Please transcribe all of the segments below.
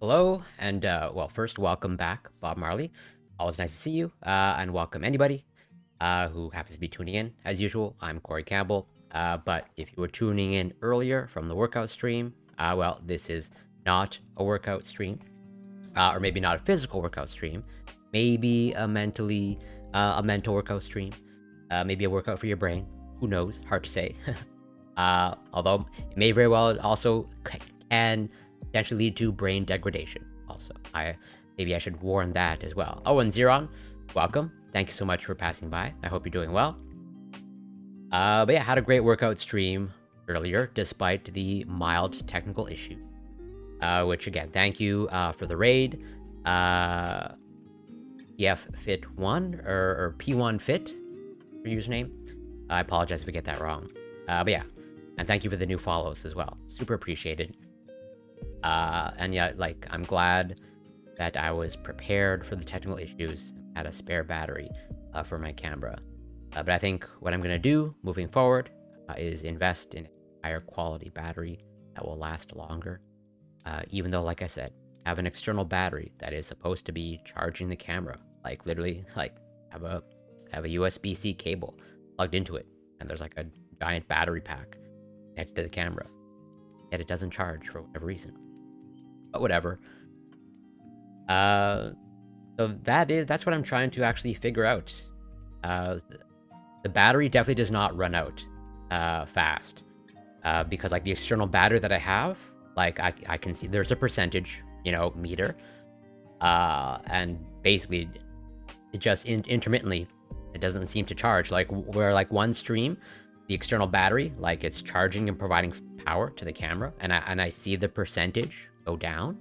Hello, and well, first, welcome back, Bob Marley. Always nice to see you, and welcome anybody who happens to be tuning in. As usual, I'm Corey Campbell, but if you were tuning in earlier from the workout stream, well, this is not a workout stream, or maybe not a physical workout stream, maybe a mental workout stream, maybe a workout for your brain. Who knows? Hard to say. Although it may very well also can potentially lead to brain degradation. Also, maybe I should warn that as well. Oh, and Zeron, welcome. Thank you so much for passing by. I hope you're doing well. But yeah, had a great workout stream earlier, despite the mild technical issue. Which again, thank you for the raid. PFFit1 or P1Fit for username. I apologize if I get that wrong. But yeah, and thank you for the new follows as well. Super appreciated. And yeah, like, I'm glad that I was prepared for the technical issues, had a spare battery for my camera. But I think what I'm going to do moving forward is invest in a higher quality battery that will last longer. Even though, like I said, I have an external battery that is supposed to be charging the camera. Like, literally, like, have a USB-C cable plugged into it, and there's like a giant battery pack next to the camera. Yet it doesn't charge for whatever reason. But whatever. So that's what I'm trying to actually figure out. The battery definitely does not run out fast. Because like the external battery that I have, like I can see there's a percentage, meter. And basically it just intermittently, it doesn't seem to charge. Like where like one stream, the external battery, like it's charging and providing power to the camera, and I see the percentage go down.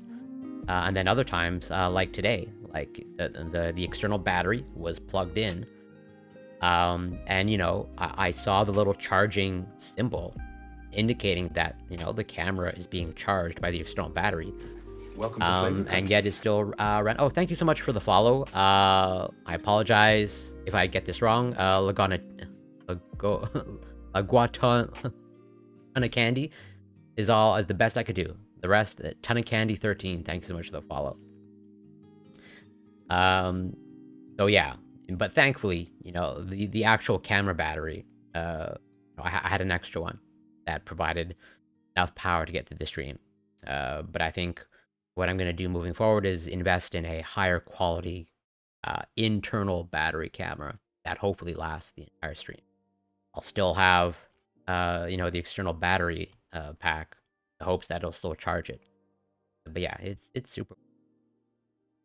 And then other times, like today, like the external battery was plugged in, and I saw the little charging symbol indicating that the camera is being charged by the external battery. Welcome to Flavor and yet it's still ran. Oh, thank you so much for the follow. I apologize if I get this wrong. a guaton ton of candy is the best I could do. The rest, a ton of candy 13. Thank you so much for the follow. So yeah, but thankfully, the actual camera battery, I had an extra one that provided enough power to get through the stream. But I think what I'm gonna do moving forward is invest in a higher quality internal battery camera that hopefully lasts the entire stream. I'll still have, the external battery pack, in hopes that it'll still charge it. But yeah, it's super.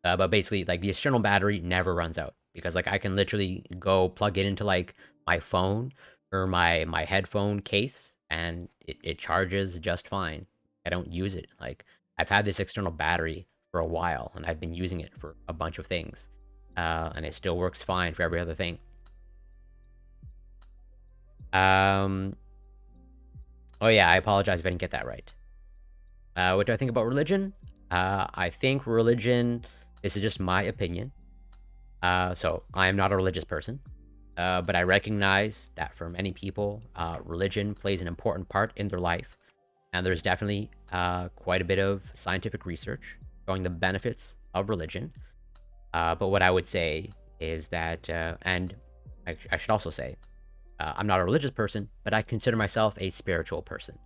But basically, like the external battery never runs out because like I can literally go plug it into like my phone or my headphone case and it charges just fine. I don't use it. Like I've had this external battery for a while and I've been using it for a bunch of things, and it still works fine for every other thing. Oh yeah, I apologize if I didn't get that right. What do I think about religion? I think religion. This is just my opinion. So I am not a religious person, but I recognize that for many people, religion plays an important part in their life, and there's definitely quite a bit of scientific research showing the benefits of religion. But what I would say is that, and I should also say, I'm not a religious person, but I consider myself a spiritual person.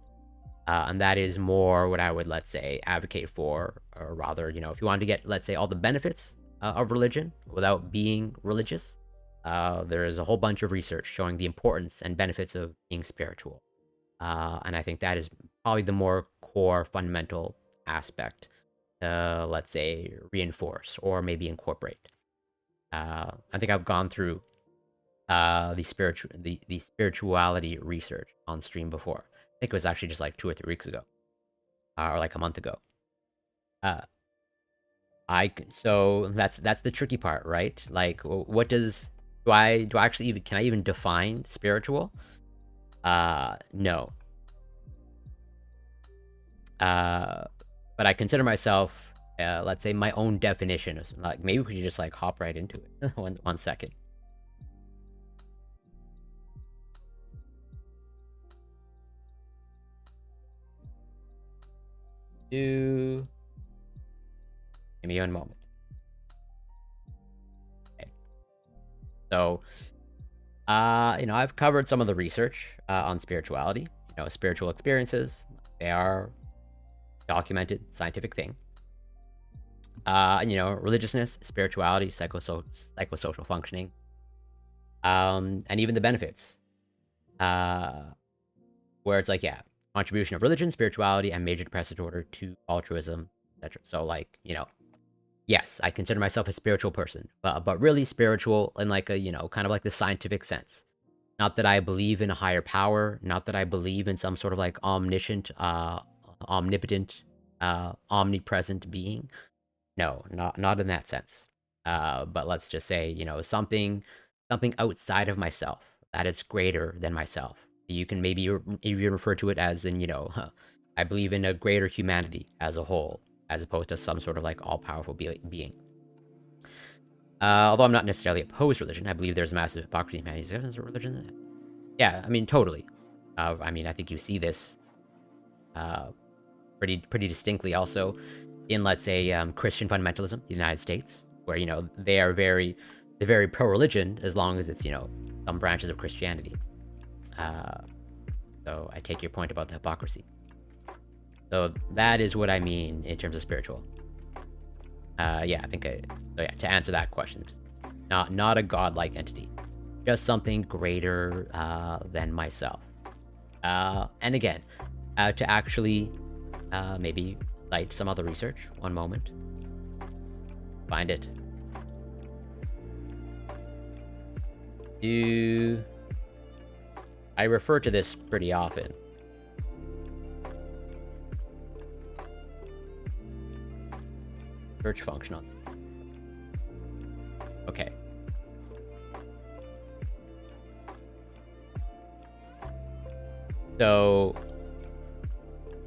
And that is more what I would, let's say, advocate for, or rather, if you want to get, let's say, all the benefits of religion without being religious, there is a whole bunch of research showing the importance and benefits of being spiritual. And I think that is probably the more core fundamental aspect to, let's say, reinforce or maybe incorporate. I think I've gone through the spirituality research on stream before. I think it was actually just like 2 or 3 weeks ago, or like a month ago. So that's the tricky part, right? Like, what do I actually even can I even define spiritual? No. But I consider myself, let's say, my own definition of, like, maybe we could just like hop right into it. one second. Give me one moment. Okay. So, I've covered some of the research on spirituality. Spiritual experiences, they are documented scientific thing. Religiousness, spirituality, psychosocial functioning, and even the benefits. Where it's like, yeah, contribution of religion, spirituality, and major depressive disorder to altruism, etc. So, like, yes, I consider myself a spiritual person, but really spiritual in like a, kind of like the scientific sense. Not that I believe in a higher power, not that I believe in some sort of like omniscient, omnipotent, omnipresent being. No, not in that sense. But let's just say, something outside of myself that is greater than myself. You can maybe even refer to it as in, I believe in a greater humanity as a whole, as opposed to some sort of like all-powerful being. Although I'm not necessarily opposed to religion, I believe there's massive hypocrisy in humanity's as a religion. Yeah, I mean, totally. I think you see this pretty distinctly also in, let's say, Christian fundamentalism, the United States, where they're very pro-religion as long as it's some branches of Christianity. So I take your point about the hypocrisy. So that is what I mean in terms of spiritual. I think to answer that question, not a godlike entity, just something greater than myself. And again, to actually maybe cite some other research. One moment. Find it. I refer to this pretty often. Search function on. Okay. So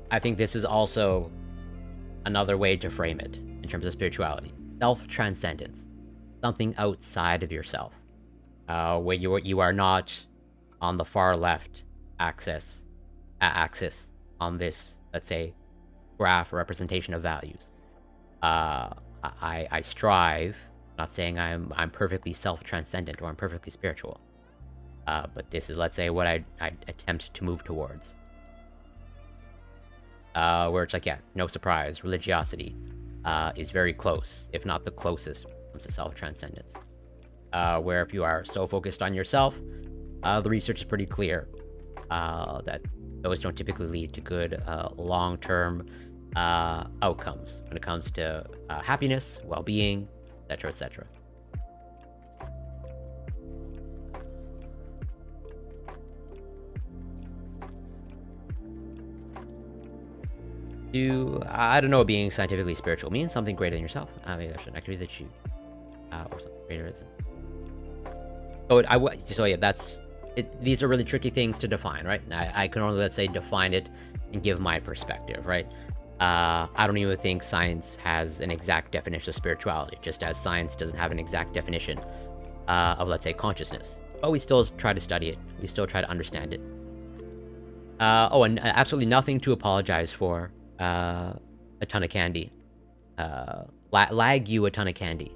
I think this is also another way to frame it in terms of spirituality. Self-transcendence. Something outside of yourself. Where you are not on the far left axis on this, let's say, graph or representation of values. I strive, not saying I'm perfectly self-transcendent or I'm perfectly spiritual, but this is, let's say, what I attempt to move towards. Where it's like, yeah, no surprise, religiosity is very close, if not the closest, when it comes to self-transcendence. Where if you are so focused on yourself, the research is pretty clear that those don't typically lead to good long-term outcomes when it comes to happiness, well-being, etc., etc. I don't know what being scientifically spiritual means. Something greater than yourself. Maybe there's an activity that you or something greater. So yeah, that's it. These are really tricky things to define, right? I can only, let's say, define it and give my perspective, right? I don't even think science has an exact definition of spirituality, just as science doesn't have an exact definition of, let's say, consciousness. But we still try to study it. We still try to understand it. And absolutely nothing to apologize for. A ton of candy. Lag you a ton of candy.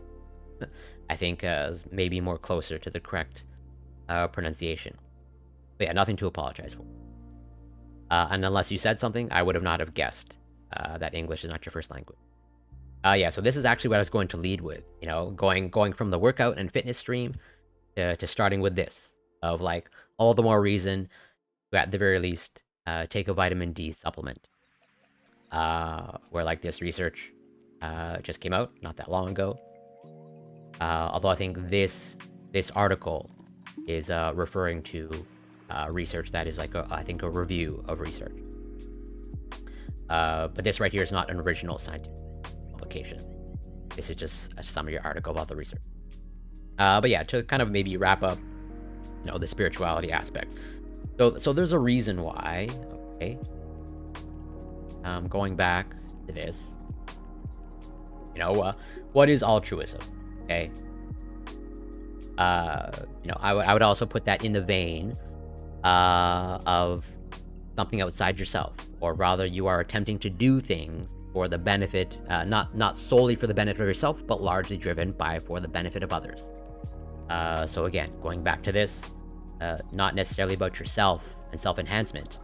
I think maybe more closer to the correct pronunciation. But yeah, nothing to apologize for. And unless you said something, I would have not have guessed that English is not your first language. Yeah, so this is actually what I was going to lead with. You know, going from the workout and fitness stream to starting with this. Of like, all the more reason to, at the very least, take a vitamin D supplement. Where like this research just came out not that long ago. Although I think this article is referring to research that is like I think a review of research. But this right here is not an original scientific publication. This is just a summary article about the research. But yeah, to kind of maybe wrap up, you know, the spirituality aspect. So there's a reason why. Okay. Going back to this, you know, what is altruism? Okay. You know, I would also put that in the vein of something outside yourself, or rather, you are attempting to do things for the benefit, not solely for the benefit of yourself, but largely driven for the benefit of others. So again, going back to this, not necessarily about yourself and self-enhancement,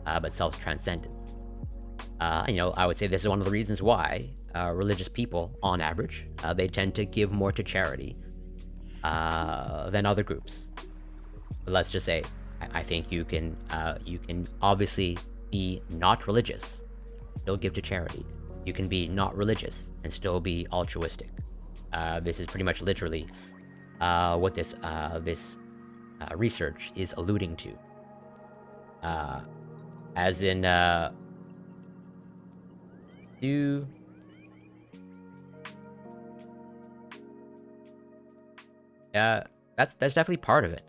but self-transcendence. You know, I would say this is one of the reasons why religious people, on average, they tend to give more to charity than other groups. But let's just say, I think you can obviously be not religious, still give to charity. You can be not religious and still be altruistic. This is pretty much literally what this research is alluding to. As in, that's definitely part of it.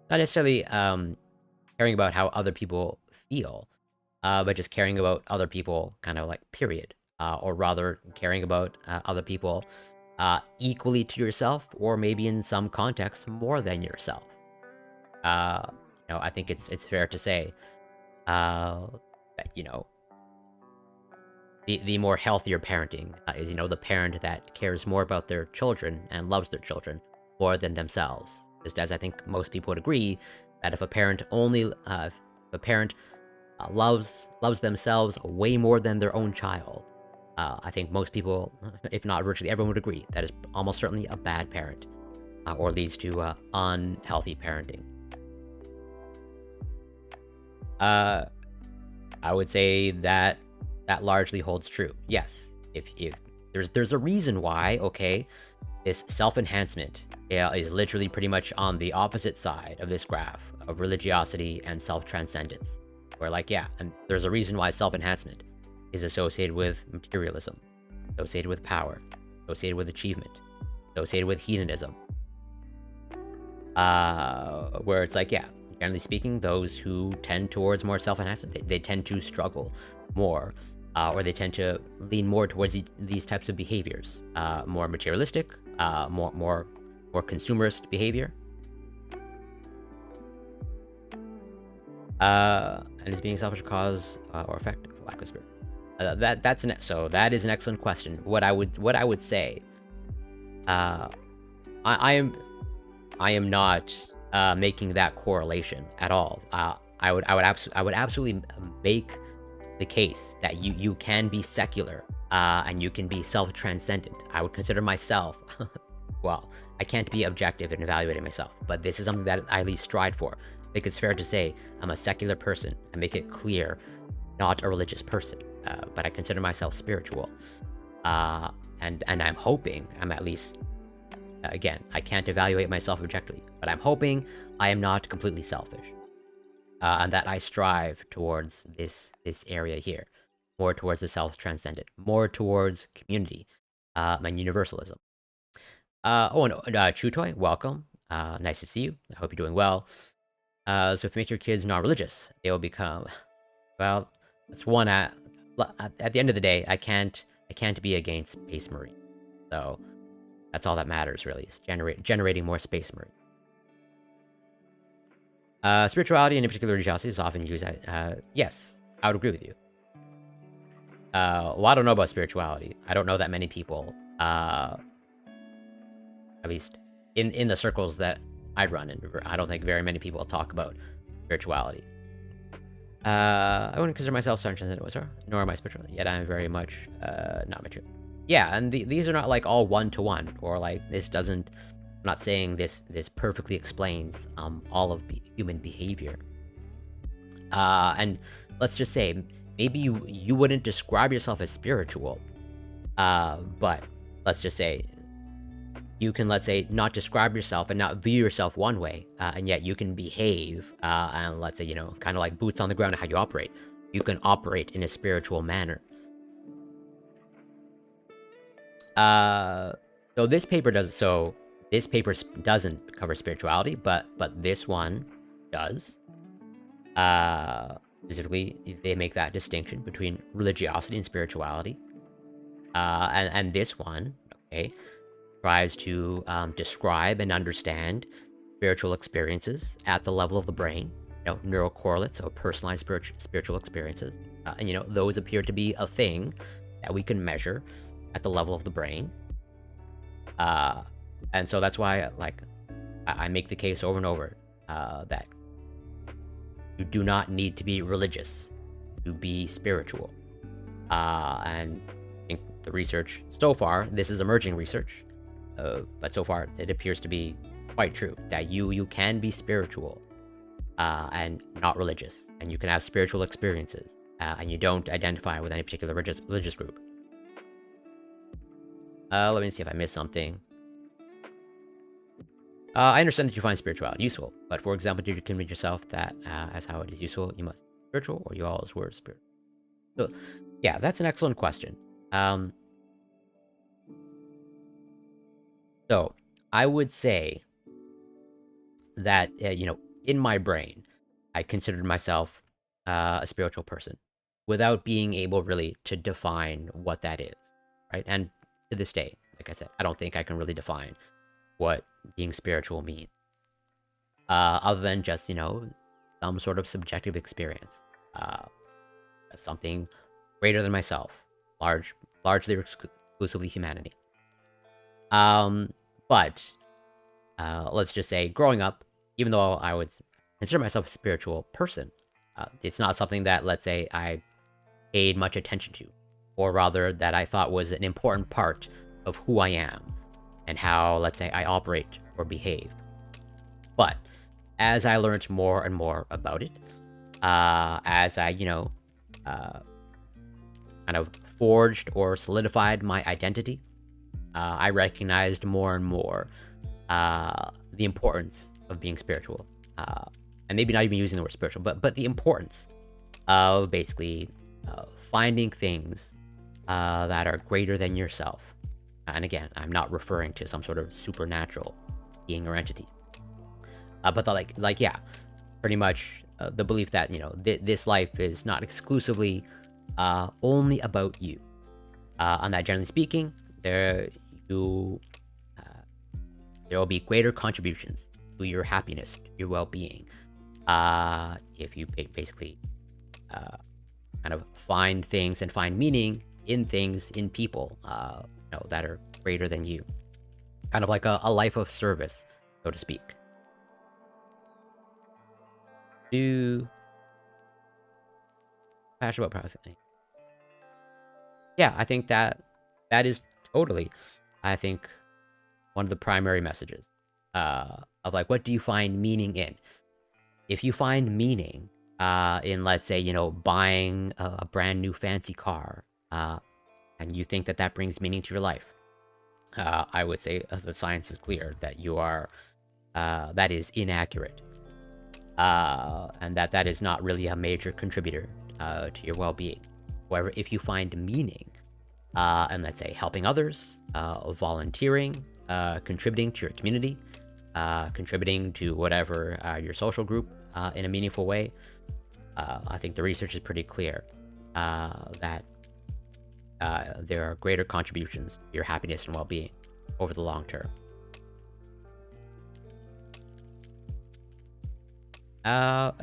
Not necessarily caring about how other people feel, but just caring about other people, kind of like, period. Or rather, caring about other people equally to yourself, or maybe in some contexts more than yourself. You know, I think it's fair to say that, you know, the more healthier parenting is, you know, the parent that cares more about their children and loves their children more than themselves. Just as I think most people would agree that if a parent loves themselves way more than their own child, I think most people, if not virtually everyone, would agree that is almost certainly a bad parent, or leads to unhealthy parenting. I would say that largely holds true. Yes, if there's a reason why, okay, this self-enhancement is literally pretty much on the opposite side of this graph of religiosity and self-transcendence. Where, like, yeah, and there's a reason why self-enhancement is associated with materialism, associated with power, associated with achievement, associated with hedonism. Where it's like, yeah, generally speaking, those who tend towards more self-enhancement, they tend to struggle more, or they tend to lean more towards these types of behaviors, more materialistic, more consumerist behavior. And is being selfish a cause or effect of lack of spirit? So that is an excellent question. What I would say, uh, I am not making that correlation at all. I would absolutely make the case that you can be secular and you can be self-transcendent. I would consider myself, well, I can't be objective in evaluating myself, but this is something that I at least strive for. I think it's fair to say I'm a secular person and make it clear, not a religious person, but I consider myself spiritual. And I'm hoping I'm at least, again, I can't evaluate myself objectively, but I'm hoping I am not completely selfish. And that I strive towards this area here, more towards the self-transcendent, more towards community, and universalism. Oh, and Chutoy, welcome. Nice to see you. I hope you're doing well. So if you make your kids non-religious, they will become, well, that's one at the end of the day, I can't be against Space Marine. So that's all that matters, really, is generating more Space Marine. Spirituality, and in particular religiosity, is often used as, yes, I would agree with you. Well, I don't know about spirituality. I don't know that many people, at least in the circles that I run in, I don't think very many people talk about spirituality. I wouldn't consider myself self-transcendent whatsoever, nor am I spiritual, yet I am very much not material. Yeah, and these are not like all one-to-one, or like this doesn't, I'm not saying this perfectly explains all of human behavior. And let's just say, maybe you wouldn't describe yourself as spiritual, but let's just say, you can, let's say, not describe yourself and not view yourself one way, and yet you can behave, and let's say, you know, kind of like boots on the ground how you operate. You can operate in a spiritual manner. So this paper doesn't cover spirituality, but this one does. Specifically, they make that distinction between religiosity and spirituality. And this one, okay, tries to describe and understand spiritual experiences at the level of the brain, you know, neural correlates, so personalized spiritual experiences. And, you know, those appear to be a thing that we can measure at the level of the brain. And so that's why, like, I make the case over and over that you do not need to be religious to be spiritual. And I think the research so far, this is emerging research, but so far it appears to be quite true that you can be spiritual and not religious, and you can have spiritual experiences, and you don't identify with any particular religious group. Let me see if I missed something. I understand that you find spirituality useful, but for example, did you convince yourself that as how it is useful, you must be spiritual, or you always were spiritual? So, yeah, that's an excellent question. So, I would say that, you know, in my brain, I considered myself a spiritual person without being able really to define what that is, right? And to this day, like I said, I don't think I can really define what being spiritual means, other than just, you know, some sort of subjective experience, something greater than myself, largely exclusively humanity. But let's just say, growing up, even though I would consider myself a spiritual person, it's not something that, let's say, I paid much attention to, or rather that I thought was an important part of who I am and how, let's say, I operate or behave. But as I learned more and more about it, as I, you know, kind of forged or solidified my identity, I recognized more and more the importance of being spiritual, and maybe not even using the word spiritual, but the importance of basically finding things that are greater than yourself. And again, I'm not referring to some sort of supernatural being or entity, but yeah, pretty much the belief that, you know, this life is not exclusively only about you, and that generally speaking, there will be greater contributions to your happiness, to your well-being, if you basically kind of find things and find meaning in things, in people, that are greater than you. Kind of like a life of service, so to speak. Passionate about processing. Yeah, I think that is totally, I think, one of the primary messages of like, what do you find meaning in? If you find meaning in, let's say, buying a brand new fancy car, and you think that that brings meaning to your life, I would say the science is clear that you are that is inaccurate, and that is not really a major contributor to your well-being. However, if you find meaning and, let's say, helping others, volunteering, contributing to your community, contributing to whatever your social group in a meaningful way, I think the research is pretty clear that there are greater contributions to your happiness and well-being over the long term. I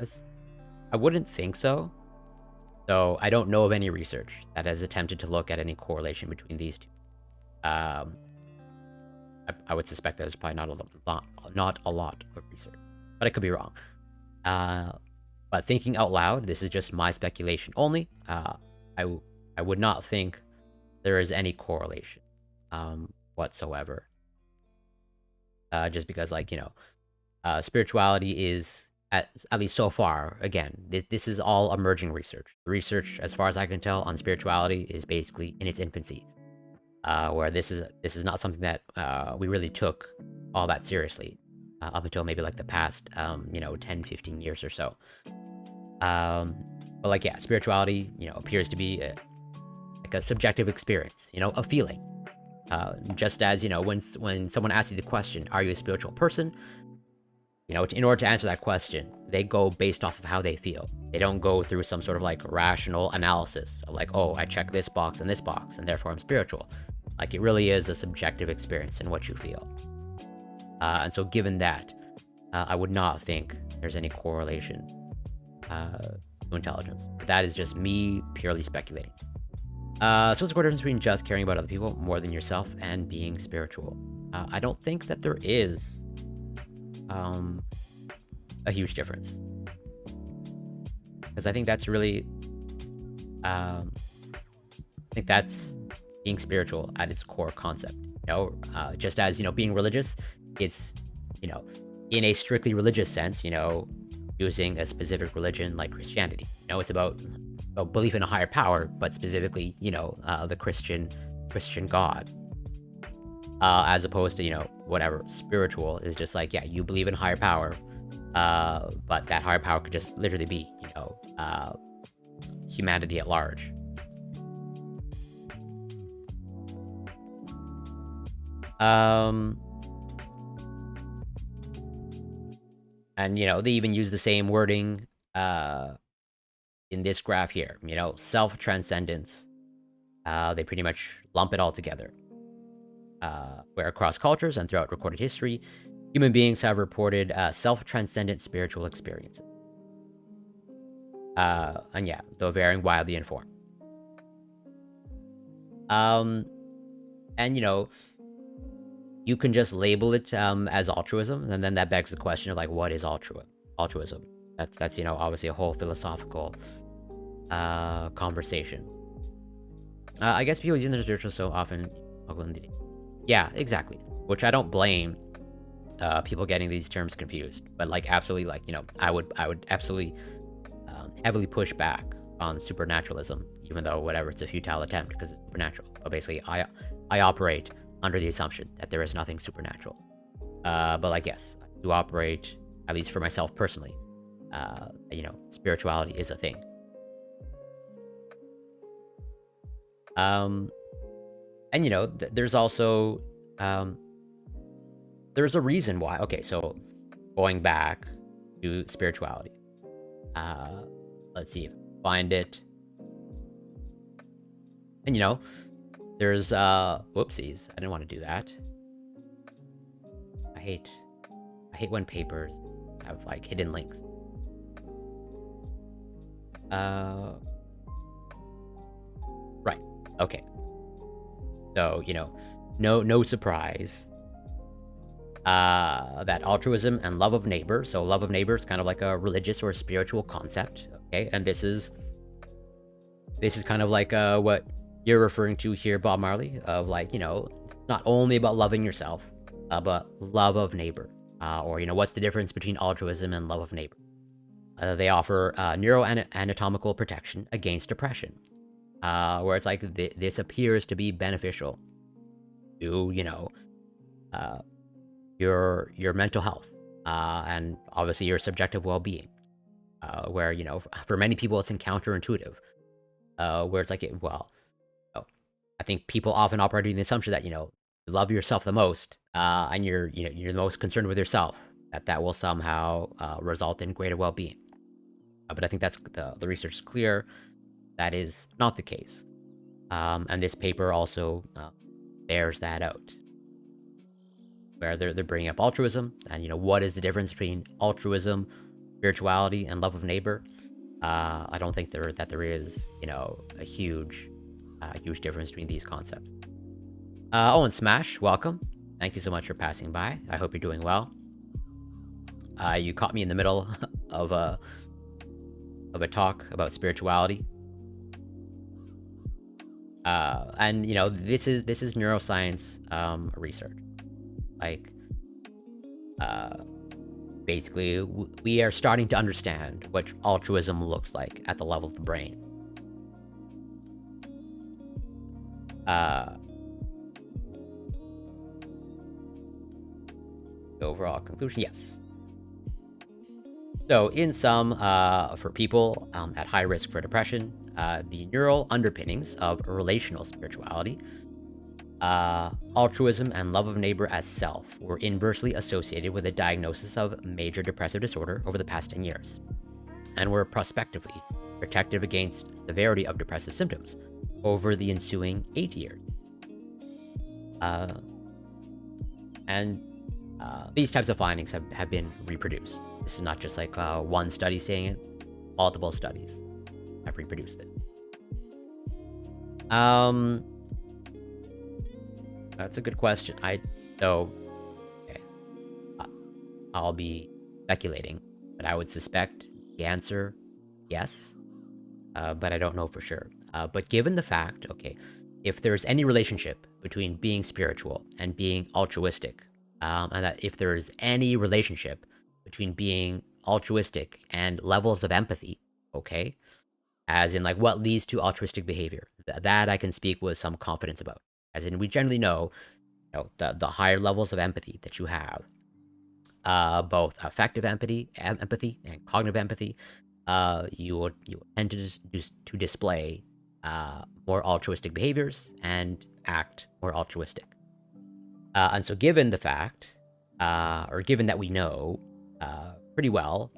wouldn't think so. So I don't know of any research that has attempted to look at any correlation between these two. I would suspect there's probably not a lot of research, but I could be wrong. But thinking out loud, this is just my speculation only. I would not think there is any correlation whatsoever. Just because, like, spirituality is, at least so far, again, this is all emerging research. The research, as far as I can tell, on spirituality is basically in its infancy. Where this is not something that we really took all that seriously up until maybe like the past 10, 15 years or so. But like, yeah, spirituality appears to be like a subjective experience, a feeling. Just as when someone asks you the question, are you a spiritual person? In order to answer that question, they go based off of how they feel. They don't go through some sort of like rational analysis of like, oh, I check this box and this box, and therefore I'm spiritual. Like, it really is a subjective experience in what you feel. And so given that, I would not think there's any correlation to intelligence. But that is just me purely speculating. So what's the difference between just caring about other people more than yourself and being spiritual? I don't think that there is a huge difference, because I think that's really I think that's being spiritual at its core concept. Just as being religious is in a strictly religious sense, using a specific religion like Christianity. It's about belief in a higher power, but specifically the Christian God. As opposed to, whatever, spiritual is just like, yeah, you believe in higher power, but that higher power could just literally be, humanity at large. And, they even use the same wording in this graph here, self-transcendence. They pretty much lump it all together. Where across cultures and throughout recorded history, human beings have reported self-transcendent spiritual experiences. And yeah, though varying wildly in form. And you can just label it as altruism, and then that begs the question of like, what is altruism? That's obviously a whole philosophical conversation. I guess people using the spiritual so often. Yeah, exactly. Which I don't blame people getting these terms confused, but like, absolutely, like, I would absolutely heavily push back on supernaturalism, even though whatever, it's a futile attempt because it's supernatural. But basically, I operate under the assumption that there is nothing supernatural. But like, yes, I do operate, at least for myself personally, spirituality is a thing. And there's also there's a reason why. Okay, so going back to spirituality, let's see if I find it. And there's whoopsies, I didn't want to do that. I hate when papers have like hidden links. Right. Okay. So, no surprise that altruism and love of neighbor. So love of neighbor is kind of like a religious or spiritual concept. Okay. And this is kind of like what you're referring to here, Bob Marley, of like, not only about loving yourself, but love of neighbor. Or, what's the difference between altruism and love of neighbor? They offer neuroanatomical protection against depression, where it's like this appears to be beneficial to, uh, your mental health, and obviously your subjective well-being, where, for many people it's counterintuitive, where it's like, I think people often operate in the assumption that, you love yourself the most, and you're the most concerned with yourself, that will somehow result in greater well-being. But I think that's the research is clear that is not the case. And this paper also bears that out, where they're bringing up altruism and, what is the difference between altruism, spirituality, and love of neighbor. I don't think there is, a huge difference between these concepts. And Smash, welcome. Thank you so much for passing by. I hope you're doing well. You caught me in the middle of a talk about spirituality. And this is neuroscience research. Like, basically, we are starting to understand what altruism looks like at the level of the brain. The overall conclusion, yes. So in sum, for people at high risk for depression, the neural underpinnings of relational spirituality, altruism, and love of neighbor as self were inversely associated with a diagnosis of major depressive disorder over the past 10 years, and were prospectively protective against severity of depressive symptoms over the ensuing 8 years. And these types of findings have been reproduced. This is not just like one study saying it. Multiple studies have reproduced it. That's a good question. I'll be speculating, but I would suspect the answer, yes, but I don't know for sure. But given the fact, if there's any relationship between being spiritual and being altruistic, and that if there's any relationship between being altruistic and levels of empathy, as in like what leads to altruistic behavior, that I can speak with some confidence about. As in, we generally know, the higher levels of empathy that you have, both affective empathy and cognitive empathy, you will tend to display more altruistic behaviors and act more altruistic. And so given the fact, or given that we know pretty well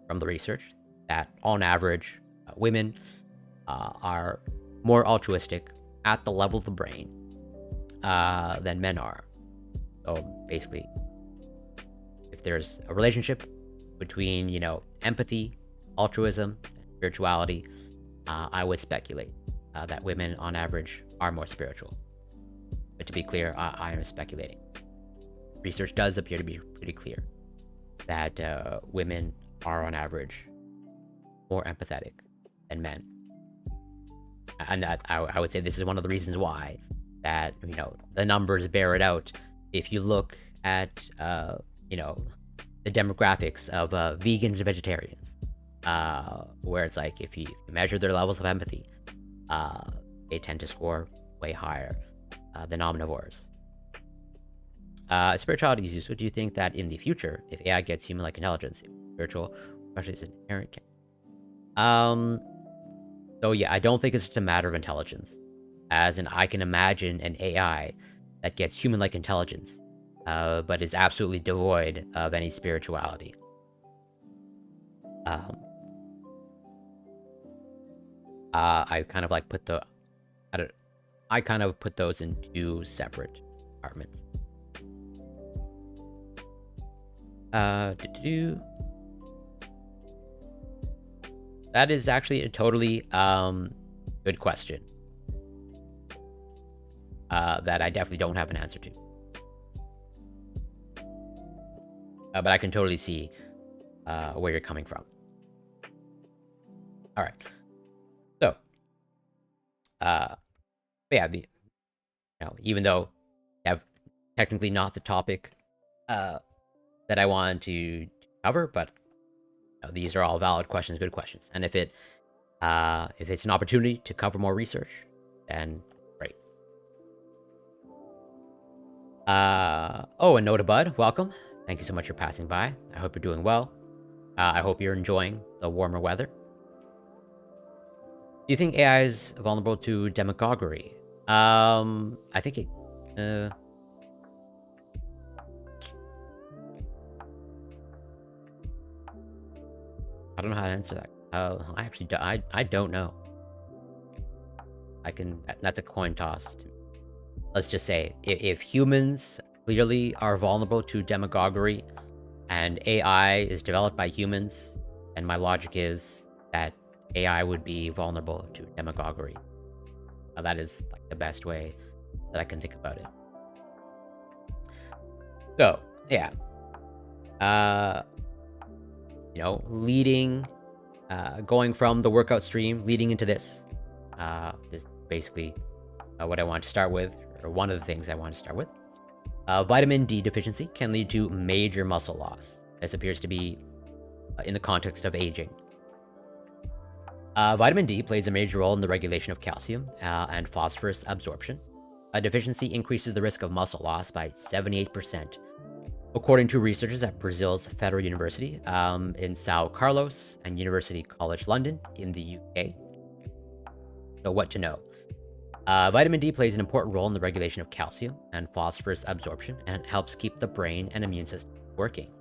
from the research that on average, women are more altruistic at the level of the brain than men are. So basically, if there's a relationship between, empathy, altruism, and spirituality, I would speculate that women on average are more spiritual. But to be clear, I am speculating. Research does appear to be pretty clear that women are on average more empathetic than men. And that I would say this is one of the reasons why that, the numbers bear it out. If you look at, the demographics of vegans and vegetarians, where it's like if you measure their levels of empathy, they tend to score way higher than omnivores. Spirituality is useful. Do you think that in the future, if AI gets human-like intelligence, spiritual, especially is an inherent? So yeah, I don't think it's just a matter of intelligence. As in, I can imagine an AI that gets human-like intelligence, but is absolutely devoid of any spirituality. I kind of like put those in two separate departments. That is actually a totally good question. That I definitely don't have an answer to. But I can totally see where you're coming from. All right. So, yeah, even though I have technically not the topic that I wanted to cover, but these are all valid questions, good questions. And if it's an opportunity to cover more research, then great. And Nota Bud, welcome. Thank you so much for passing by. I hope you're doing well. I hope you're enjoying the warmer weather. Do you think AI is vulnerable to demagoguery? I think it. I don't know how to answer that. I actually I don't know. That's a coin toss. Let's just say if humans clearly are vulnerable to demagoguery, and AI is developed by humans, and my logic is that AI would be vulnerable to demagoguery. That is like the best way that I can think about it. So yeah, going from the workout stream, leading into this. This is basically what I want to start with, or one of the things I want to start with. Vitamin D deficiency can lead to major muscle loss. This appears to be in the context of aging. Vitamin D plays a major role in the regulation of calcium and phosphorus absorption. A deficiency increases the risk of muscle loss by 78%, according to researchers at Brazil's Federal University in São Carlos and University College London in the UK. So what to know? Vitamin D plays an important role in the regulation of calcium and phosphorus absorption, and it helps keep the brain and immune system working.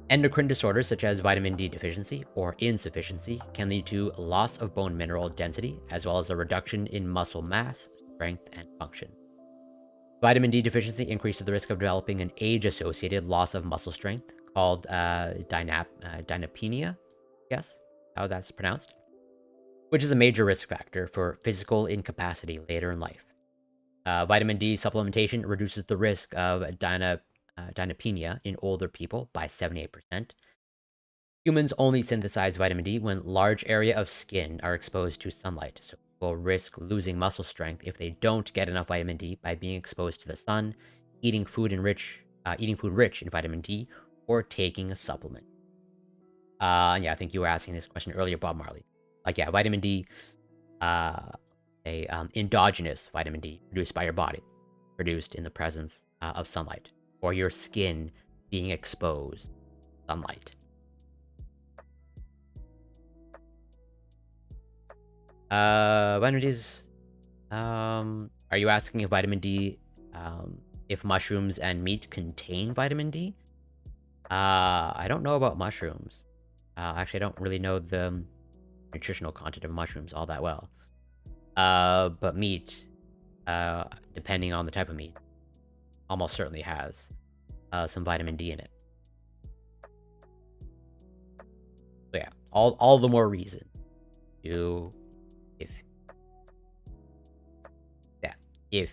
Endocrine disorders such as vitamin D deficiency or insufficiency can lead to loss of bone mineral density, as well as a reduction in muscle mass, strength, and function. Vitamin D deficiency increases the risk of developing an age-associated loss of muscle strength called dynapenia, yes, how that's pronounced, which is a major risk factor for physical incapacity later in life. Vitamin D supplementation reduces the risk of dynapenia in older people by 78%. Humans only synthesize vitamin D when large area of skin are exposed to sunlight, so people risk losing muscle strength if they don't get enough vitamin D by being exposed to the sun, eating food rich in vitamin D, or taking a supplement. Yeah, I think you were asking this question earlier, Bob Marley. Like, yeah, vitamin D, endogenous vitamin D produced by your body, produced in the presence of sunlight, or your skin being exposed to sunlight. Vitamin D is, are you asking if vitamin D, if mushrooms and meat contain vitamin D? I don't know about mushrooms. Actually, I don't really know the nutritional content of mushrooms all that well. But meat, depending on the type of meat, almost certainly has some vitamin D in it. So yeah, all the more reason to, if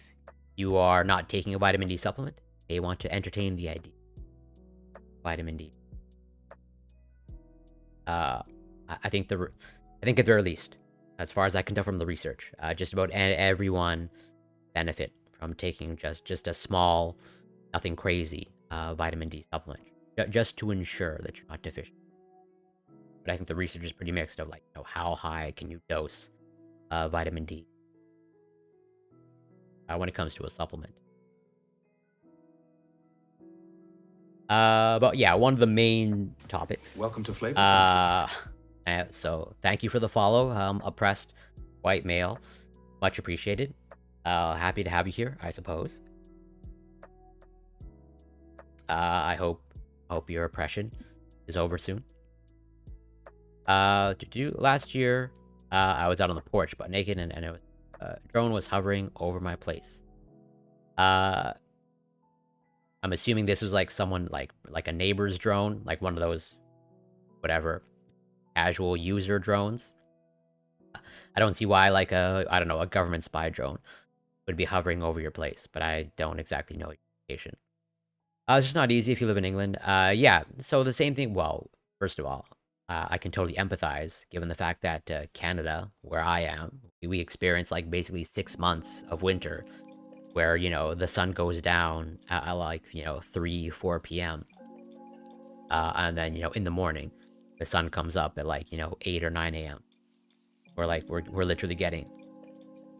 you are not taking a vitamin D supplement, you may want to entertain the idea of vitamin D. I think at the very least, as far as I can tell from the research, just about everyone benefit from taking just a small, nothing crazy vitamin D supplement, just to ensure that you're not deficient. But I think the research is pretty mixed of like, how high can you dose vitamin D when it comes to a supplement. But yeah, one of the main topics. Welcome to Flavor Country. So thank you for the follow, oppressed white male. Much appreciated. Happy to have you here, I suppose. I hope your oppression is over soon. Last year, I was out on the porch, butt naked, and it was, a drone was hovering over my place. I'm assuming this was like someone like a neighbor's drone, like one of those, whatever, casual user drones. I don't see why like a government spy drone would be hovering over your place, but I don't exactly know your location. It's just not easy if you live in England. Yeah, so the same thing. Well, first of all, I can totally empathize given the fact that Canada, where I am, we experience like basically 6 months of winter where, the sun goes down at like, 3, 4 p.m. And then, in the morning, the sun comes up at like, 8 or 9 a.m. We're literally getting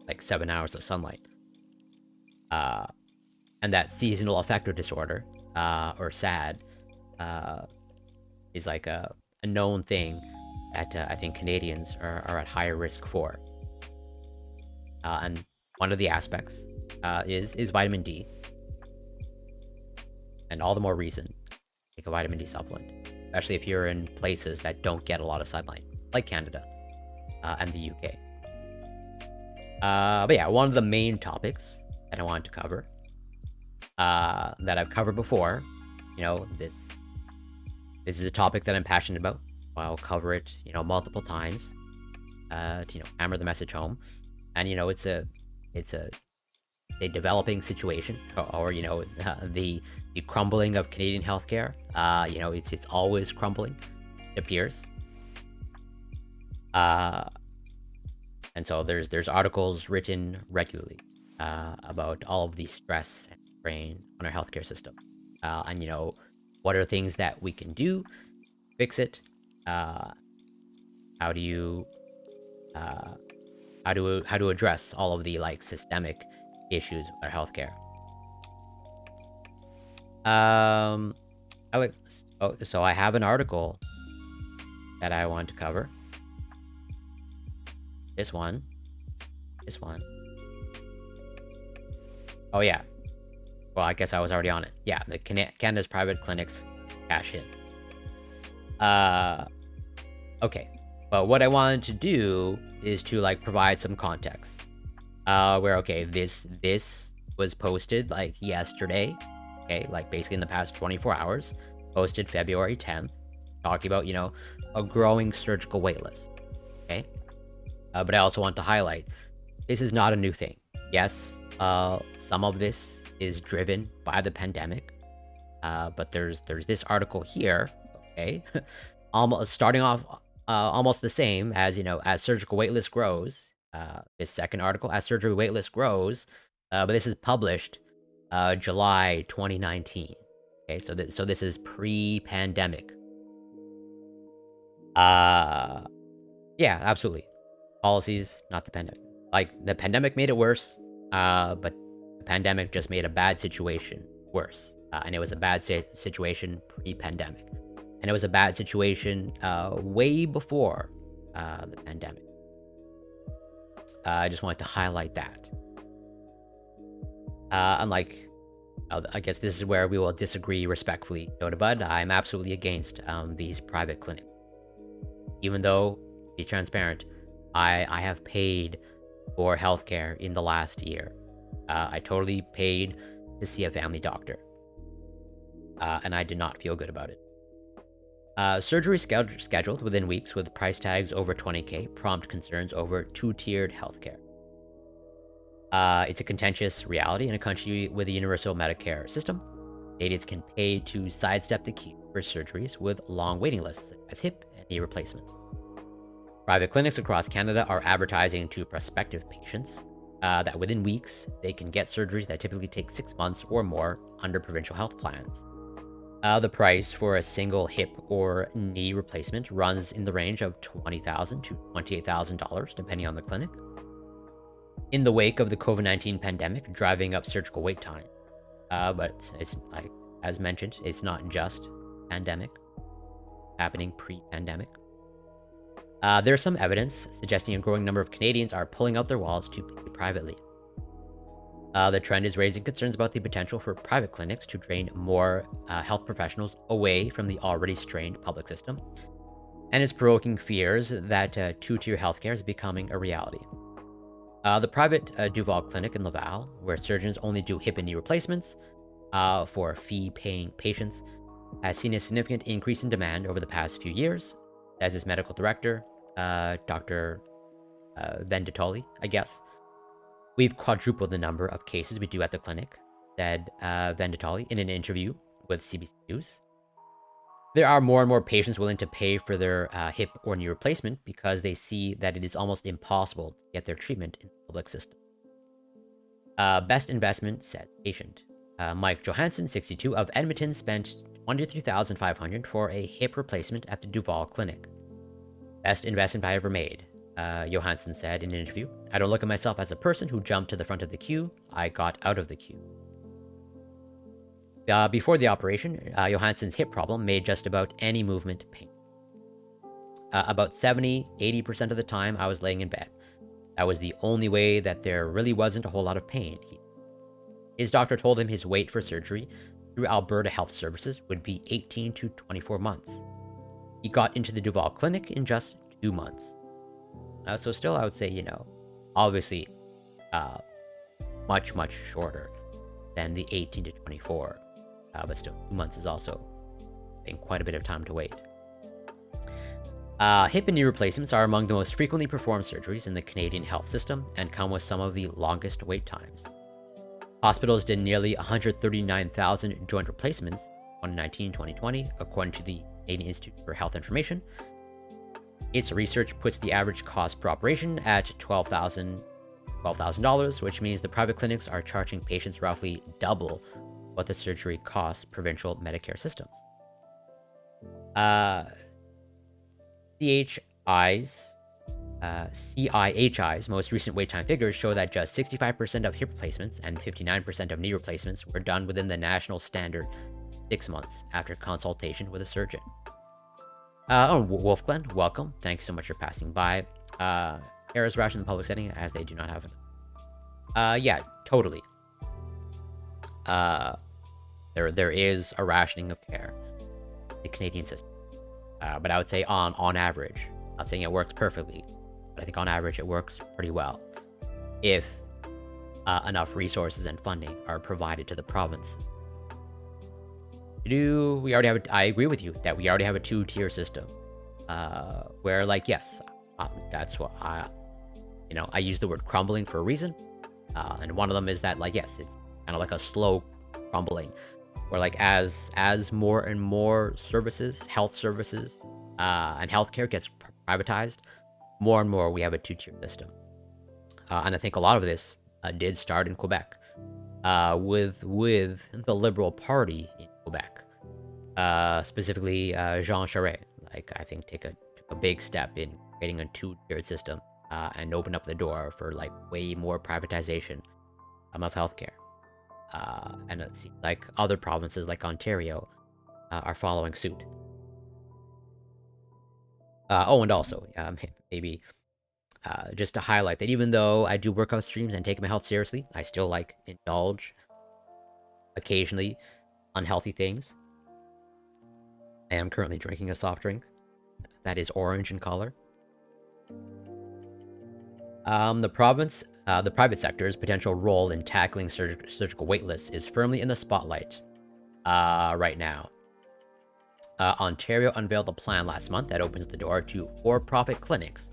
like 7 hours of sunlight. And that seasonal affective disorder, or SAD, is like a known thing that I think Canadians are at higher risk for. And one of the aspects is vitamin D. And all the more reason to take a vitamin D supplement, especially if you're in places that don't get a lot of sunlight, like Canada and the UK. But yeah, one of the main topics that I wanted to cover, that I've covered before, this is a topic that I'm passionate about. I'll cover it, multiple times to, hammer the message home. And, it's a developing situation, or the crumbling of Canadian healthcare. It's always crumbling, it appears. And so there's articles written regularly about all of the stress and strain on our healthcare system, and what are things that we can do, fix it. How to address all of the like systemic issues with our healthcare. So I have an article that I want to cover. This one. Oh yeah. Well, I guess I was already on it. Yeah, the Canada's private clinics cash in. Okay. But what I wanted to do is to like provide some context. This was posted like yesterday. Okay, like basically in the past 24 hours. Posted February 10th, talking about, a growing surgical waitlist. Okay. But I also want to highlight, this is not a new thing. Yes, some of this is driven by the pandemic, but there's this article here, okay, almost starting off almost the same as, as surgical waitlist grows. This second article, as surgery waitlist grows, but this is published July 2019. Okay, so this is pre-pandemic. Yeah, absolutely. Policies, not the pandemic. Like, the pandemic made it worse, but the pandemic just made a bad situation worse. And it was a bad situation pre-pandemic. And it was a bad situation way before the pandemic. I just wanted to highlight that. Unlike, I guess this is where we will disagree respectfully, Yoda Bud. I'm absolutely against these private clinics. Even though, to be transparent, I have paid for healthcare in the last year. I totally paid to see a family doctor. And I did not feel good about it. Surgery scheduled within weeks with price tags over $20K prompt concerns over two-tiered healthcare. It's a contentious reality in a country with a universal Medicare system. Canadians can pay to sidestep the queue for surgeries with long waiting lists, as hip and knee replacements. Private clinics across Canada are advertising to prospective patients that within weeks they can get surgeries that typically take 6 months or more under provincial health plans. The price for a single hip or knee replacement runs in the range of $20,000 to $28,000, depending on the clinic. In the wake of the COVID-19 pandemic, driving up surgical wait time. But it's like, as mentioned, it's not just pandemic, happening pre-pandemic. There's some evidence suggesting a growing number of Canadians are pulling out their wallets to pay privately. The trend is raising concerns about the potential for private clinics to drain more health professionals away from the already strained public system, and is provoking fears that two-tier healthcare is becoming a reality. The private Duval Clinic in Laval, where surgeons only do hip and knee replacements for fee-paying patients, has seen a significant increase in demand over the past few years, Says his medical director, Dr. Venditoli, I guess. We've quadrupled the number of cases we do at the clinic, said Venditoli in an interview with CBC News. There are more and more patients willing to pay for their hip or knee replacement because they see that it is almost impossible to get their treatment in the public system. Best investment, said patient. Mike Johansson, 62, of Edmonton, spent $23,500 for a hip replacement at the Duval Clinic. Best investment I ever made, Johansson said in an interview. I don't look at myself as a person who jumped to the front of the queue. I got out of the queue. Before the operation, Johansson's hip problem made just about any movement pain. About 70-80% of the time, I was laying in bed. That was the only way that there really wasn't a whole lot of pain. His doctor told him his wait for surgery through Alberta Health Services would be 18 to 24 months. He got into the Duval Clinic in just 2 months. So still, I would say, obviously, much, much shorter than the 18 to 24. But still, 2 months is also, I think, quite a bit of time to wait. Hip and knee replacements are among the most frequently performed surgeries in the Canadian health system and come with some of the longest wait times. Hospitals did nearly 139,000 joint replacements in 2019-2020, according to the Canadian Institute for Health Information. Its research puts the average cost per operation at $12,000, which means the private clinics are charging patients roughly double what the surgery costs provincial Medicare systems. CIHI's most recent wait time figures show that just 65% of hip replacements and 59% of knee replacements were done within the national standard 6 months after consultation with a surgeon. Wolfglen, welcome. Thanks so much for passing by. Care is rationed in the public setting as they do not have it. Yeah, totally. There is a rationing of care in the Canadian system. But I would say on average, I'm not saying it works perfectly, but I think on average it works pretty well if enough resources and funding are provided to the province. We already have I agree with you that we already have a 2-tier system, where, like, yes, that's what I use the word crumbling for a reason, and one of them is that, like, yes, it's kind of like a slow crumbling, where, like, as more and more services, health services, and healthcare gets privatized, more and more we have a 2-tier system, and I think a lot of this did start in Quebec, with the Liberal Party in Quebec, specifically Jean Charest. Like, I think took a big step in creating a 2-tiered system, and opened up the door for, like, way more privatization of healthcare. And it seems like other provinces like Ontario are following suit. And also, maybe just to highlight that even though I do workout streams and take my health seriously, I still, like, indulge occasionally unhealthy things. I am currently drinking a soft drink that is orange in color. The private sector's potential role in tackling surgical waitlists is firmly in the spotlight right now. Ontario unveiled a plan last month that opens the door to for-profit clinics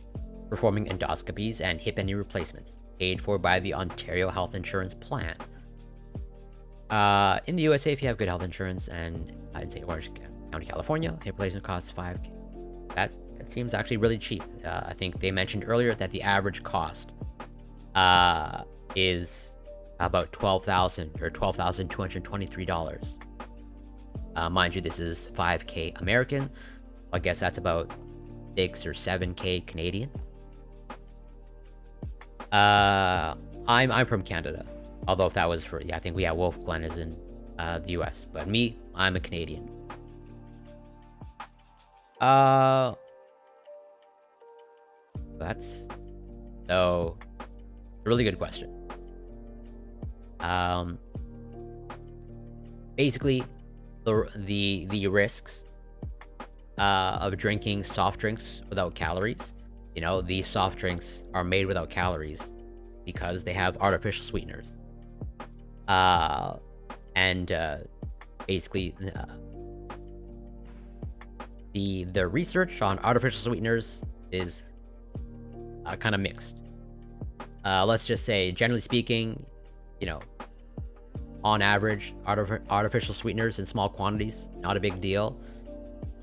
performing endoscopies and hip and knee replacements, paid for by the Ontario Health Insurance Plan. In the USA, if you have good health insurance, and I'd say Orange County, California, hip replacement costs $5,000. That seems actually really cheap. I think they mentioned earlier that the average cost is about $12,000 or $12,223. Mind you, this is $5,000 American. I guess that's about $6,000 or $7,000 Canadian. I'm from Canada. Although if that was for, I think Wolf Glen is in the US. But me, I'm a Canadian. That's a really good question. Basically, the risks of drinking soft drinks without calories. These soft drinks are made without calories because they have artificial sweeteners. Basically, the research on artificial sweeteners is kind of mixed. Let's just say, generally speaking, you know, on average, artificial sweeteners in small quantities, not a big deal.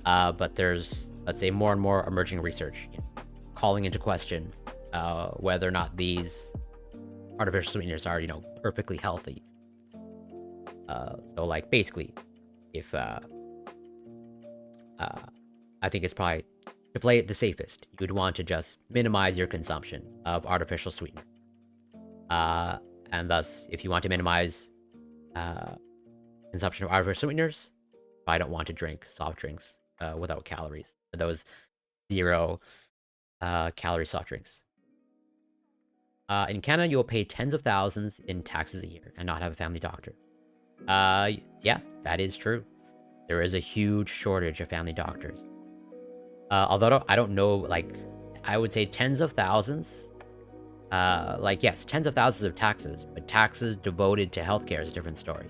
But there's, let's say, more and more emerging research calling into question whether or not these artificial sweeteners are, perfectly healthy. So, like, basically, if I think it's probably, to play it the safest, you'd want to just minimize your consumption of artificial sweeteners. And thus, if you want to minimize consumption of artificial sweeteners, I don't want to drink soft drinks without calories. Those 0 calorie soft drinks. In Canada, you'll pay tens of thousands in taxes a year and not have a family doctor. Yeah, that is true. There is a huge shortage of family doctors. Although I don't know, like, I would say tens of thousands. Like, yes, tens of thousands of taxes, but taxes devoted to healthcare is a different story.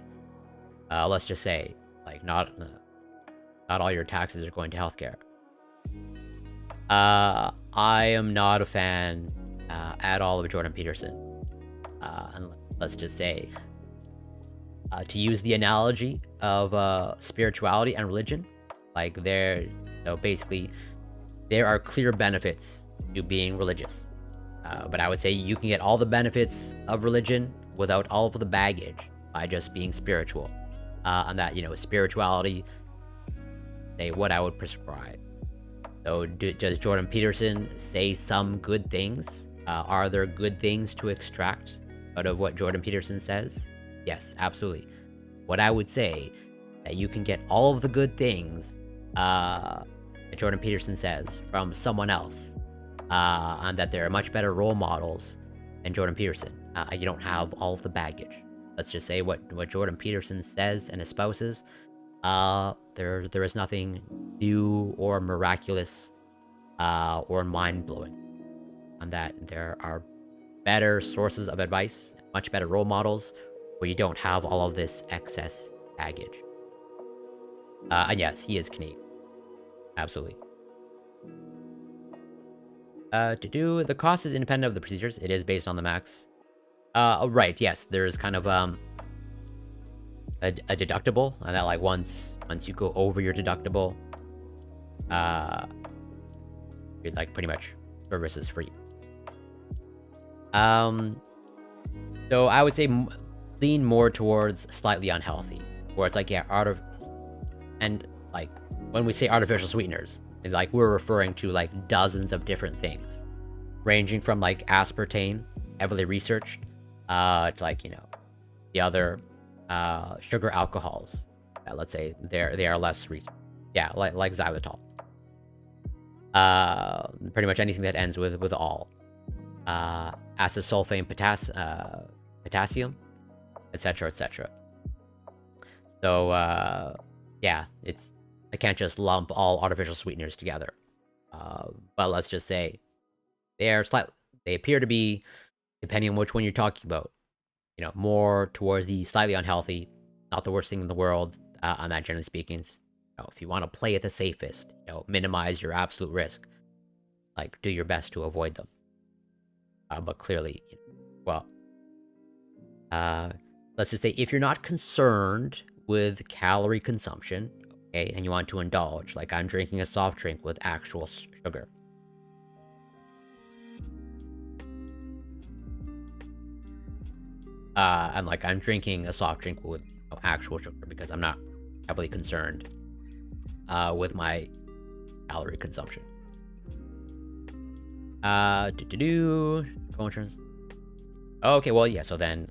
Let's just say, like, not all your taxes are going to healthcare. I am not a fan at all of Jordan Peterson. And let's just say, to use the analogy of spirituality and religion, like, basically, there are clear benefits to being religious. But I would say you can get all the benefits of religion without all of the baggage by just being spiritual. And that, spirituality, what I would prescribe. So does Jordan Peterson say some good things? Are there good things to extract out of what Jordan Peterson says? Yes, absolutely. What I would say, that you can get all of the good things that Jordan Peterson says from someone else, and that there are much better role models than Jordan Peterson. You don't have all of the baggage. Let's just say what Jordan Peterson says and espouses, there is nothing new or miraculous or mind-blowing. And that there are better sources of advice, much better role models, where you don't have all of this excess baggage. And yes, he is Canadian. Absolutely. The cost is independent of the procedures. It is based on the max. Right, yes, there's kind of a deductible, and that, like, once you go over your deductible, you're, like, pretty much services free. So I would say lean more towards slightly unhealthy, where it's like, yeah, and like, when we say artificial sweeteners, like, we're referring to, like, dozens of different things, ranging from, like, aspartame, heavily researched, to, like, the other sugar alcohols. Let's say they are less researched. Yeah, like xylitol. Pretty much anything that ends with all. Acesulfame, potassium, etc., etc. So yeah, I can't just lump all artificial sweeteners together. But let's just say they appear to be, depending on which one you're talking about, more towards the slightly unhealthy, not the worst thing in the world, on that, generally speaking. If you want to play it the safest, minimize your absolute risk, like, do your best to avoid them. But clearly, let's just say, if you're not concerned with calorie consumption, okay, and you want to indulge, like, I'm drinking a soft drink with actual sugar. And, like, I'm drinking a soft drink with actual sugar because I'm not heavily concerned with my calorie consumption. Co-insurance. Okay, well, yeah, so then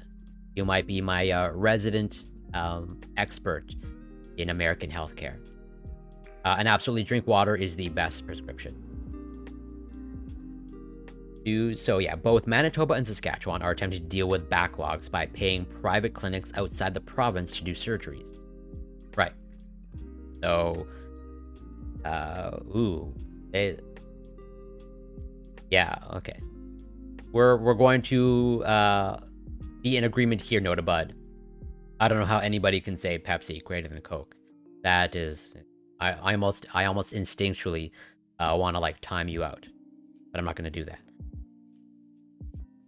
you might be my resident expert in American healthcare. And absolutely, drink water is the best prescription. So yeah, both Manitoba and Saskatchewan are attempting to deal with backlogs by paying private clinics outside the province to do surgeries. Right. So, yeah, okay. We're going to be in agreement here, Nota Bud. I don't know how anybody can say Pepsi greater than Coke. That is I almost instinctually want to like time you out, but I'm not gonna do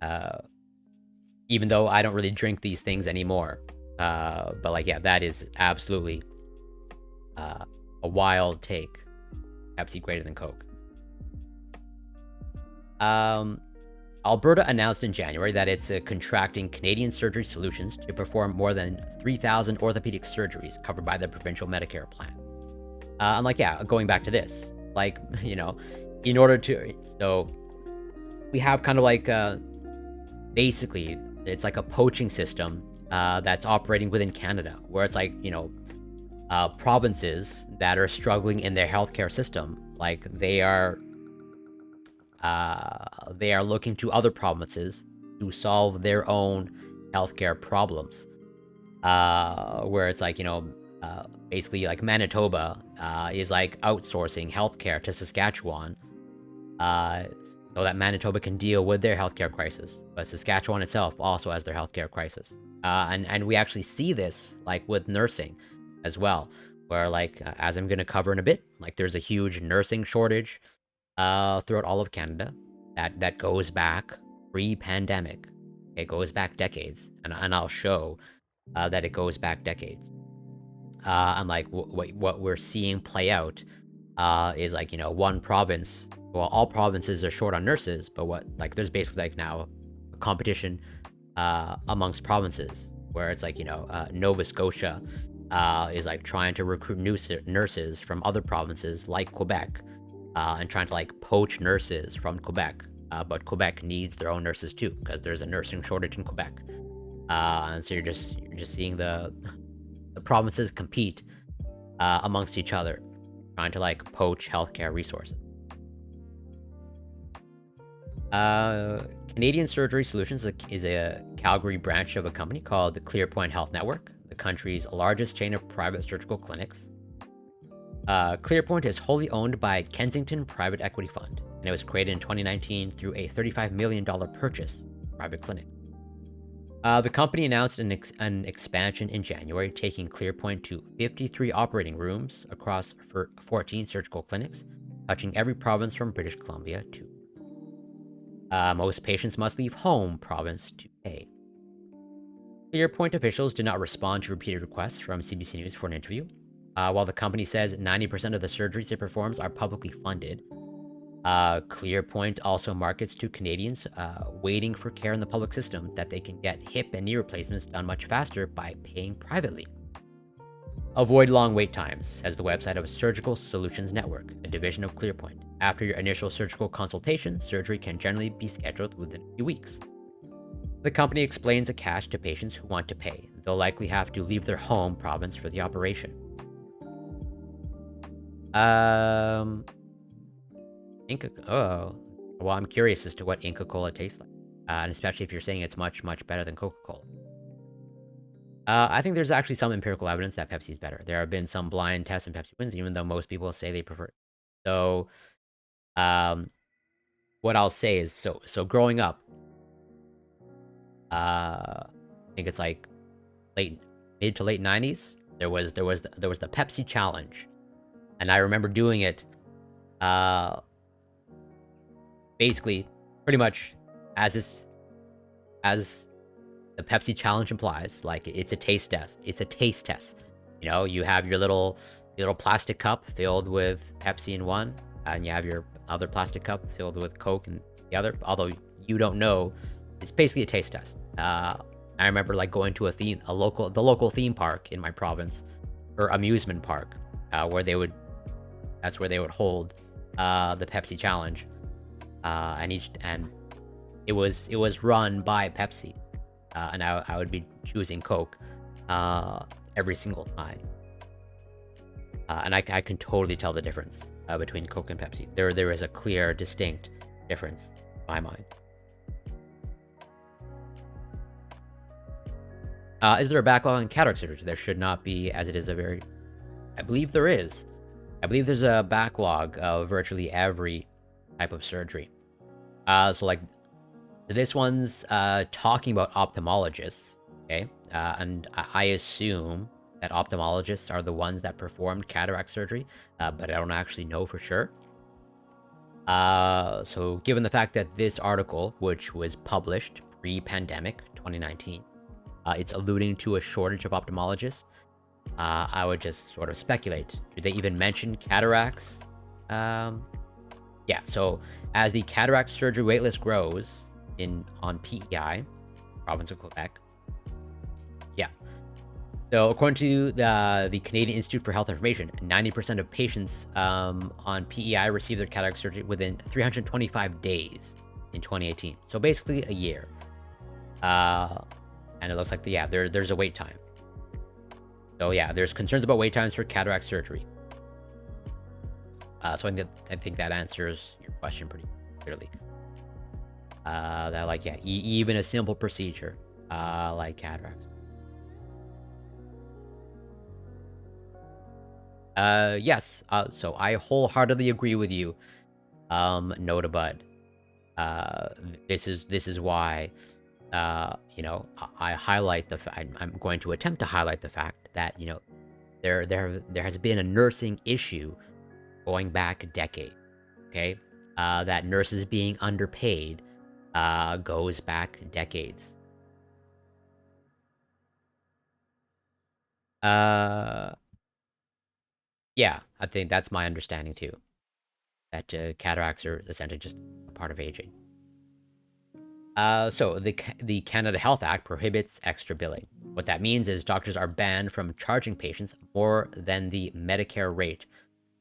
that. Even though I don't really drink these things anymore. But like, yeah, that is absolutely a wild take. Pepsi greater than Coke. Alberta announced in January that it's contracting Canadian Surgery Solutions to perform more than 3,000 orthopedic surgeries covered by the provincial Medicare plan. I'm like, yeah, going back to this, like, in order to, so we have kind of like, basically, it's like a poaching system that's operating within Canada, where it's like, provinces that are struggling in their healthcare system, like they are looking to other provinces to solve their own healthcare problems. Where it's like, basically like Manitoba is like outsourcing healthcare to Saskatchewan, so that Manitoba can deal with their healthcare crisis. But Saskatchewan itself also has their healthcare crisis. And we actually see this like with nursing as well, where like, as I'm going to cover in a bit, like there's a huge nursing shortage throughout all of Canada that goes back pre-pandemic. It goes back decades, and I'll show that it goes back decades. And like what we're seeing play out is like, one province, well, all provinces are short on nurses, but there's basically like now a competition amongst provinces, where it's like, Nova Scotia is like trying to recruit nurses from other provinces like Quebec, and trying to like poach nurses from Quebec. But Quebec needs their own nurses too, because there's a nursing shortage in Quebec. And so you're just seeing the provinces compete amongst each other, trying to like poach healthcare resources. Canadian Surgery Solutions is a Calgary branch of a company called the ClearPoint Health Network, the country's largest chain of private surgical clinics. ClearPoint is wholly owned by Kensington Private Equity Fund, and it was created in 2019 through a $35 million purchase of private clinic. The company announced an expansion in January, taking ClearPoint to 53 operating rooms across 14 surgical clinics, touching every province from British Columbia to most patients must leave home province to pay. ClearPoint officials did not respond to repeated requests from CBC News for an interview. While the company says 90% of the surgeries it performs are publicly funded, ClearPoint also markets to Canadians waiting for care in the public system that they can get hip and knee replacements done much faster by paying privately. Avoid long wait times, says the website of Surgical Solutions Network, a division of ClearPoint. After your initial surgical consultation, surgery can generally be scheduled within a few weeks. The company explains a catch to patients who want to pay. They'll likely have to leave their home province for the operation. Inca. Oh, well, I'm curious as to what Inca Cola tastes like, and especially if you're saying it's much, much better than Coca-Cola. I think there's actually some empirical evidence that Pepsi's better. There have been some blind tests in Pepsi wins, even though most people say they prefer it. So, what I'll say is, so growing up, I think it's like mid to late 90s. There was the Pepsi challenge, and I remember doing it. Basically, pretty much as the Pepsi challenge implies, like it's a taste test. It's a taste test. You have your little plastic cup filled with Pepsi in one, and you have your other plastic cup filled with Coke in the other. Although you don't know, it's basically a taste test. I remember like going to the local theme park in my province, or amusement park, where that's where they would hold the Pepsi challenge. And it was run by Pepsi, and I would be choosing Coke every single time, and I can totally tell the difference between Coke and Pepsi. There is a clear, distinct difference in my mind. Is there a backlog in cataract surgery? There should not be, as it is I believe there is. I believe there's a backlog of virtually every type of surgery. So like this one's talking about ophthalmologists, okay? And I assume that ophthalmologists are the ones that performed cataract surgery, but I don't actually know for sure. So given the fact that this article, which was published pre-pandemic, 2019, it's alluding to a shortage of ophthalmologists, I would just sort of speculate. Do they even mention cataracts? Yeah, so as the cataract surgery waitlist grows on PEI, province of Quebec, yeah. So according to the Canadian Institute for Health Information, 90% of patients on PEI receive their cataract surgery within 325 days in 2018. So basically a year. And it looks like, there's a wait time. So yeah, there's concerns about wait times for cataract surgery. So I think that answers your question pretty clearly. Even a simple procedure like cataracts. Yes. So I wholeheartedly agree with you, Nota Bud. This is why, I highlight I'm going to attempt to highlight the fact that, there has been a nursing issue going back a decade. Okay, that nurses being underpaid goes back decades. Yeah, I think that's my understanding too. That cataracts are essentially just a part of aging. So the Canada Health Act prohibits extra billing. What that means is doctors are banned from charging patients more than the Medicare rate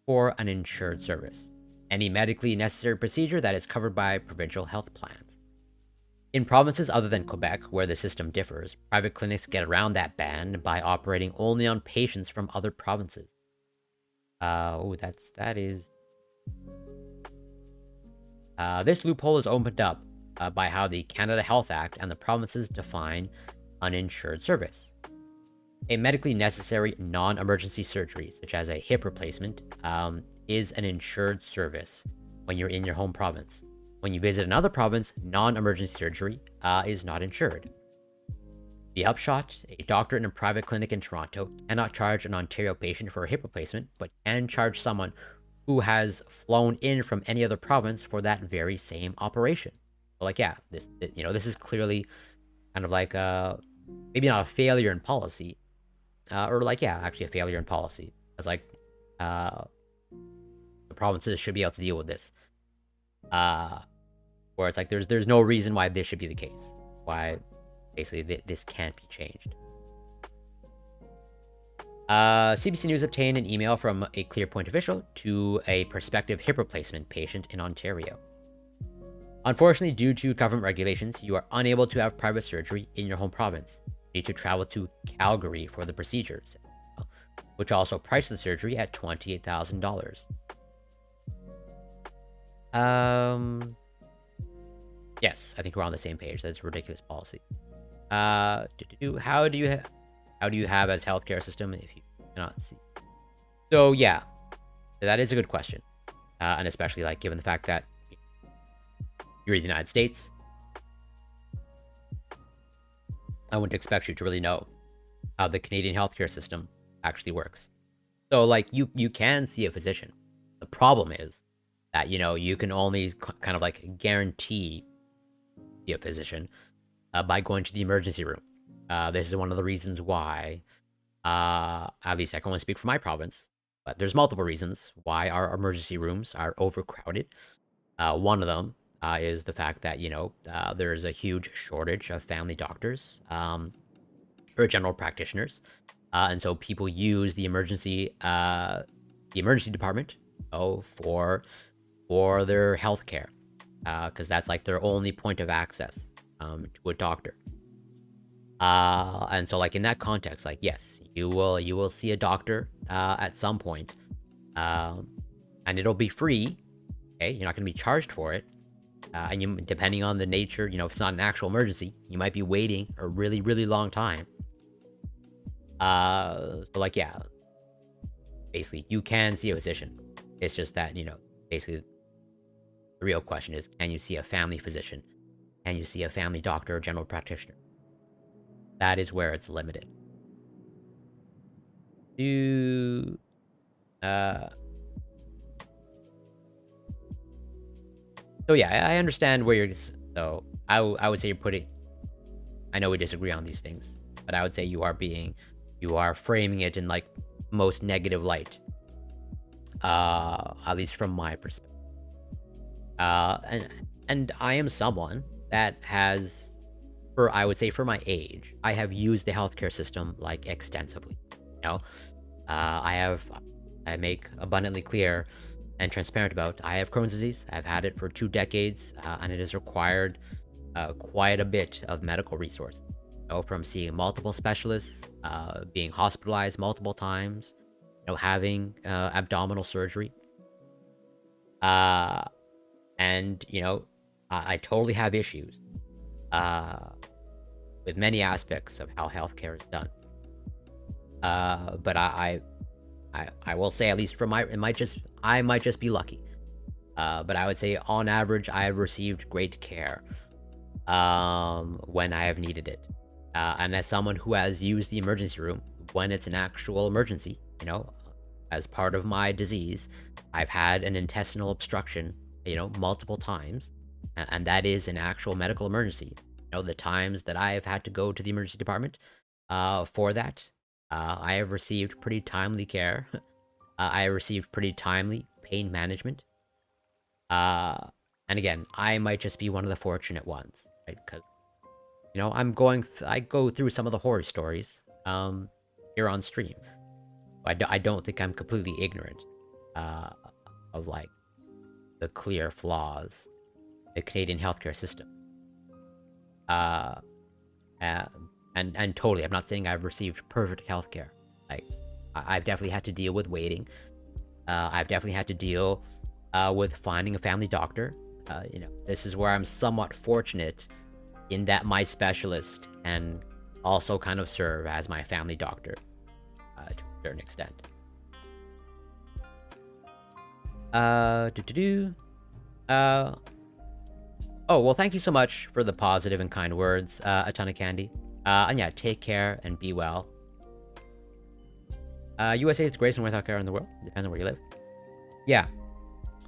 for an insured service. Any medically necessary procedure that is covered by provincial health plans. In provinces other than Quebec, where the system differs, private clinics get around that ban by operating only on patients from other provinces. This loophole is opened up by how the Canada Health Act and the provinces define uninsured service. A medically necessary non-emergency surgery, such as a hip replacement, is an insured service when you're in your home province. When you visit another province, non-emergency surgery is not insured. The upshot, a doctor in a private clinic in Toronto cannot charge an Ontario patient for a hip replacement, but can charge someone who has flown in from any other province for that very same operation. So this is clearly kind of like maybe not a failure in policy, actually a failure in policy. It's like the provinces should be able to deal with this. Where it's like there's no reason why this should be the case. Why basically this can't be changed. CBC News obtained an email from a ClearPoint official to a prospective hip replacement patient in Ontario. Unfortunately, due to government regulations, you are unable to have private surgery in your home province. You need to travel to Calgary for the procedures, which also priced the surgery at $28,000. Yes, I think we're on the same page. That's a ridiculous policy. How do you have as healthcare system if you cannot see? So yeah, that is a good question, and especially like given the fact that you're in the United States, I wouldn't expect you to really know how the Canadian healthcare system actually works. So like you can see a physician. The problem is that you can only kind of like guarantee see a physician by going to the emergency room. This is one of the reasons why, at least I can only speak for my province, but there's multiple reasons why our emergency rooms are overcrowded. One of them is the fact that there is a huge shortage of family doctors or general practitioners, and so people use the emergency department for their health care, because that's like their only point of access to a doctor. And so like in that context, like yes, you will see a doctor at some point, and it'll be free. Okay, you're not going to be charged for it. And you, depending on the nature, if it's not an actual emergency, you might be waiting a really, really long time. But like, yeah, basically you can see a physician. It's just that, basically the real question is, can you see a family physician? Can you see a family doctor or general practitioner? That is where it's limited. Do so yeah, I understand where you're. So I would say you're putting. I know we disagree on these things, but I would say you are framing it in like most negative light. At least from my perspective. And I am someone that has, I would say for my age, I have used the healthcare system like extensively. You know, I make abundantly clear and transparent about I have Crohn's disease. I've had it for 2 decades, and it has required quite a bit of medical resources. You know, from seeing multiple specialists, being hospitalized multiple times, having abdominal surgery. And I totally have issues with many aspects of how healthcare is done. But I will say, at least from I might just be lucky. But I would say on average, I have received great care when I have needed it. And as someone who has used the emergency room when it's an actual emergency, as part of my disease, I've had an intestinal obstruction, multiple times, and that is an actual medical emergency. The times that I have had to go to the emergency department for that, I have received pretty timely care. I have received pretty timely pain management. And again, I might just be one of the fortunate ones, right? Because I go through some of the horror stories here on stream. I don't think I'm completely ignorant of like the clear flaws in the Canadian healthcare system. And totally, I'm not saying I've received perfect healthcare. Like, I've definitely had to deal with waiting. I've definitely had to deal with finding a family doctor. This is where I'm somewhat fortunate in that my specialist can also kind of serve as my family doctor to a certain extent. Oh, well, thank you so much for the positive and kind words, a ton of candy. And yeah, take care and be well. USA is the greatest and worst healthcare in the world. Depends on where you live. Yeah,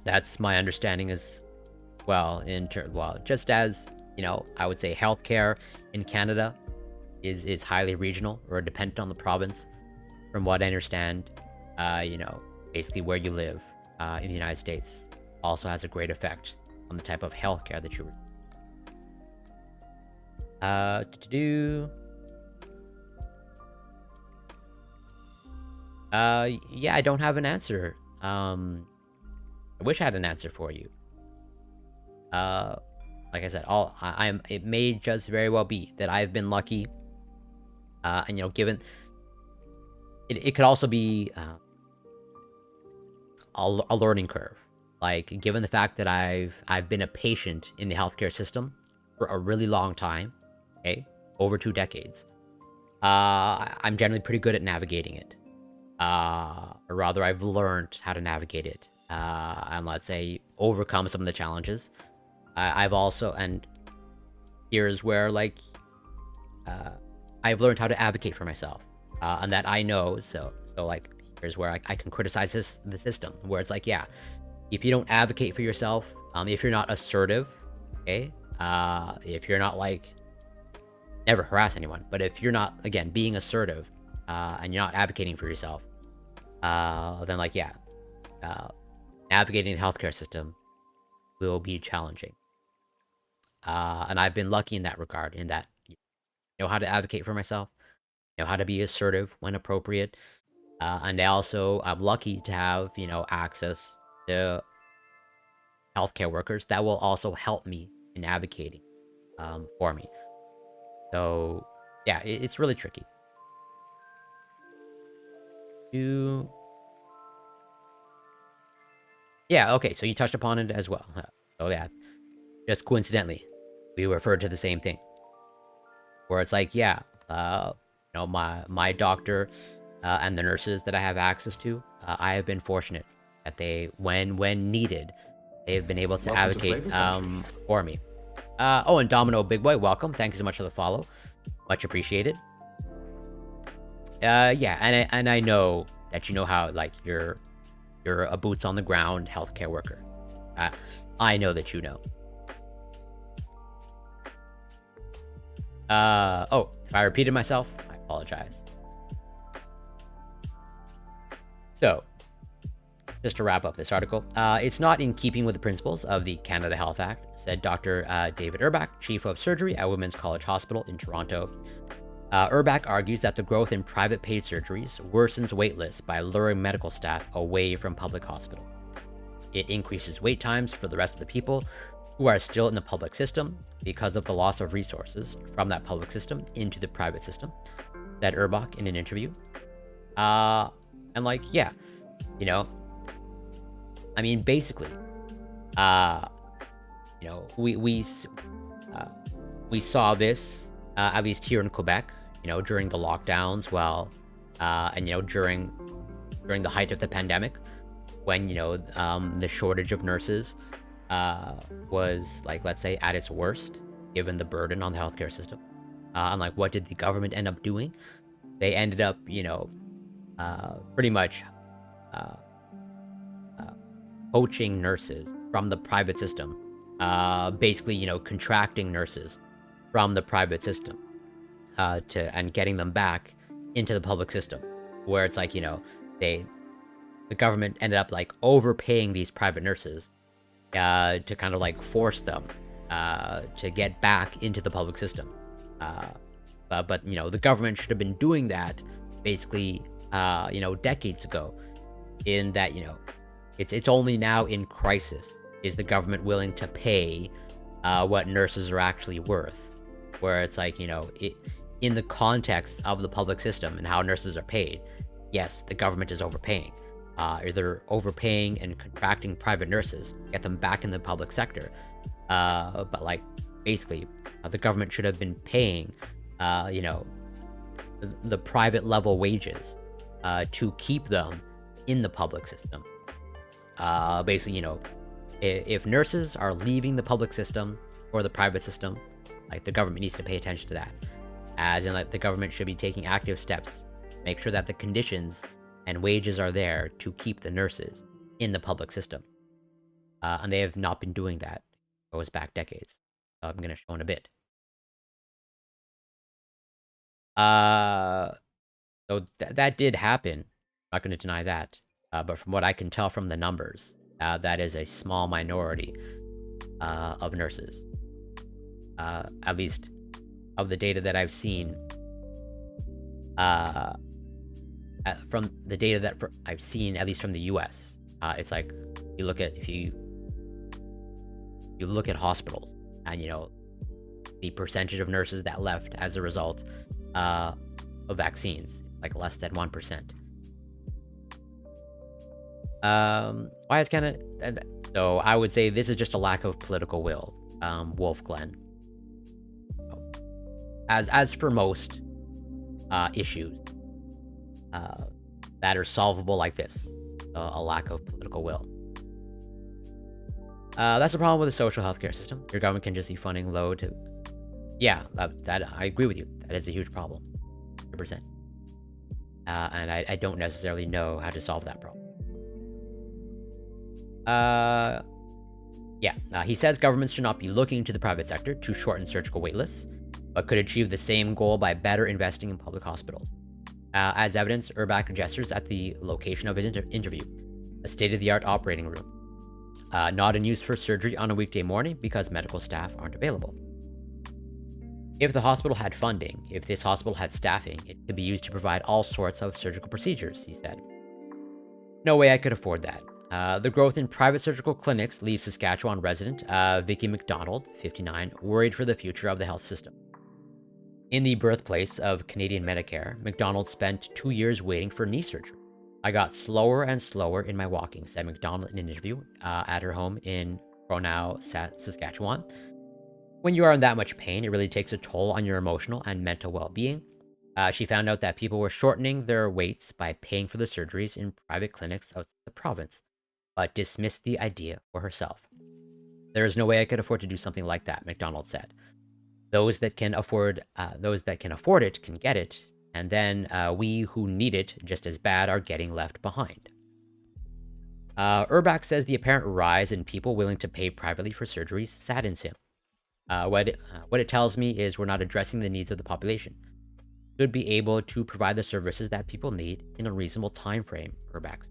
that's my understanding as well. Just as I would say healthcare in Canada is highly regional or dependent on the province. From what I understand, basically where you live in the United States also has a great effect on the type of healthcare that you receive. Yeah, I don't have an answer. I wish I had an answer for you. Like I said, it may just very well be that I've been lucky. And given it could also be a learning curve. Like, given the fact that I've been a patient in the healthcare system for a really long time, okay, over 2 decades, I'm generally pretty good at navigating it. Or rather, I've learned how to navigate it, and let's say overcome some of the challenges. I've also, and here's where I've learned how to advocate for myself, and that I know. So like, here's where I can criticize the system, where it's like, yeah, if you don't advocate for yourself, if you're not assertive, okay, if you're not never harass anyone, but if you're not, again, being assertive, and you're not advocating for yourself, then navigating the healthcare system will be challenging. And I've been lucky in that regard, in that I know how to advocate for myself, know how to be assertive when appropriate, and I'm lucky to have access to healthcare workers that will also help me in advocating for me. So yeah, it's really tricky. Yeah, okay, so you touched upon it as well. So yeah, just coincidentally, we referred to the same thing. Where it's like, yeah, my doctor and the nurses that I have access to, I have been fortunate that they, when needed, they've been able to advocate for me. And Domino Big Boy, welcome. Thank you so much for the follow. Much appreciated. Yeah, and I know that you know how, like, you're a boots on the ground healthcare worker. I know that you know. Oh, if I repeated myself, I apologize. So, just to wrap up this article, it's not in keeping with the principles of the Canada Health Act, said Dr. David Urbach, Chief of Surgery at Women's College Hospital in Toronto. Urbach argues that the growth in private paid surgeries worsens wait lists by luring medical staff away from public hospitals. It increases wait times for the rest of the people who are still in the public system because of the loss of resources from that public system into the private system, said Urbach in an interview. And like, yeah, you know, I mean, basically, you know, we saw this at least here in Quebec, you know, during the lockdowns, and you know, during the height of the pandemic, when you know the shortage of nurses was, like, let's say, at its worst, given the burden on the healthcare system. And like, what did the government end up doing? They ended up, you know, pretty much poaching nurses from the private system, basically, you know, contracting nurses from the private system, and getting them back into the public system, where it's like, you know, the government ended up like overpaying these private nurses to kind of like force them to get back into the public system. But you know, the government should have been doing that basically, you know, decades ago. In that, you know, it's only now in crisis is the government willing to pay what nurses are actually worth. Where it's like, you know, in the context of the public system and how nurses are paid, yes, the government is overpaying. They're overpaying and contracting private nurses, get them back in the public sector. But like, basically, the government should have been paying, you know, the private level wages to keep them in the public system. Basically, you know, if nurses are leaving the public system or the private system, like, the government needs to pay attention to that. As in, like, the government should be taking active steps, make sure that the conditions and wages are there to keep the nurses in the public system. And they have not been doing that. It goes back decades. I'm going to show in a bit. So that did happen. I'm not going to deny that. But from what I can tell from the numbers, that is a small minority of nurses. At least of the data that I've seen. From the data that I've seen, at least from the U.S., it's like, if you look at hospitals, and you know, the percentage of nurses that left as a result of vaccines, like less than 1%. Why is Canada? So I would say this is just a lack of political will, Wolf Glenn. As for most issues that are solvable like this, a lack of political will. That's the problem with the social healthcare system. Your government can just see funding low to... Yeah, that I agree with you. That is a huge problem. 100%. And I don't necessarily know how to solve that problem. He says governments should not be looking to the private sector to shorten surgical wait lists, but could achieve the same goal by better investing in public hospitals. As evidence, Urbach gestures at the location of his interview, a state-of-the-art operating room, not in use for surgery on a weekday morning because medical staff aren't available. If the hospital had funding, if this hospital had staffing, it could be used to provide all sorts of surgical procedures, he said. No way I could afford that. The growth in private surgical clinics leaves Saskatchewan resident Vicky McDonald, 59, worried for the future of the health system. In the birthplace of Canadian Medicare, McDonald spent 2 years waiting for knee surgery. I got slower and slower in my walking, said McDonald in an interview at her home in Coronel, Saskatchewan. When you are in that much pain, it really takes a toll on your emotional and mental well-being. She found out that people were shortening their waits by paying for the surgeries in private clinics outside the province, but dismissed the idea for herself. There is no way I could afford to do something like that, McDonald said. Those that can afford it can get it, and then we who need it just as bad are getting left behind. Urbach says the apparent rise in people willing to pay privately for surgeries saddens him. What it tells me is we're not addressing the needs of the population. Should be able to provide the services that people need in a reasonable time frame, Urbach says.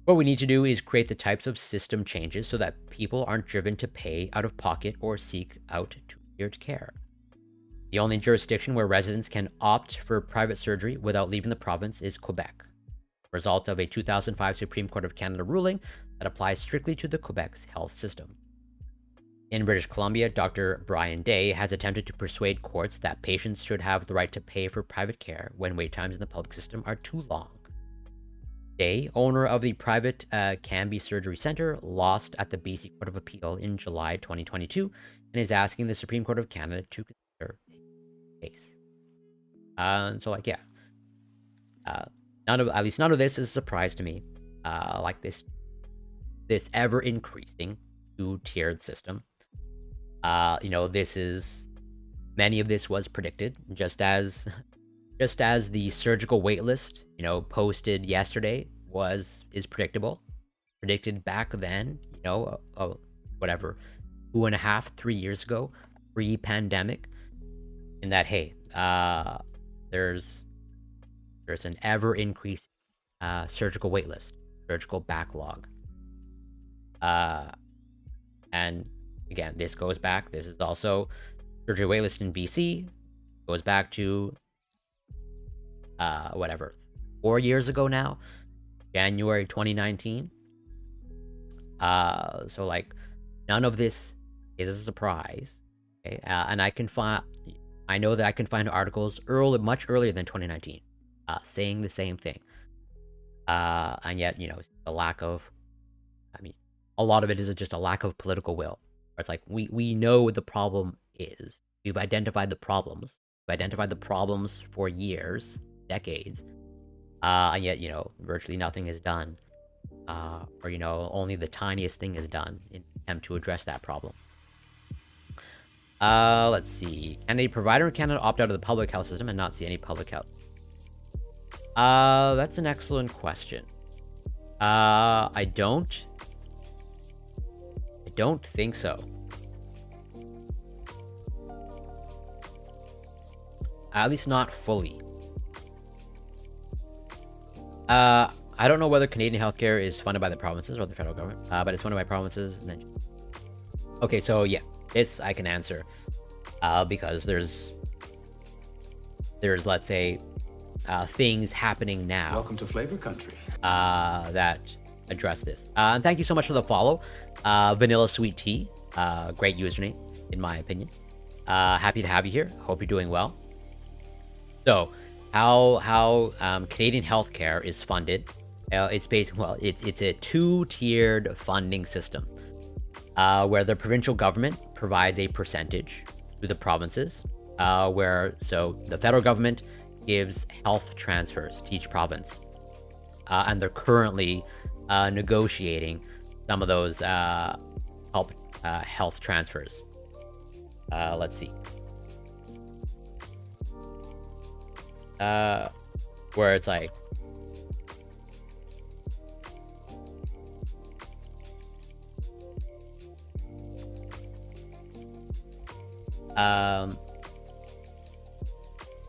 What we need to do is create the types of system changes so that people aren't driven to pay out of pocket or seek out tiered care. The only jurisdiction where residents can opt for private surgery without leaving the province is Quebec, result of a 2005 Supreme Court of Canada ruling that applies strictly to the Quebec's health system. In British Columbia, Dr. Brian Day has attempted to persuade courts that patients should have the right to pay for private care when wait times in the public system are too long. Day, owner of the private Canby Surgery Centre, lost at the BC Court of Appeal in July 2022 and is asking the Supreme Court of Canada to consider his case. So, like, yeah. None of this is a surprise to me. Like this ever increasing two-tiered system. Many of this was predicted, just as the surgical waitlist, posted yesterday is predicted back then, 3 years ago, pre-pandemic, in that, hey, there's an ever increasing surgical waitlist, surgical backlog. And again, this is also surgery waitlist in BC, goes back to 4 years ago now, January 2019. So like, none of this is a surprise. Okay, and I know that I can find articles much earlier than 2019, saying the same thing. And yet, the lack of, a lot of it is just a lack of political will. It's like, we know what the problem is. We've identified the problems. We've identified the problems for years, decades. And yet, virtually nothing is done. Or, only the tiniest thing is done in an attempt to address that problem. Let's see. Can a provider in Canada opt out of the public health system and not see any public health? That's an excellent question. I don't think so. At least not fully. I don't know whether Canadian healthcare is funded by the provinces or the federal government, but it's funded by provinces. And then, okay, so yeah, this I can answer, because there's let's say things happening now. Welcome to Flavor Country. That address this. And thank you so much for the follow, Vanilla Sweet Tea. Great username, in my opinion. Happy to have you here. Hope you're doing well. So, how Canadian healthcare is funded? It's a two-tiered funding system, where the provincial government provides a percentage to the provinces, so the federal government gives health transfers to each province, and they're currently negotiating some of those health transfers. Let's see. Where it's like,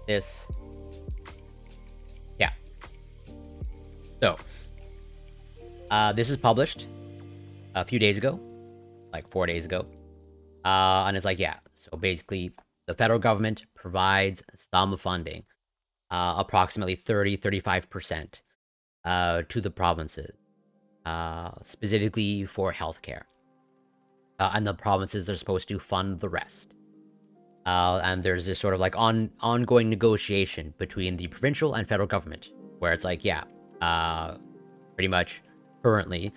this, yeah. So, this is published a few days ago, like 4 days ago, and it's like, yeah. So basically, the federal government provides some funding, approximately 35%, to the provinces, specifically for healthcare. And the provinces are supposed to fund the rest. And there's this sort of like ongoing negotiation between the provincial and federal government, where it's like, yeah, pretty much currently,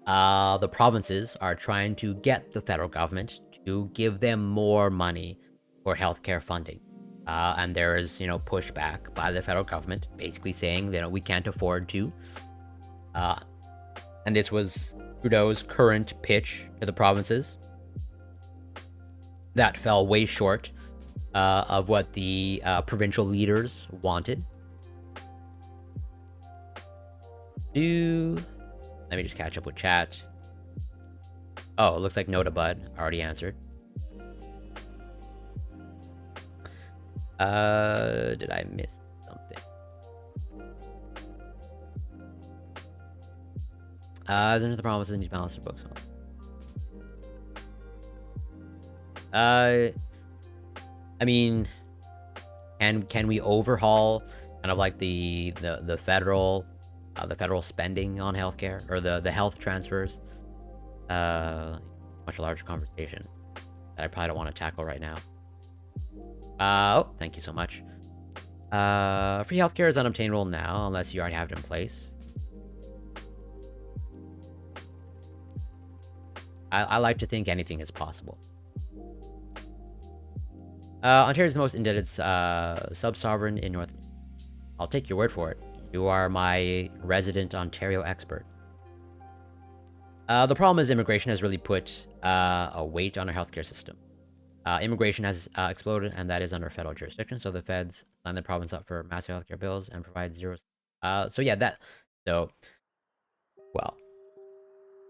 the provinces are trying to get the federal government to give them more money for healthcare funding. And there is, pushback by the federal government, basically saying, we can't afford to. And this was Trudeau's current pitch to the provinces. That fell way short of what the provincial leaders wanted. Let me just catch up with chat. Oh, it looks like Nota Bud already answered. Did I miss something? There's another problem with these balancer books. I mean, can we overhaul kind of like the federal spending on healthcare, or the health transfers? Much larger conversation that I probably don't want to tackle right now. Oh, thank you so much. Free healthcare is unobtainable now unless you already have it in place. I like to think anything is possible. Ontario is the most indebted sub-sovereign in North. I'll take your word for it. You are my resident Ontario expert. The problem is immigration has really put a weight on our healthcare system. Immigration has exploded, and that is under federal jurisdiction. So the feds line the province up for massive healthcare bills and provide zero. Well,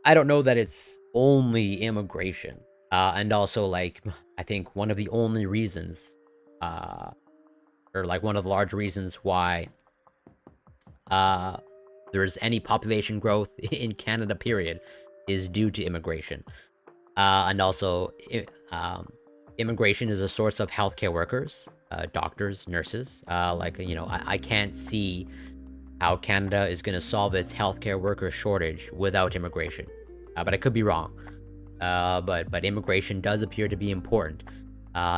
I don't know that it's only immigration. And also, like, I think one of the only reasons, or like one of the large reasons why there's any population growth in Canada, period, is due to immigration. And also, immigration is a source of healthcare workers, doctors, nurses. I can't see how Canada is going to solve its healthcare worker shortage without immigration. But I could be wrong. But immigration does appear to be important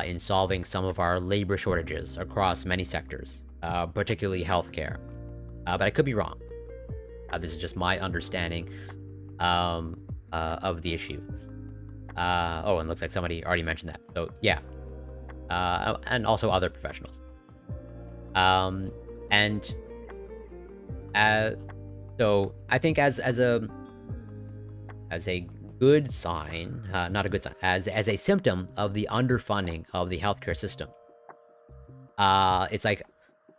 in solving some of our labor shortages across many sectors, particularly healthcare. But I could be wrong. This is just my understanding of the issue. Oh, and looks like somebody already mentioned that. So yeah, and also other professionals. So I think as a good sign, not a good sign, as a symptom of the underfunding of the healthcare system, it's like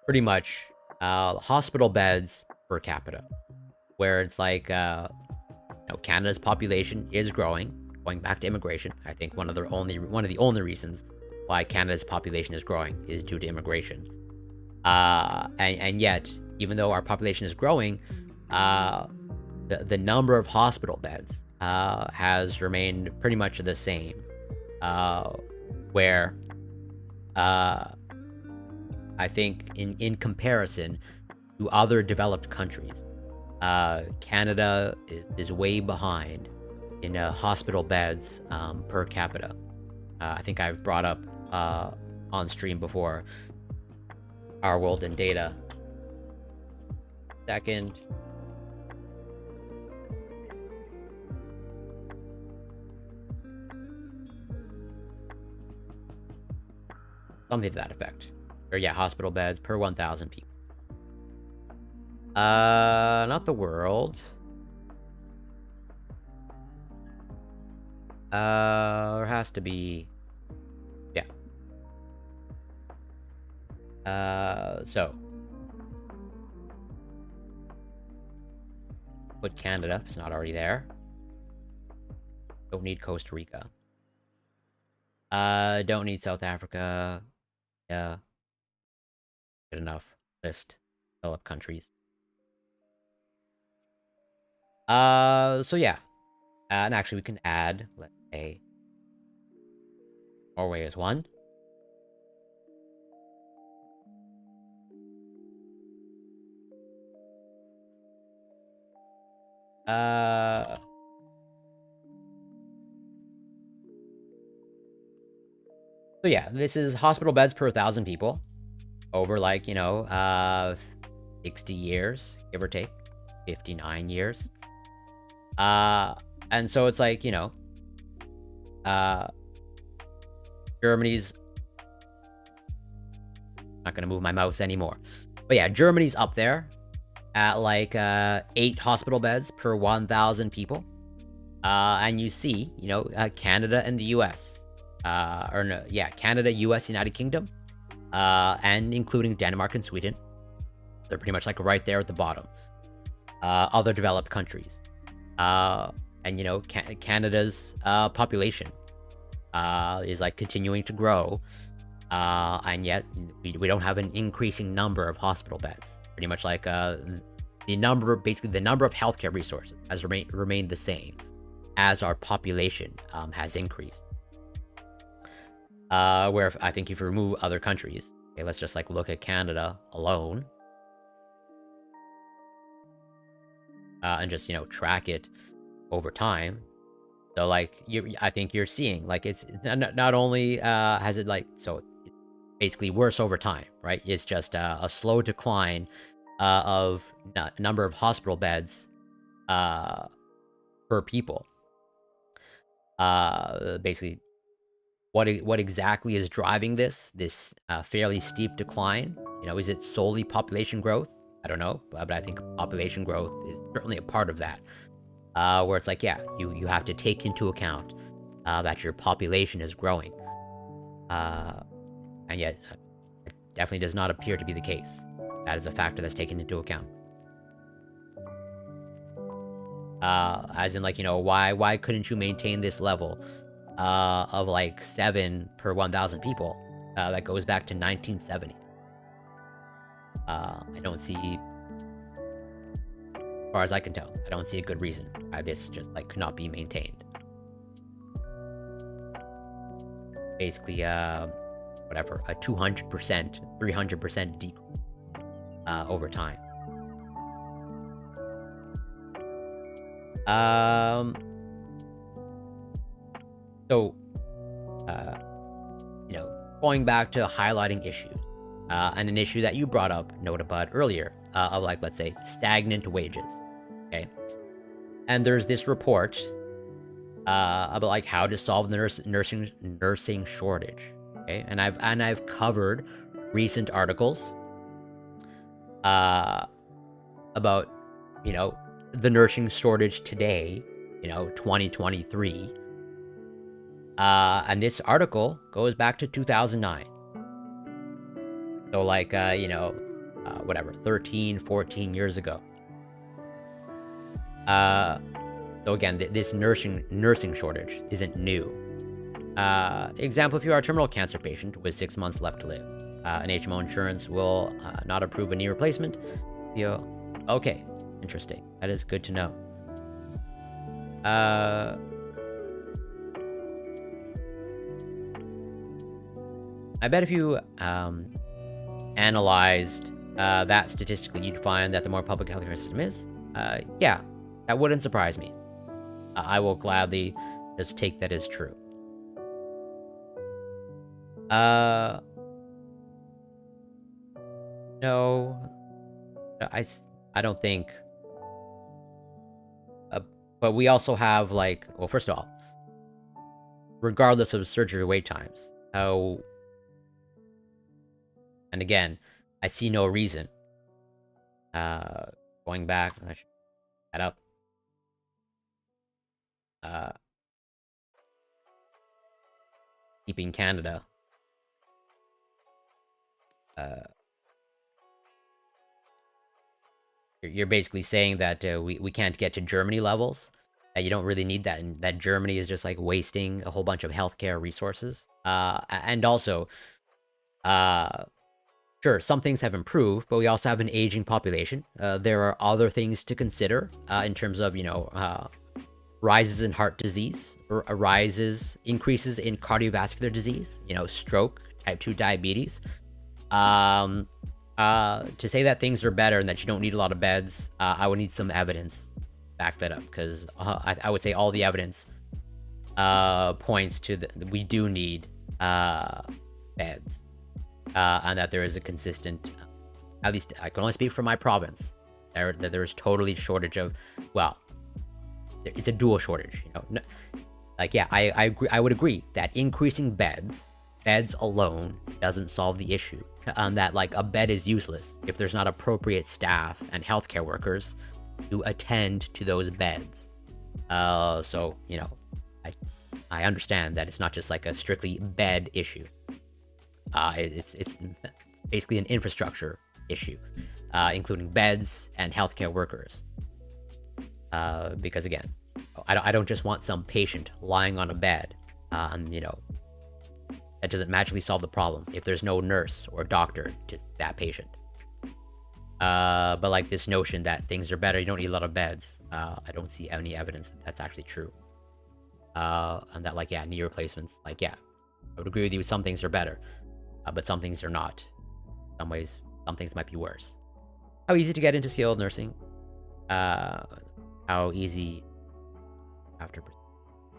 pretty much hospital beds per capita, where it's like Canada's population is growing. Going back to immigration, I think one of the only reasons why Canada's population is growing is due to immigration. And yet, even though our population is growing, the number of hospital beds has remained pretty much the same. Where I think in comparison to other developed countries, Canada is way behind in hospital beds per capita. I think I've brought up on stream before Our World in Data. Second. Something to that effect. Or yeah, hospital beds per 1,000 people. Not the world. There has to be... Yeah. So. Put Canada, if it's not already there. Don't need Costa Rica. Don't need South Africa. Yeah. Good enough. List. Developed countries. So yeah. And actually we can add, let's say, Norway is one. So yeah, this is hospital beds per 1,000 people over 60 years, give or take, 59 years. And so it's like, Germany's... Not gonna move my mouse anymore. But yeah, Germany's up there at 8 hospital beds per 1,000 people. And you see, Canada and the US or no, yeah, Canada, US, United Kingdom, and including Denmark and Sweden. They're pretty much like right there at the bottom. Other developed countries. And you know, Canada's population is like continuing to grow, and yet we don't have an increasing number of hospital beds. Pretty much like the number of healthcare resources has remained the same as our population has increased. Where I think if you remove other countries, okay, let's just like look at Canada alone, and just, you know, track it over time. So like I think you're seeing like it's not only has it like, so it's basically worse over time, right? It's just a slow decline of number of hospital beds per people. Basically, what exactly is driving this fairly steep decline? You know, is it solely population growth? I don't know, but I think population growth is certainly a part of that. Where it's like, yeah, you have to take into account that your population is growing. And yet, it definitely does not appear to be the case. That is a factor that's taken into account. As in, like, you know, why couldn't you maintain this level of like 7 per 1,000 people that goes back to 1970? I don't see, as far as I can tell, I don't see a good reason why this just like could not be maintained. Basically, whatever, a 200%, 300% decrease over time. So, you know, going back to highlighting issues, and an issue that you brought up, Notabud, earlier, of like, let's say, stagnant wages, okay? And there's this report about like how to solve the nursing shortage, okay? And I've covered recent articles about, you know, the nursing shortage today, you know, 2023. And this article goes back to 2009. So like, you know, whatever, 13, 14 years ago. So again, this nursing shortage isn't new. Example, if you are a terminal cancer patient with 6 months left to live, an HMO insurance will not approve a knee replacement. Okay, interesting. That is good to know. I bet if you analyzed that statistically, you'd find that the more public healthcare system is, yeah, that wouldn't surprise me. I will gladly just take that as true. No, I don't think. But we also have, like, well, first of all, regardless of surgery wait times, and again, I see no reason. Going back, I should that up. Keeping Canada. You're basically saying that we can't get to Germany levels. That you don't really need that, and that Germany is just like wasting a whole bunch of healthcare resources. And also, sure, some things have improved, but we also have an aging population. There are other things to consider in terms of, you know, rises in heart disease, increases in cardiovascular disease, you know, stroke, type 2 diabetes. To say that things are better and that you don't need a lot of beds, I would need some evidence to back that up, because I would say all the evidence points to that we do need beds, and that there is a consistent, at least I can only speak for my province, that there is totally shortage of, well, it's a dual shortage, you know. Like, yeah, I agree, I would agree that increasing beds alone doesn't solve the issue. That like a bed is useless if there's not appropriate staff and healthcare workers to attend to those beds. So, you know, I understand that it's not just like a strictly bed issue. It's basically an infrastructure issue, including beds and healthcare workers. Because again, I don't just want some patient lying on a bed, and that doesn't magically solve the problem if there's no nurse or doctor to that patient. But like this notion that things are better, you don't need a lot of beds. I don't see any evidence that that's actually true. And that, like, yeah, knee replacements, like, yeah, I would agree with you. Some things are better, but some things are not. In some ways, some things might be worse. How easy to get into skilled nursing? How easy after?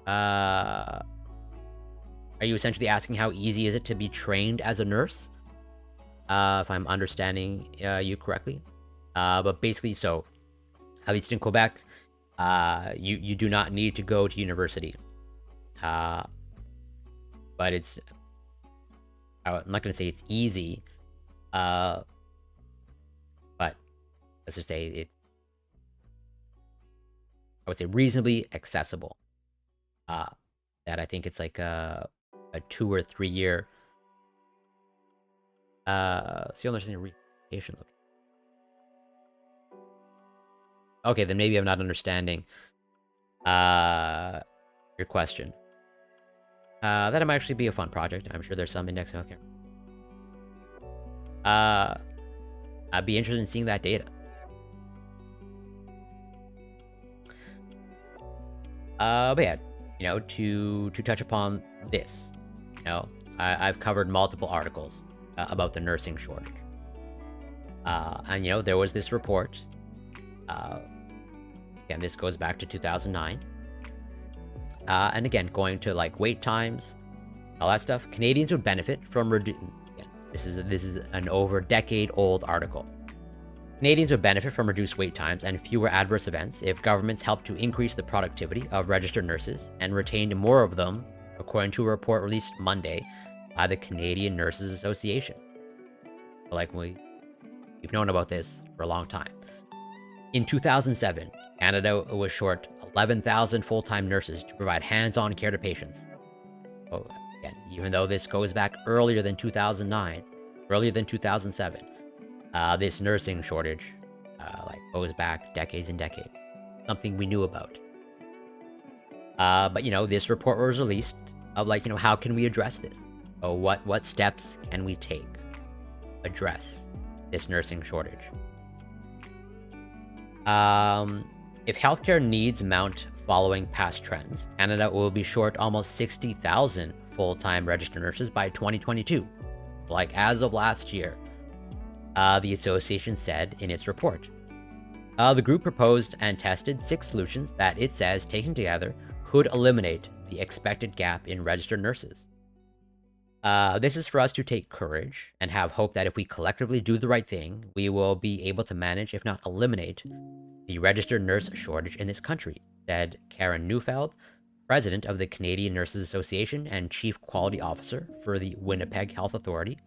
Are you essentially asking how easy is it to be trained as a nurse? If I'm understanding you correctly. But basically, so at least in Quebec, you do not need to go to university. But it's, I'm not going to say it's easy, but let's just say it's, I would say, reasonably accessible. That I think it's like a 2 or 3 year skilled nursing rehabilitation. Okay, then maybe I'm not understanding your question. That might actually be a fun project. I'm sure there's some index healthcare. I'd be interested in seeing that data. But yeah, to touch upon this, I've covered multiple articles about the nursing shortage. And there was this report. Again, this goes back to 2009. And again, going to like wait times, all that stuff. Canadians would benefit from this is an over decade-old article. Canadians would benefit from reduced wait times and fewer adverse events if governments helped to increase the productivity of registered nurses and retained more of them, according to a report released Monday by the Canadian Nurses Association. Like, we've known about this for a long time. In 2007, Canada was short 11,000 full-time nurses to provide hands-on care to patients. Oh, again, even though this goes back earlier than 2009, earlier than 2007, this nursing shortage goes back decades and decades. Something we knew about. But this report was released of how can we address this? What steps can we take to address this nursing shortage? If healthcare needs mount following past trends, Canada will be short almost 60,000 full-time registered nurses by 2022. As of last year, the association said in its report. The group proposed and tested 6 solutions that it says, taken together, could eliminate the expected gap in registered nurses. This is for us to take courage and have hope that if we collectively do the right thing, we will be able to manage, if not eliminate, the registered nurse shortage in this country, said Karen Neufeld, president of the Canadian Nurses Association and chief quality officer for the Winnipeg Health Authority.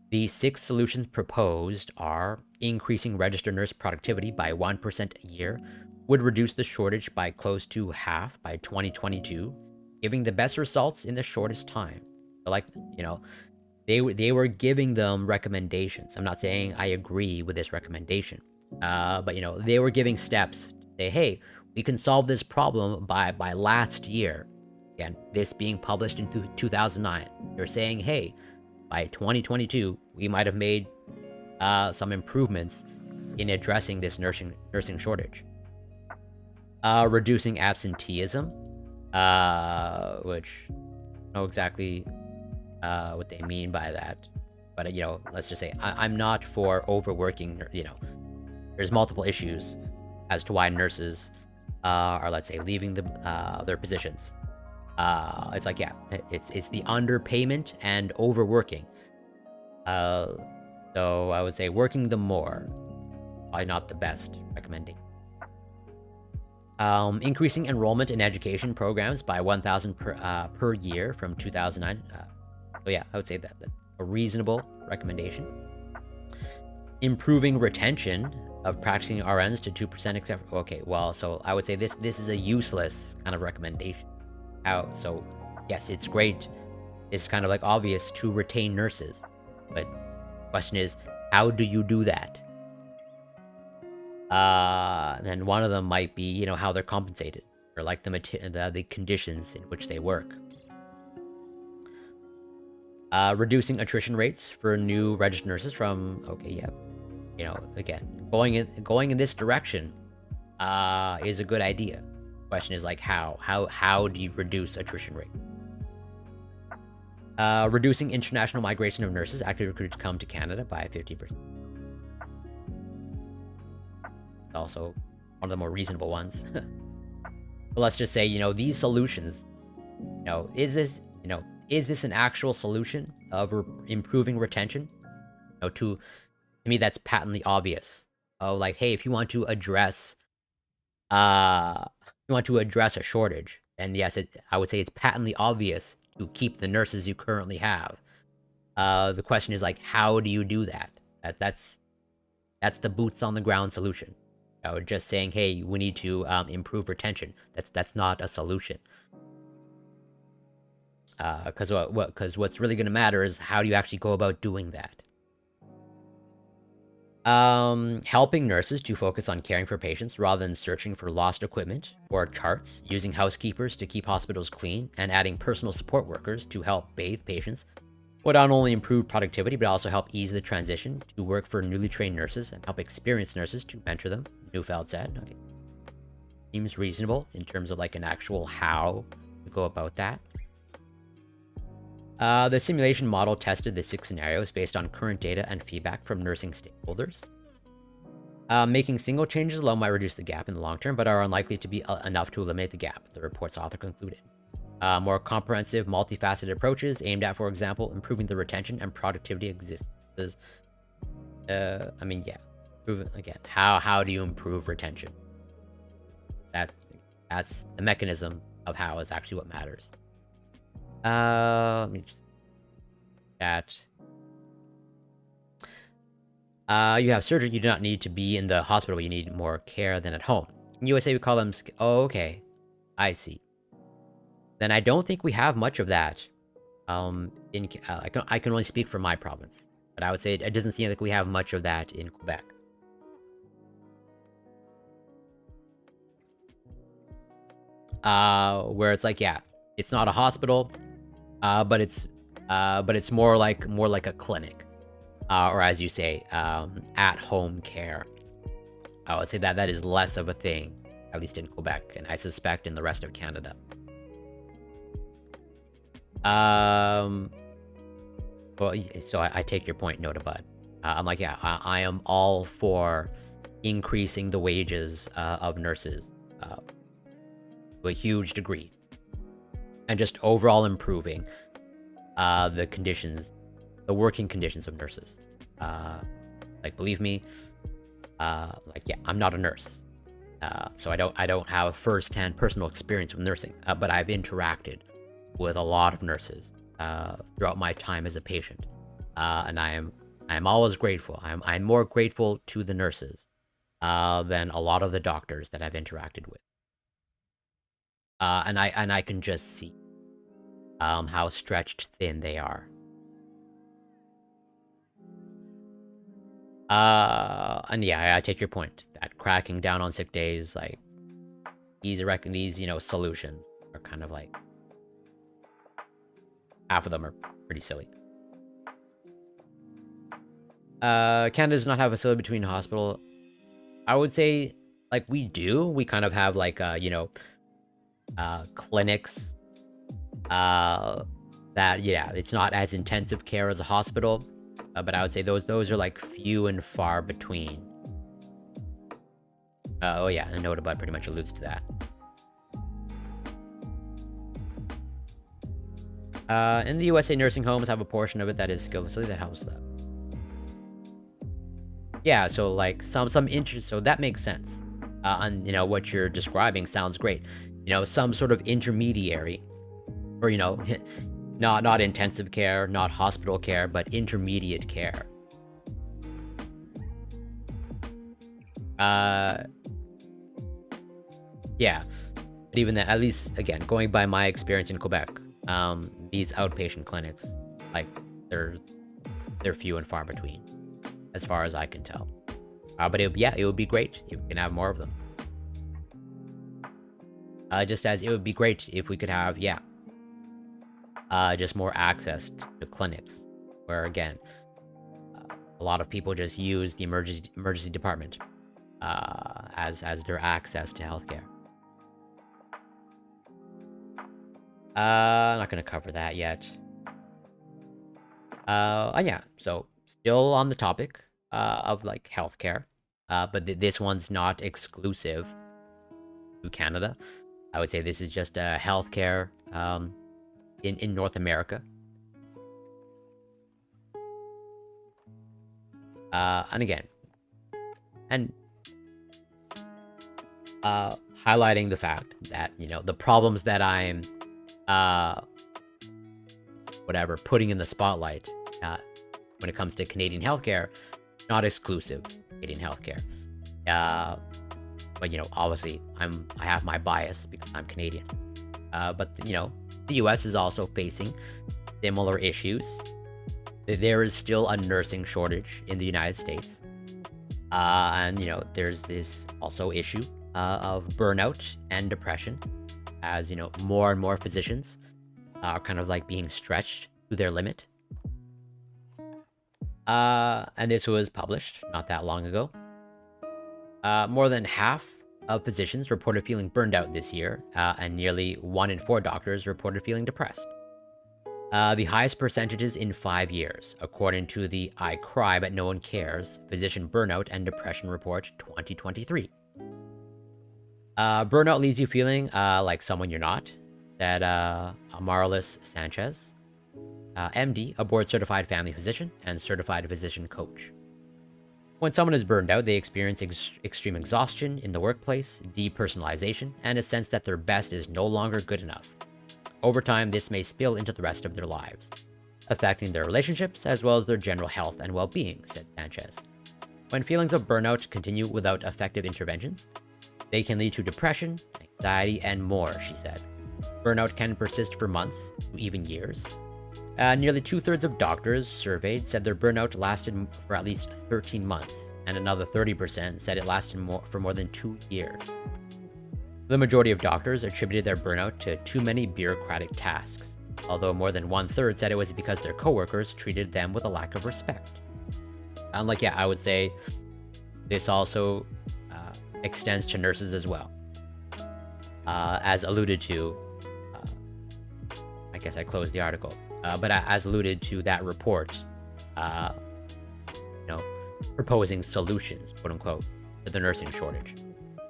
The 6 solutions proposed are increasing registered nurse productivity by 1% a year, would reduce the shortage by close to half by 2022, giving the best results in the shortest time. They were giving them recommendations. I'm not saying I agree with this recommendation, but they were giving steps to say, hey, we can solve this problem by last year. Again, this being published in 2009. They're saying, hey, by 2022, we might have made some improvements in addressing this nursing shortage. Reducing absenteeism, which I don't know exactly what they mean by that, but let's just say I'm not for overworking. There's multiple issues as to why nurses are, let's say, leaving their positions. It's it's the underpayment and overworking. So I would say working them more, probably not the best recommendation. Increasing enrollment in education programs by 1,000 per year from 2009. So yeah, I would say that's a reasonable recommendation. Improving retention of practicing RNs to 2%, except okay, well, so I would say this is a useless kind of recommendation. So yes, it's great. It's kind of like obvious to retain nurses, but the question is, how do you do that? Then one of them might be, how they're compensated, or like the conditions in which they work. Reducing attrition rates for new registered nurses from, okay, yeah, again, going in this direction is a good idea. Question is like how do you reduce attrition rate? Reducing international migration of nurses actively recruited to come to Canada by 50%. Also one of the more reasonable ones. But let's just say, these solutions, is this an actual solution of improving retention? To me, that's patently obvious. Oh, like, hey, if you want to address a shortage, then yes, I would say it's patently obvious to keep the nurses you currently have. The question is like, how do you do that? That's the boots on the ground solution. Just saying, hey, we need to improve retention. That's not a solution. Because what's really going to matter is how do you actually go about doing that. Helping nurses to focus on caring for patients rather than searching for lost equipment or charts, using housekeepers to keep hospitals clean, and adding personal support workers to help bathe patients would not only improve productivity, but also help ease the transition to work for newly trained nurses and help experienced nurses to mentor them. Neufeld said. Okay. Seems reasonable in terms of like an actual how to go about that. The simulation model tested the 6 scenarios based on current data and feedback from nursing stakeholders. Making single changes alone might reduce the gap in the long term, but are unlikely to be enough to eliminate the gap, the report's author concluded. More comprehensive, multifaceted approaches aimed at, for example, improving the retention and productivity existences. Again, how do you improve retention? That's the mechanism of how is actually what matters. Let me just that. You have surgery. You do not need to be in the hospital. You need more care than at home. In USA, we call them. Oh, okay, I see. Then I don't think we have much of that. I can only speak for my province, but I would say it doesn't seem like we have much of that in Quebec. Where it's like, yeah, it's not a hospital, but it's more like a clinic, or as you say, at-home care. I would say that is less of a thing, at least in Quebec, and I suspect in the rest of Canada. Well, so I take your point, Nota Bud. I'm like, yeah, I am all for increasing the wages of nurses to a huge degree, and just overall improving the working conditions of nurses. Like, believe me, yeah, I'm not a nurse, so I don't have first-hand personal experience with nursing, but I've interacted with a lot of nurses throughout my time as a patient, and I am always grateful. I'm more grateful to the nurses than a lot of the doctors that I've interacted with, and I can just see how stretched thin they are. And yeah, I take your point that cracking down on sick days, like these solutions are kind of like, half of them are pretty silly. Canada does not have a facility between hospital. I would say, like, we do. We kind of have like clinics. That, yeah, it's not as intensive care as a hospital, but I would say those are like few and far between. Oh yeah, and Nota Bud pretty much alludes to that. In the USA, nursing homes have a portion of it that is skilled facility that helps them. Yeah, so like some interest, so that makes sense. And what you're describing sounds great. Some sort of intermediary, or not intensive care, not hospital care, but intermediate care. Yeah. But even then, at least, again, going by my experience in Quebec, these outpatient clinics, like, they're few and far between, as far as I can tell. But it would be great if we can have more of them. Just as it would be great if we could have, just more access to clinics, where, again, a lot of people just use the emergency department as their access to healthcare. I'm not gonna cover that yet. And yeah, so still on the topic of like healthcare, but this one's not exclusive to Canada. I would say this is just healthcare in North America. And again, highlighting the fact that, you know, the problems that I'm putting in the spotlight when it comes to Canadian healthcare, not exclusive Canadian healthcare. But, you know, obviously I have my bias because I'm Canadian. But, you know, the US is also facing similar issues. There is still a nursing shortage in the United States. And, you know, there's this also issue of burnout and depression, as, you know, more and more physicians are kind of like being stretched to their limit. And this was published not that long ago. More than half of physicians reported feeling burned out this year, and nearly 1 in 4 doctors reported feeling depressed. The highest percentages in 5 years, according to the I Cry But No One Cares Physician Burnout and Depression Report 2023. Burnout leaves you feeling like someone you're not, said Amarlis Sanchez, MD, a board-certified family physician and certified physician coach. When someone is burned out, they experience extreme exhaustion in the workplace, depersonalization, and a sense that their best is no longer good enough. Over time, this may spill into the rest of their lives, affecting their relationships as well as their general health and well-being, said Sanchez. When feelings of burnout continue without effective interventions, they can lead to depression, anxiety, and more, she said. Burnout can persist for months, to even years. Nearly 2/3 of doctors surveyed said their burnout lasted for at least 13 months, and another 30% said it lasted for more than 2 years. The majority of doctors attributed their burnout to too many bureaucratic tasks, although more than 1/3 said it was because their coworkers treated them with a lack of respect. And I would say this also extends to nurses as well. As alluded to, I guess I closed the article. But as alluded to that report, proposing solutions, quote unquote, to the nursing shortage,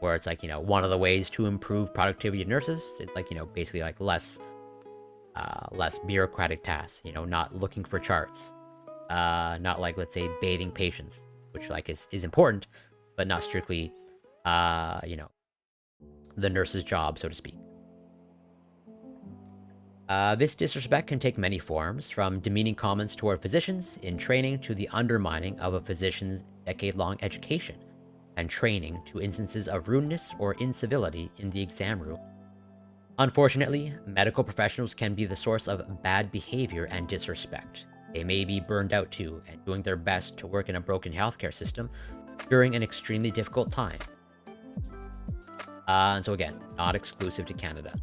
where it's like, one of the ways to improve productivity of nurses is basically less bureaucratic tasks, not looking for charts, not let's say bathing patients, which is important, but not strictly, the nurse's job, so to speak. This disrespect can take many forms, from demeaning comments toward physicians in training to the undermining of a physician's decade-long education and training to instances of rudeness or incivility in the exam room. Unfortunately, medical professionals can be the source of bad behavior and disrespect. They may be burned out too and doing their best to work in a broken healthcare system during an extremely difficult time. And so again, not exclusive to Canada.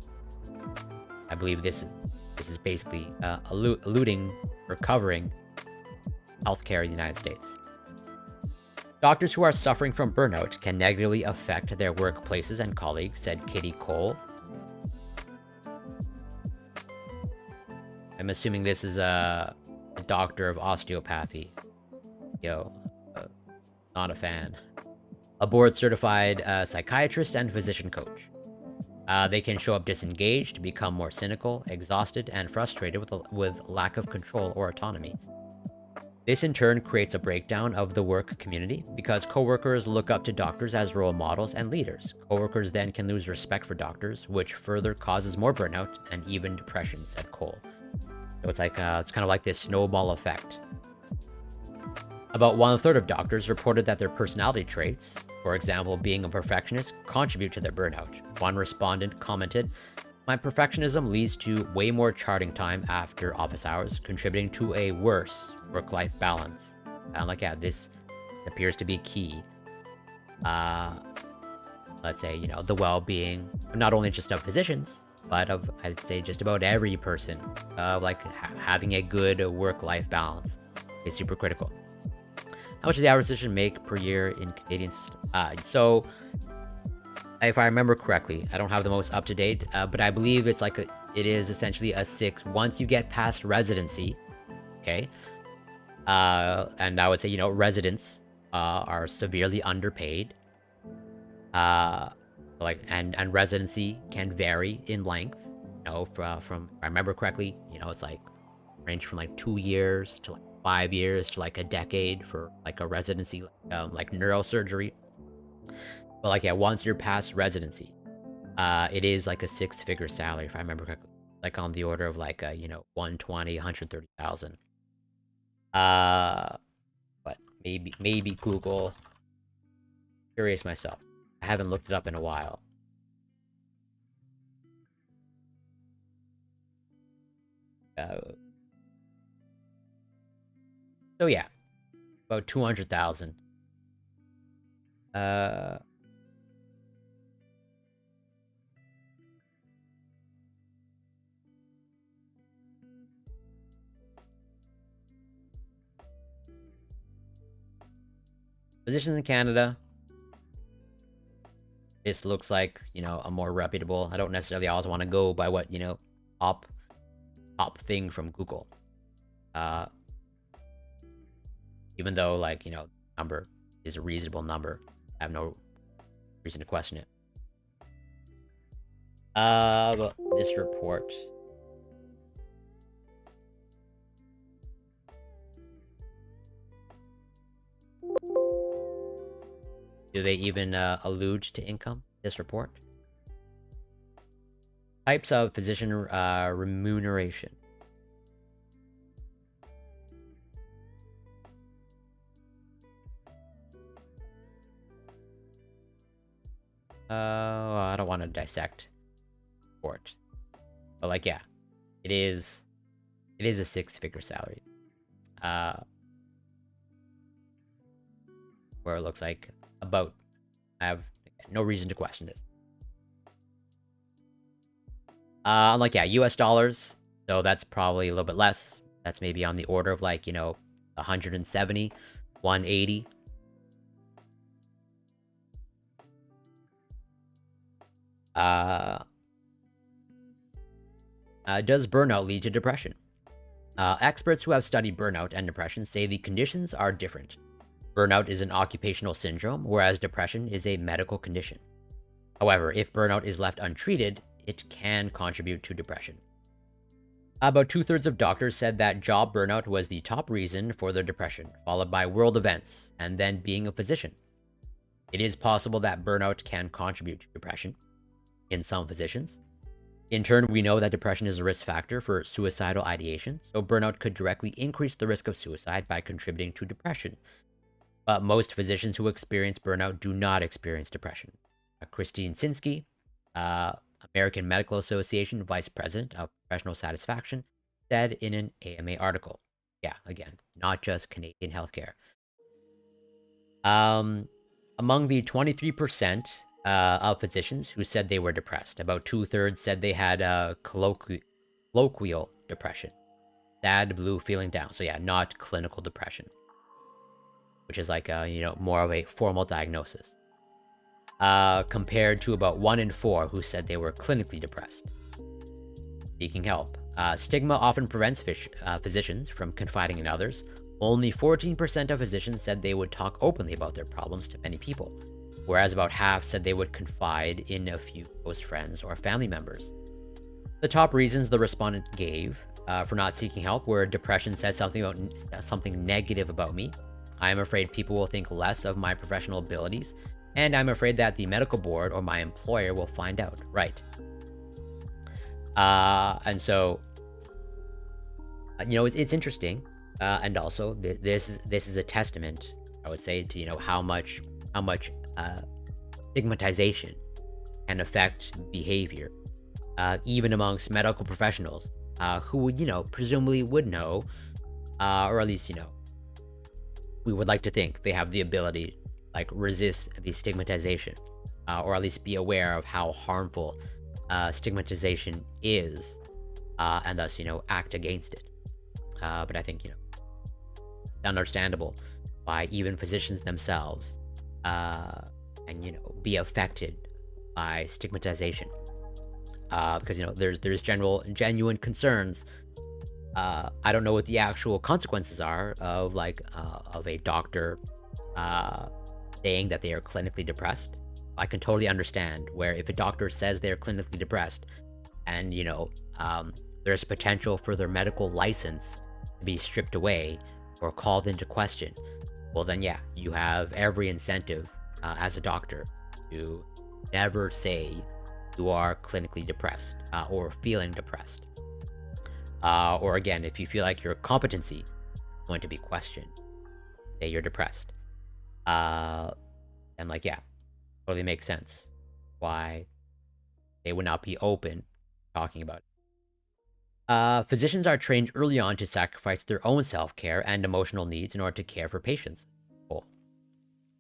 I believe this is basically alluding or covering healthcare in the United States. Doctors who are suffering from burnout can negatively affect their workplaces and colleagues, said Katie Cole. I'm assuming this is a doctor of osteopathy. Not a fan. A board-certified psychiatrist and physician coach. They can show up disengaged, become more cynical, exhausted, and frustrated with lack of control or autonomy. This in turn creates a breakdown of the work community because coworkers look up to doctors as role models and leaders. Coworkers then can lose respect for doctors, which further causes more burnout and even depression, said Cole. So it's it's kind of like this snowball effect. About 1/3 of doctors reported that their personality traits, for example, being a perfectionist, contribute to their burnout. One respondent commented, "My perfectionism leads to way more charting time after office hours, contributing to a worse work-life balance." Like, yeah, this appears to be key. Let's say, the well-being, not only just of physicians, but of, I'd say, just about every person. Like, having a good work-life balance is super critical. How much does the average physician make per year in Canadian system? So, if I remember correctly, I don't have the most up-to-date, but I believe it is essentially a 6 once you get past residency, okay? And I would say, residents are severely underpaid. And residency can vary in length, from if I remember correctly, it's like range from like 2 years to like 5 years to like a decade for like a residency, like neurosurgery. But like, yeah, once you're past residency, it is like a 6-figure salary, if I remember correctly, like on the order of like 120, 130,000. But maybe Google. Curious myself. I haven't looked it up in a while. So yeah, about 200,000. Physicians in Canada. This looks like, a more reputable. I don't necessarily always want to go by what, top thing from Google. Even though, like, number is a reasonable number. I have no reason to question it. But this report. Do they even allude to income, this report? Types of physician remuneration. I don't want to dissect report. But like, yeah, it is a 6-figure salary. Where it looks like about, I have no reason to question this. Like, yeah, US dollars, so that's probably a little bit less. That's maybe on the order of like, 170, 180. Does burnout lead to depression? Experts who have studied burnout and depression say the conditions are different. Burnout is an occupational syndrome, whereas depression is a medical condition. However, if burnout is left untreated, it can contribute to depression. About 2/3 of doctors said that job burnout was the top reason for their depression, followed by world events, and then being a physician. It is possible that burnout can contribute to depression in some physicians. In turn, we know that depression is a risk factor for suicidal ideation, so burnout could directly increase the risk of suicide by contributing to depression. But most physicians who experience burnout do not experience depression. Christine Sinsky, American Medical Association Vice President of Professional Satisfaction, said in an AMA article. Yeah, again, not just Canadian healthcare. Among the 23% of physicians who said they were depressed, about 2/3 said they had colloquial depression. Sad, blue, feeling down. So yeah, not clinical depression, which is like more of a formal diagnosis. Compared to about 1 in 4 who said they were clinically depressed. Seeking help. Stigma often prevents physicians from confiding in others. Only 14% of physicians said they would talk openly about their problems to many people, whereas about half said they would confide in a few close friends or family members. The top reasons the respondent gave for not seeking help were: depression says something negative about me. I am afraid people will think less of my professional abilities, and I'm afraid that the medical board or my employer will find out. Right. And so, it's interesting, and also this is a testament, I would say, to how much stigmatization can affect behavior, even amongst medical professionals who would, presumably would know, or at least, we would like to think they have the ability to, like, resist the stigmatization, or at least be aware of how harmful stigmatization is, and thus, act against it. But I think, understandable why even physicians themselves and be affected by stigmatization, because there's genuine concerns. I don't know what the actual consequences are of of a doctor saying that they are clinically depressed. I can totally understand where if a doctor says they're clinically depressed and there's potential for their medical license to be stripped away or called into question, well then yeah, you have every incentive as a doctor to never say you are clinically depressed or feeling depressed. Or again, if you feel like your competency is going to be questioned, say you're depressed. And yeah, totally makes sense why they would not be open talking about it. Physicians are trained early on to sacrifice their own self-care and emotional needs in order to care for patients. Cool.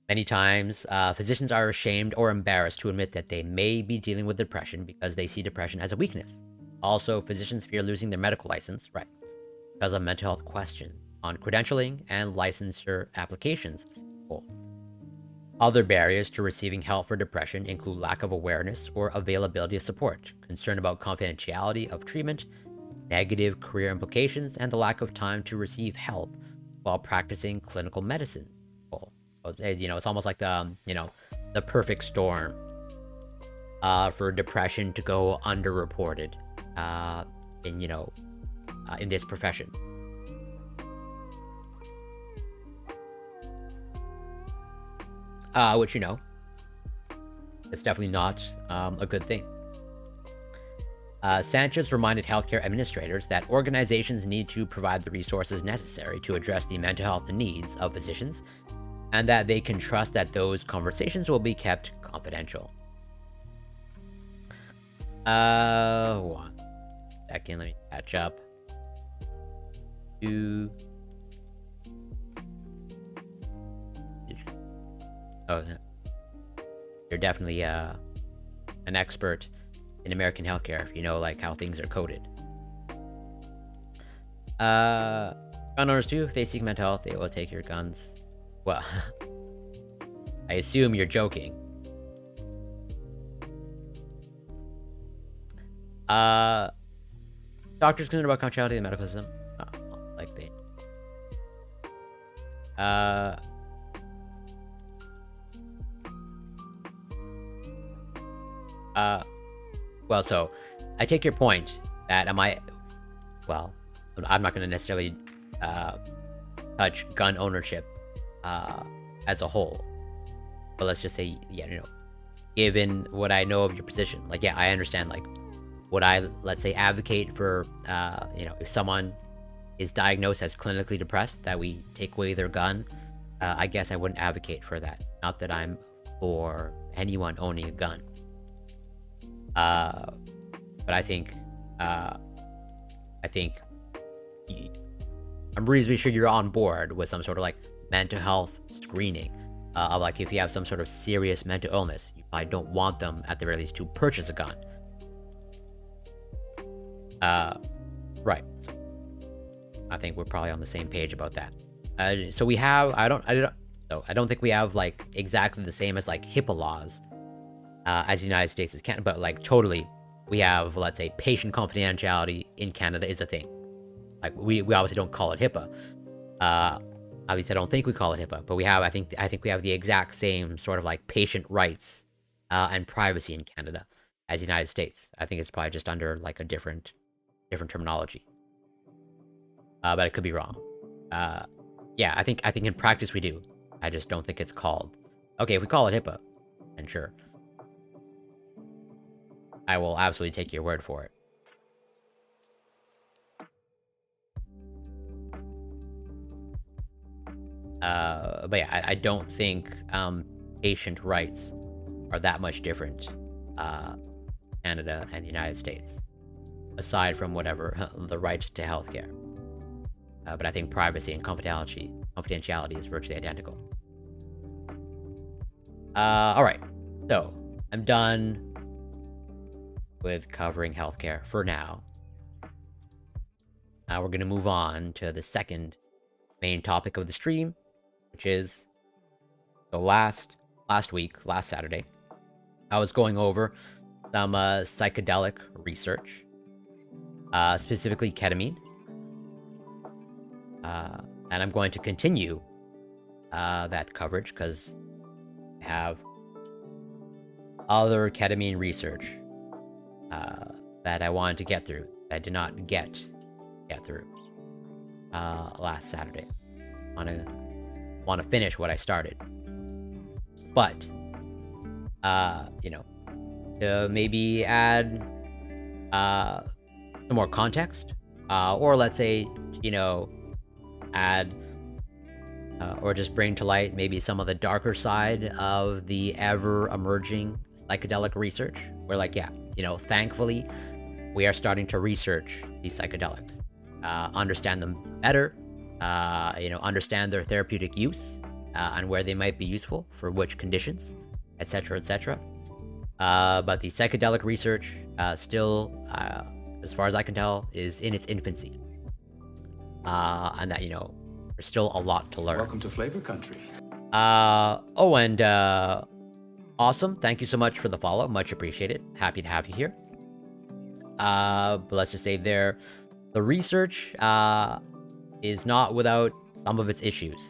Many times, physicians are ashamed or embarrassed to admit that they may be dealing with depression because they see depression as a weakness. Also, physicians fear losing their medical license, right, because of mental health questions on credentialing and licensure applications. Cool. Other barriers to receiving help for depression include lack of awareness or availability of support, concern about confidentiality of treatment, negative career implications, and the lack of time to receive help while practicing clinical medicine. Cool. It's almost like the perfect storm for depression to go underreported in this profession. Which it's definitely not a good thing. Sanchez reminded healthcare administrators that organizations need to provide the resources necessary to address the mental health needs of physicians, and that they can trust that those conversations will be kept confidential. 1 second, let me catch up. Oh, you're definitely an expert in American healthcare if you know how things are coded. Gun owners too, if they seek mental health, they will take your guns. Well, I assume you're joking. Doctors concerned about confidentiality in the medical system. Well, so I take your point that I'm not going to necessarily touch gun ownership as a whole, but let's just say, given what I know of your position, I understand, would I, let's say, advocate for, if someone is diagnosed as clinically depressed, that we take away their gun? I guess I wouldn't advocate for that. Not that I'm for anyone owning a gun. But I think I'm reasonably sure you're on board with some sort of mental health screening of if you have some sort of serious mental illness, you probably don't want them at the very least to purchase a gun. Right. So I think we're probably on the same page about that. So we have, I don't think we have exactly the same as HIPAA laws as the United States is Canada, but totally we have, let's say, patient confidentiality in Canada is a thing. We obviously don't call it HIPAA. At least I don't think we call it HIPAA, but we have, I think we have the exact same sort of patient rights and privacy in Canada as the United States. I think it's probably just under a different terminology. But I could be wrong. Yeah, I think in practice we do. I just don't think it's called. Okay, if we call it HIPAA, then sure. I will absolutely take your word for it. But yeah, I don't think patient rights are that much different Canada and the United States, aside from whatever the right to healthcare. But I think privacy and confidentiality is virtually identical. All right, so I'm done with covering healthcare for now. Now we're going to move on to the second main topic of the stream, which is the last Saturday, I was going over some psychedelic research, specifically ketamine. And I'm going to continue that coverage because I have other ketamine research that I wanted to get through that I did not get through last Saturday. Want to finish what I started, but to maybe add some more context, or let's say add or just bring to light maybe some of the darker side of the ever emerging psychedelic research, where thankfully we are starting to research these psychedelics, understand them better, understand their therapeutic use, and where they might be useful for which conditions, etc., etc. But the psychedelic research still, as far as I can tell, is in its infancy, and that there's still a lot to learn. Welcome to Flavor Country. And awesome, thank you so much for the follow, much appreciated. Happy to have you here. But let's just say the research is not without some of its issues.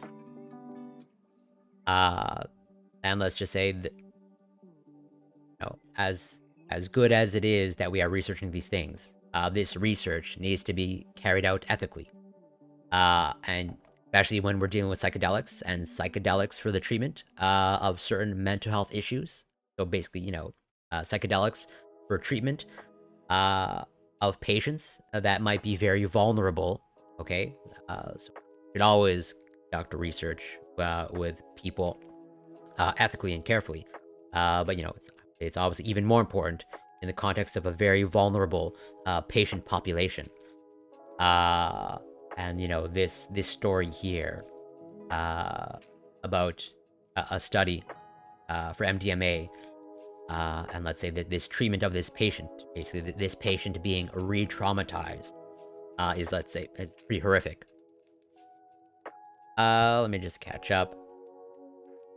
And let's just say that, as good as it is that we are researching these things, this research needs to be carried out ethically. And especially when we're dealing with psychedelics and psychedelics for the treatment of certain mental health issues. So basically, psychedelics for treatment of patients that might be very vulnerable. Okay, so you should always conduct research with people ethically and carefully. But it's obviously even more important in the context of a very vulnerable patient population. And this story here about a study for MDMA, and let's say that this treatment of this patient, basically this patient being re-traumatized, is, let's say, it's pretty horrific. Let me just catch up.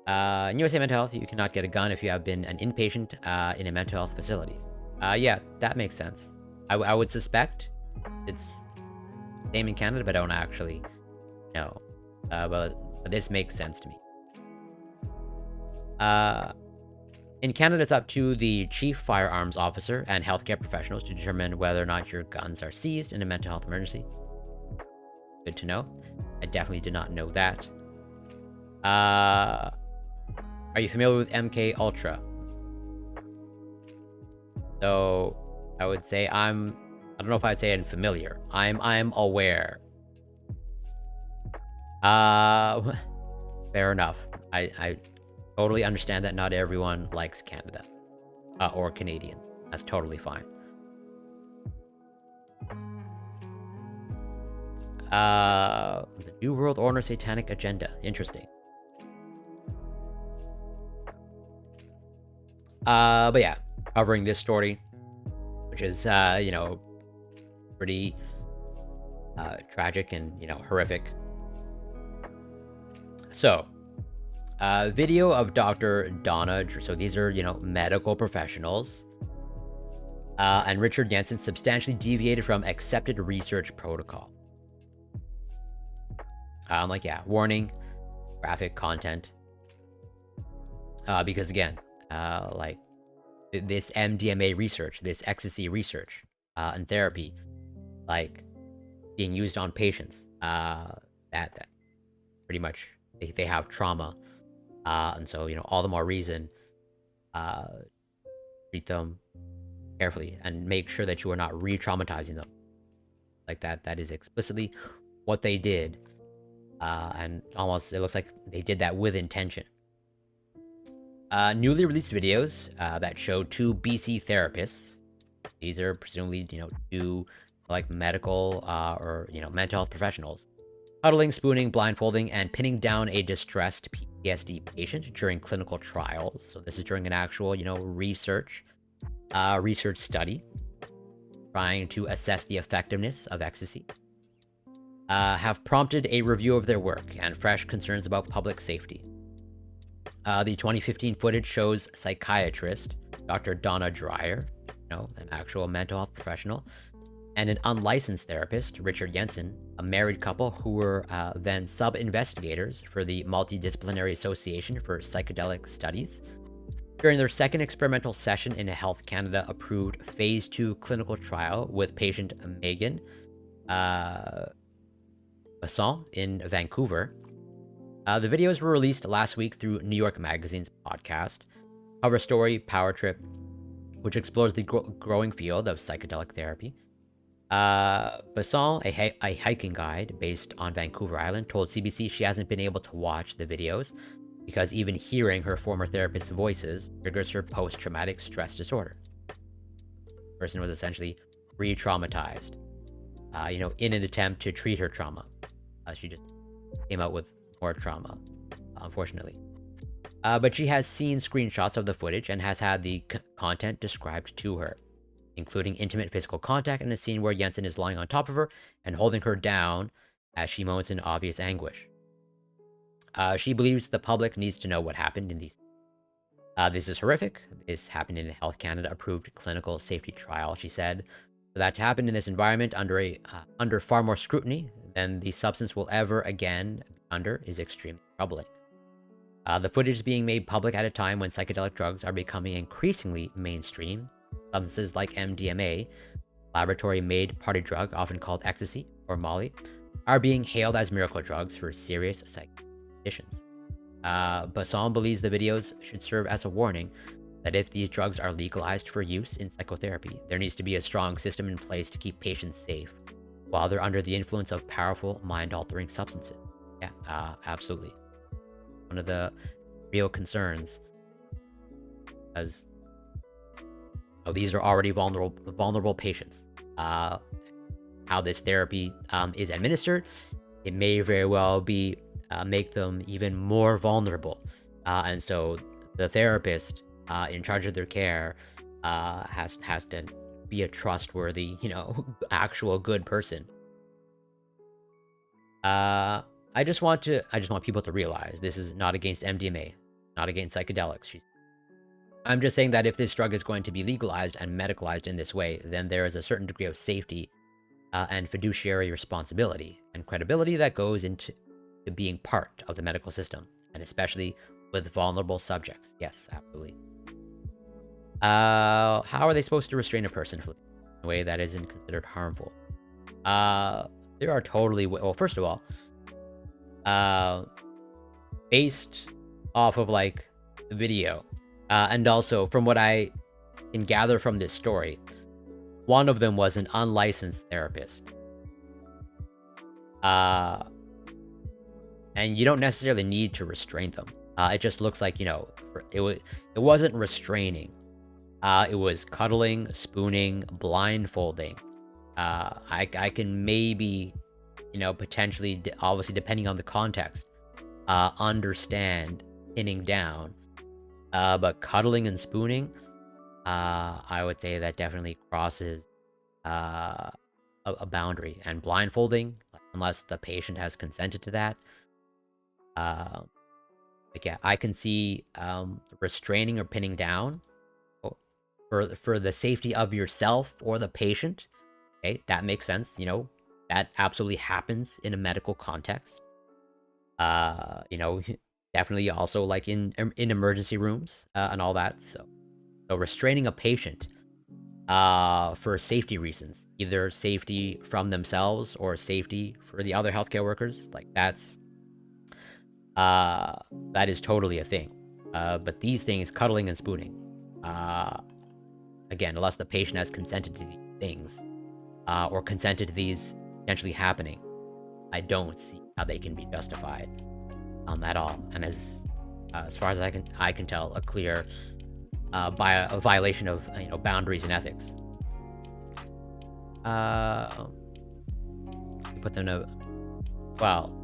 In USA Mental Health, you cannot get a gun if you have been an inpatient in a mental health facility. Yeah, that makes sense. I would suspect it's same in Canada, but I don't actually know. But this makes sense to me. In Canada, it's up to the chief firearms officer and healthcare professionals to determine whether or not your guns are seized in a mental health emergency. Good to know. I definitely did not know that. Are you familiar with MK Ultra? So I would say I don't know if I'd say I'm familiar. I'm aware. Fair enough. I totally understand that not everyone likes Canada or Canadians. That's totally fine. The New World Order Satanic Agenda. Interesting. But yeah, covering this story, which is pretty tragic and horrific. So video of Dr. Donna, so these are medical professionals, and Richard Jensen substantially deviated from accepted research protocol. Warning, graphic content, because again, this MDMA research, this ecstasy research, and therapy, being used on patients that pretty much they have trauma, and so all the more reason treat them carefully and make sure that you are not re-traumatizing them. That is explicitly what they did, and almost it looks like they did that with intention. Newly released videos that show two BC therapists. These are presumably, two like medical or mental health professionals, cuddling, spooning, blindfolding, and pinning down a distressed PTSD patient during clinical trials. So this is during an actual, research study trying to assess the effectiveness of ecstasy. Have prompted a review of their work and fresh concerns about public safety. The 2015 footage shows psychiatrist Dr. Donna Dreyer, an actual mental health professional, and an unlicensed therapist, Richard Jensen, a married couple who were then sub-investigators for the Multidisciplinary Association for Psychedelic Studies. During their second experimental session in a Health Canada approved Phase 2 clinical trial with patient Megan Basson in Vancouver. The videos were released last week through New York Magazine's podcast, Cover Story Power Trip, which explores the growing field of psychedelic therapy. Basson, a hiking guide based on Vancouver Island, told CBC she hasn't been able to watch the videos because even hearing her former therapist's voices triggers her post-traumatic stress disorder. The person was essentially re-traumatized, in an attempt to treat her trauma. She just came out with more trauma, unfortunately. But she has seen screenshots of the footage and has had the content described to her, including intimate physical contact and a scene where Jensen is lying on top of her and holding her down as she moans in obvious anguish. She believes the public needs to know what happened in these. This is horrific. This happened in a Health Canada approved clinical safety trial, she said. For that to happen in this environment under far more scrutiny than the substance will ever again be under is extremely troubling. The footage is being made public at a time when psychedelic drugs are becoming increasingly mainstream. Substances like MDMA, laboratory-made party drug often called ecstasy or Molly, are being hailed as miracle drugs for serious psychiatric conditions. Basson believes the videos should serve as a warning that if these drugs are legalized for use in psychotherapy, there needs to be a strong system in place to keep patients safe while they're under the influence of powerful mind-altering substances. Yeah, absolutely. One of the real concerns, as these are already vulnerable patients. How this therapy is administered, it may very well be make them even more vulnerable, and so the therapist in charge of their care has to be a trustworthy, actual good person. I just want people to realize this is not against MDMA, not against psychedelics. I'm just saying that if this drug is going to be legalized and medicalized in this way, then there is a certain degree of safety and fiduciary responsibility and credibility that goes into being part of the medical system, and especially with vulnerable subjects. Yes, absolutely. How are they supposed to restrain a person in a way that isn't considered harmful? There are totally... Well, first of all, based off of, the video, and also from what I can gather from this story, one of them was an unlicensed therapist. And you don't necessarily need to restrain them. It just looks like, it wasn't restraining. It was cuddling, spooning, blindfolding. I can maybe, potentially, obviously depending on the context, understand pinning down. But cuddling and spooning, I would say that definitely crosses a boundary. And blindfolding, unless the patient has consented to that, yeah, I can see restraining or pinning down for the safety of yourself or the patient. Okay, that makes sense. That absolutely happens in a medical context. Definitely also in emergency rooms and all that. So restraining a patient for safety reasons, either safety from themselves or safety for the other healthcare workers, that is totally a thing. But these things, cuddling and spooning, again, unless the patient has consented to these things or consented to these potentially happening, I don't see how they can be justified at all. And as as far as I can tell, a clear by a violation of boundaries and ethics. Put them to, well,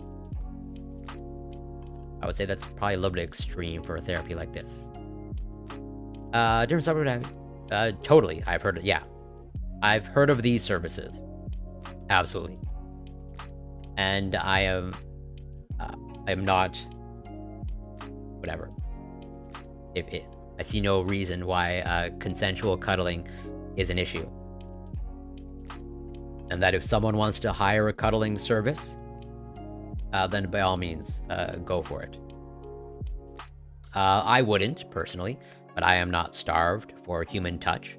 I would say that's probably a little bit extreme for a therapy like this. Different subject. Totally. I've heard. Yeah, I've heard of these services. Absolutely. And I am not. Whatever. I see no reason why consensual cuddling is an issue. And that if someone wants to hire a cuddling service, then by all means, go for it. I wouldn't, personally, but I am not starved for human touch,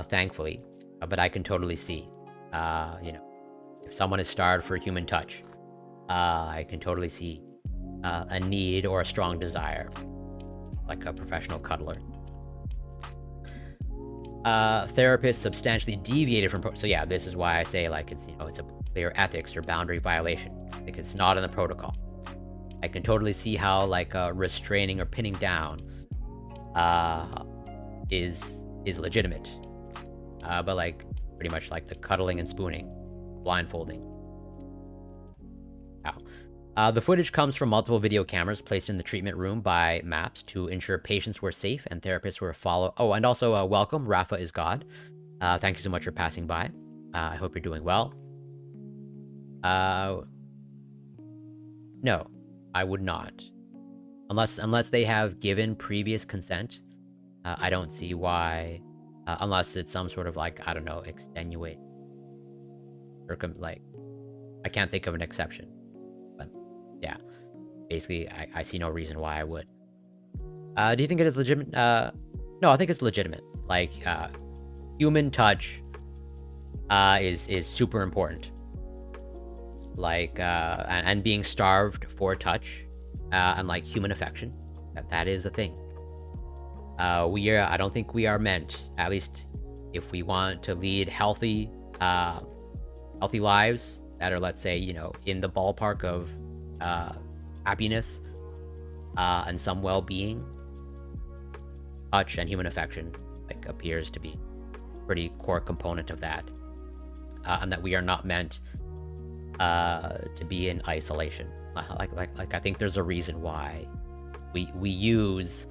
thankfully. But I can totally see, if someone is starved for human touch, I can totally see a need or a strong desire, like a professional cuddler. Therapists substantially deviated from so yeah, this is why I say, like, it's it's a clear ethics or boundary violation. Like, it's not in the protocol. I can totally see how, like, restraining or pinning down is legitimate, but like pretty much like the cuddling and spooning, blindfolding. The footage comes from multiple video cameras placed in the treatment room by MAPS to ensure patients were safe and therapists were followed. Oh, and also welcome, Rafa is God. Thank you so much for passing by. I hope you're doing well. No, I would not. Unless they have given previous consent, I don't see why, unless it's some sort of, like, I don't know, extenuate. Like, I can't think of an exception. Yeah, basically, I see no reason why I would. Do you think it is legitimate? No, I think it's legitimate. Like, human touch is super important. Like, and being starved for touch, and like human affection, that is a thing. I don't think we are meant, at least if we want to lead healthy lives that are, let's say, in the ballpark of happiness and some well-being, touch and human affection, like, appears to be a pretty core component of that, and that we are not meant to be in isolation. Like I think there's a reason why we use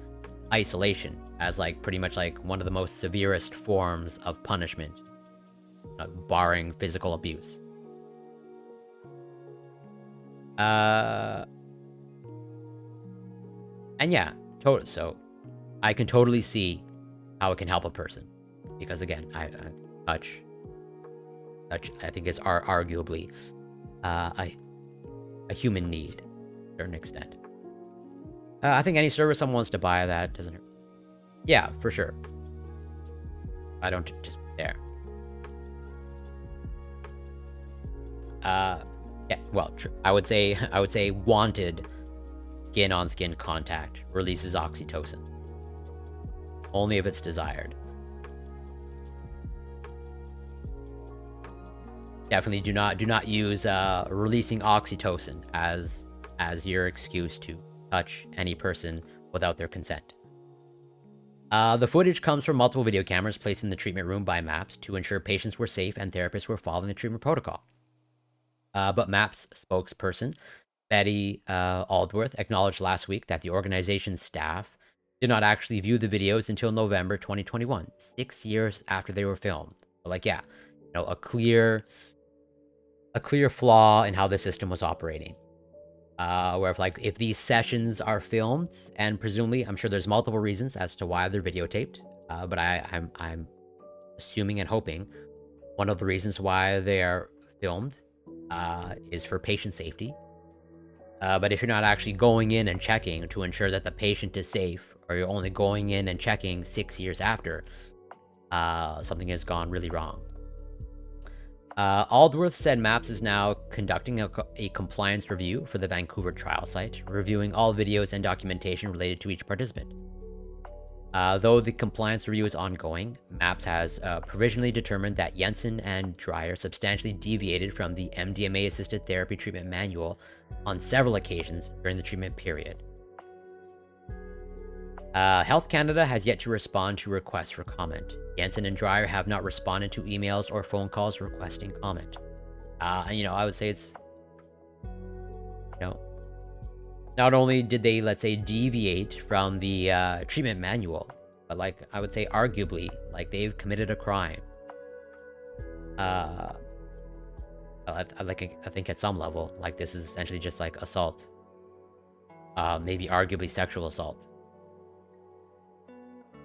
isolation as, like, pretty much like one of the most severest forms of punishment, barring physical abuse. And yeah, so I can totally see how it can help a person, because again, touch I think is arguably a human need to a certain extent. I think any service someone wants to buy that doesn't hurt. Yeah, for sure. I don't just there. Yeah, well, I would say wanted skin-on-skin contact releases oxytocin. Only if it's desired. Definitely do not use releasing oxytocin as your excuse to touch any person without their consent. The footage comes from multiple video cameras placed in the treatment room by MAPS to ensure patients were safe and therapists were following the treatment protocol. But MAPS spokesperson Betty Aldworth acknowledged last week that the organization's staff did not actually view the videos until November 2021, 6 years after they were filmed. But, like, yeah, a clear flaw in how the system was operating. Where if these sessions are filmed, and presumably, I'm sure there's multiple reasons as to why they're videotaped, but I'm assuming and hoping one of the reasons why they are filmed is for patient safety. But if you're not actually going in and checking to ensure that the patient is safe, or you're only going in and checking 6 years after, something has gone really wrong. Aldworth said MAPS is now conducting a compliance review for the Vancouver trial site, reviewing all videos and documentation related to each participant. Though the compliance review is ongoing, MAPS has provisionally determined that Jensen and Dreyer substantially deviated from the MDMA-assisted therapy treatment manual on several occasions during the treatment period. Health Canada has yet to respond to requests for comment. Jensen and Dreyer have not responded to emails or phone calls requesting comment. And, I would say it's, not only did they, let's say, deviate from the treatment manual, but, like, I would say arguably, like, they've committed a crime. I think at some level, like, this is essentially just, like, assault. Maybe arguably sexual assault.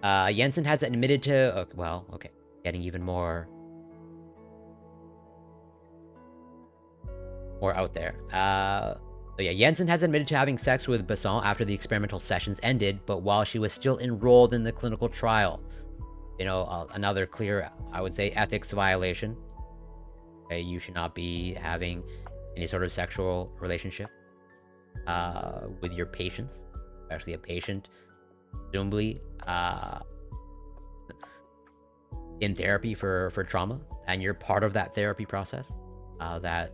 Jensen has admitted to... getting even more out there. Jensen has admitted to having sex with Besson after the experimental sessions ended, but while she was still enrolled in the clinical trial. Another clear, I would say, ethics violation. Okay, you should not be having any sort of sexual relationship with your patients, especially a patient, presumably in therapy for trauma, and you're part of that therapy process. That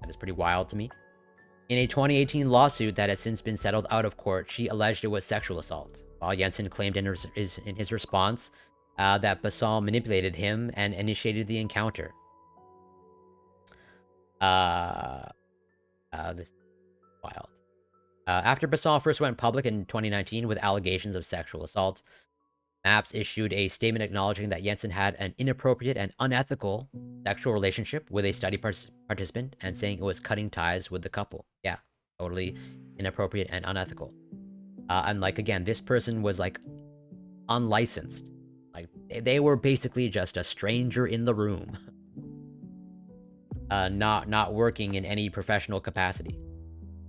is pretty wild to me. In a 2018 lawsuit that has since been settled out of court, she alleged it was sexual assault, while Jensen claimed in his response that Besson manipulated him and initiated the encounter. This is wild. After Besson first went public in 2019 with allegations of sexual assault, MAPS issued a statement acknowledging that Jensen had an inappropriate and unethical sexual relationship with a study participant and saying it was cutting ties with the couple. Yeah, totally inappropriate and unethical. And, like, again, this person was, like, unlicensed. Like, they were basically just a stranger in the room. Not working in any professional capacity.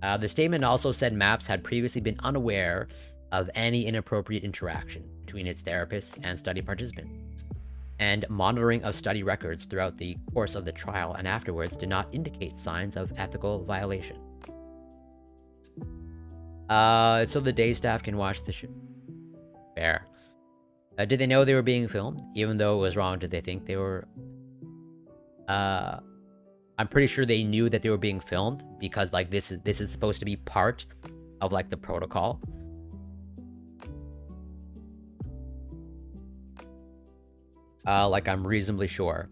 The statement also said MAPS had previously been unaware of any inappropriate interaction between its therapist and study participant, and monitoring of study records throughout the course of the trial and afterwards did not indicate signs of ethical violation. So the day staff can watch the show. Fair. Did they know they were being filmed? Even though it was wrong, did they think they were... I'm pretty sure they knew that they were being filmed, because, like, this is supposed to be part of, like, the protocol. Like, I'm reasonably sure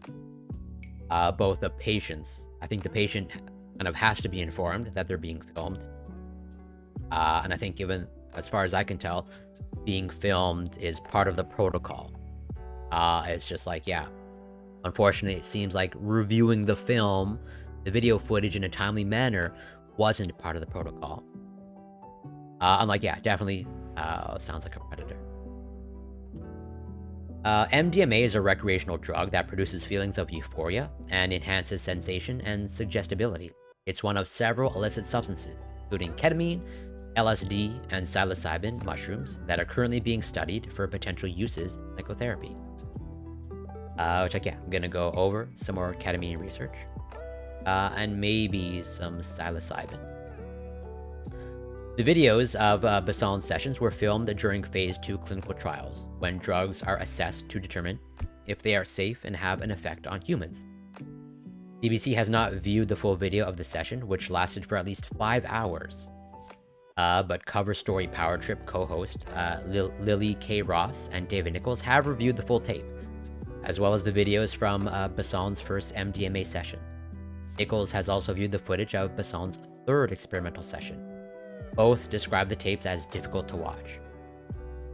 both the patients... I think the patient kind of has to be informed that they're being filmed. And I think, given, as far as I can tell, being filmed is part of the protocol. It's just like, yeah. Unfortunately, it seems like reviewing the film, the video footage, in a timely manner wasn't part of the protocol. I'm like, yeah, definitely sounds like a predator. MDMA is a recreational drug that produces feelings of euphoria and enhances sensation and suggestibility. It's one of several illicit substances, including ketamine, LSD, and psilocybin mushrooms that are currently being studied for potential uses in psychotherapy. Which, like, yeah, I'm gonna go over some more ketamine research. And maybe some psilocybin. The videos of Besson's sessions were filmed during Phase 2 clinical trials, when drugs are assessed to determine if they are safe and have an effect on humans. BBC has not viewed the full video of the session, which lasted for at least 5 hours. But Cover Story Power Trip co-host Lily K. Ross and David Nichols have reviewed the full tape, as well as the videos from Besson's first MDMA session. Nichols has also viewed the footage of Besson's third experimental session. Both describe the tapes as difficult to watch.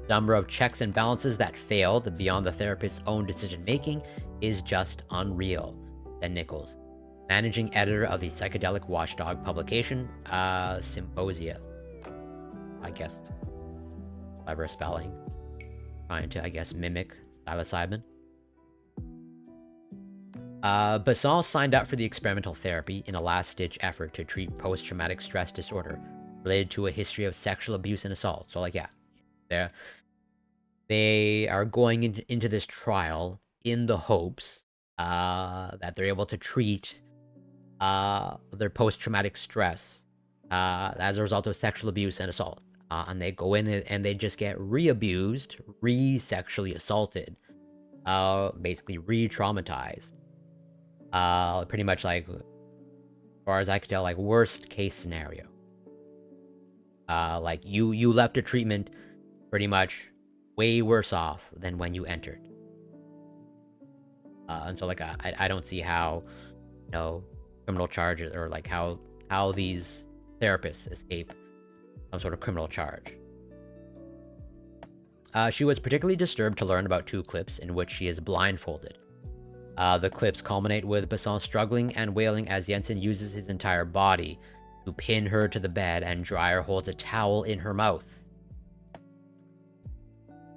The number of checks and balances that failed beyond the therapist's own decision-making is just unreal, said Nichols, managing editor of the psychedelic watchdog publication, Symposia. I guess. Clever spelling. Trying to, I guess, mimic psilocybin. Besson signed up for the experimental therapy in a last-ditch effort to treat post-traumatic stress disorder related to a history of sexual abuse and assault. So, like, yeah, they are going into this trial in the hopes that they're able to treat their post-traumatic stress as a result of sexual abuse and assault. And they go in and they just get re-abused, re-sexually assaulted, basically re-traumatized. Pretty much, like, as far as I could tell, like, worst case scenario. Like, you left a treatment pretty much way worse off than when you entered. And so, like, I don't see how, criminal charges, or like how these therapists escape some sort of criminal charge. She was particularly disturbed to learn about 2 clips in which she is blindfolded. The clips culminate with Besson struggling and wailing as Jensen uses his entire body to pin her to the bed, and Dreyer holds a towel in her mouth.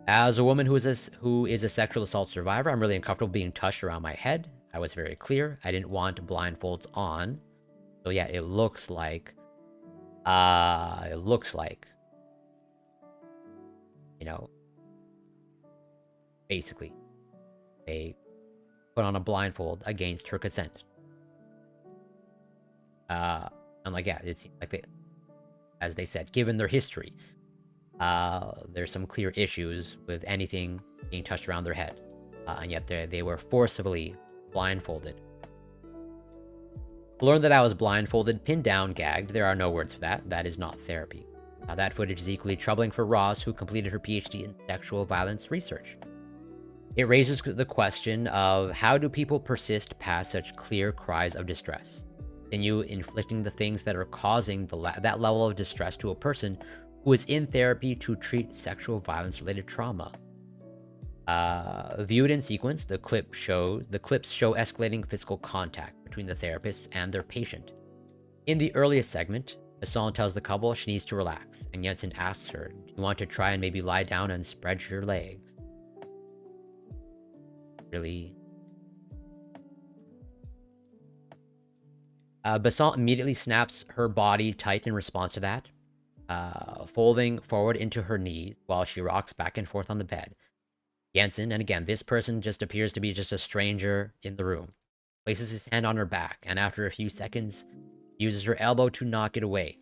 As a woman who is a sexual assault survivor, I'm really uncomfortable being touched around my head. I was very clear. I didn't want blindfolds on. So yeah, it looks like, basically, they put on a blindfold against her consent. And like, yeah, it seems like as they said, given their history, there's some clear issues with anything being touched around their head, and yet they were forcibly blindfolded. Learned that I was blindfolded, pinned down, gagged. There are no words for that. That is not therapy. That footage is equally troubling for Ross, who completed her PhD in sexual violence research. It raises the question of how do people persist past such clear cries of distress? Continue inflicting the things that are causing that level of distress to a person who is in therapy to treat sexual violence-related trauma. Viewed in sequence, the clips show escalating physical contact between the therapist and their patient. In the earliest segment, Besson tells the couple she needs to relax, and Jensen asks her, "Do you want to try and maybe lie down and spread your legs?" Really? Besson immediately snaps her body tight in response to that, folding forward into her knees while she rocks back and forth on the bed. Jensen, and again, this person just appears to be just a stranger in the room, places his hand on her back, and after a few seconds, uses her elbow to knock it away.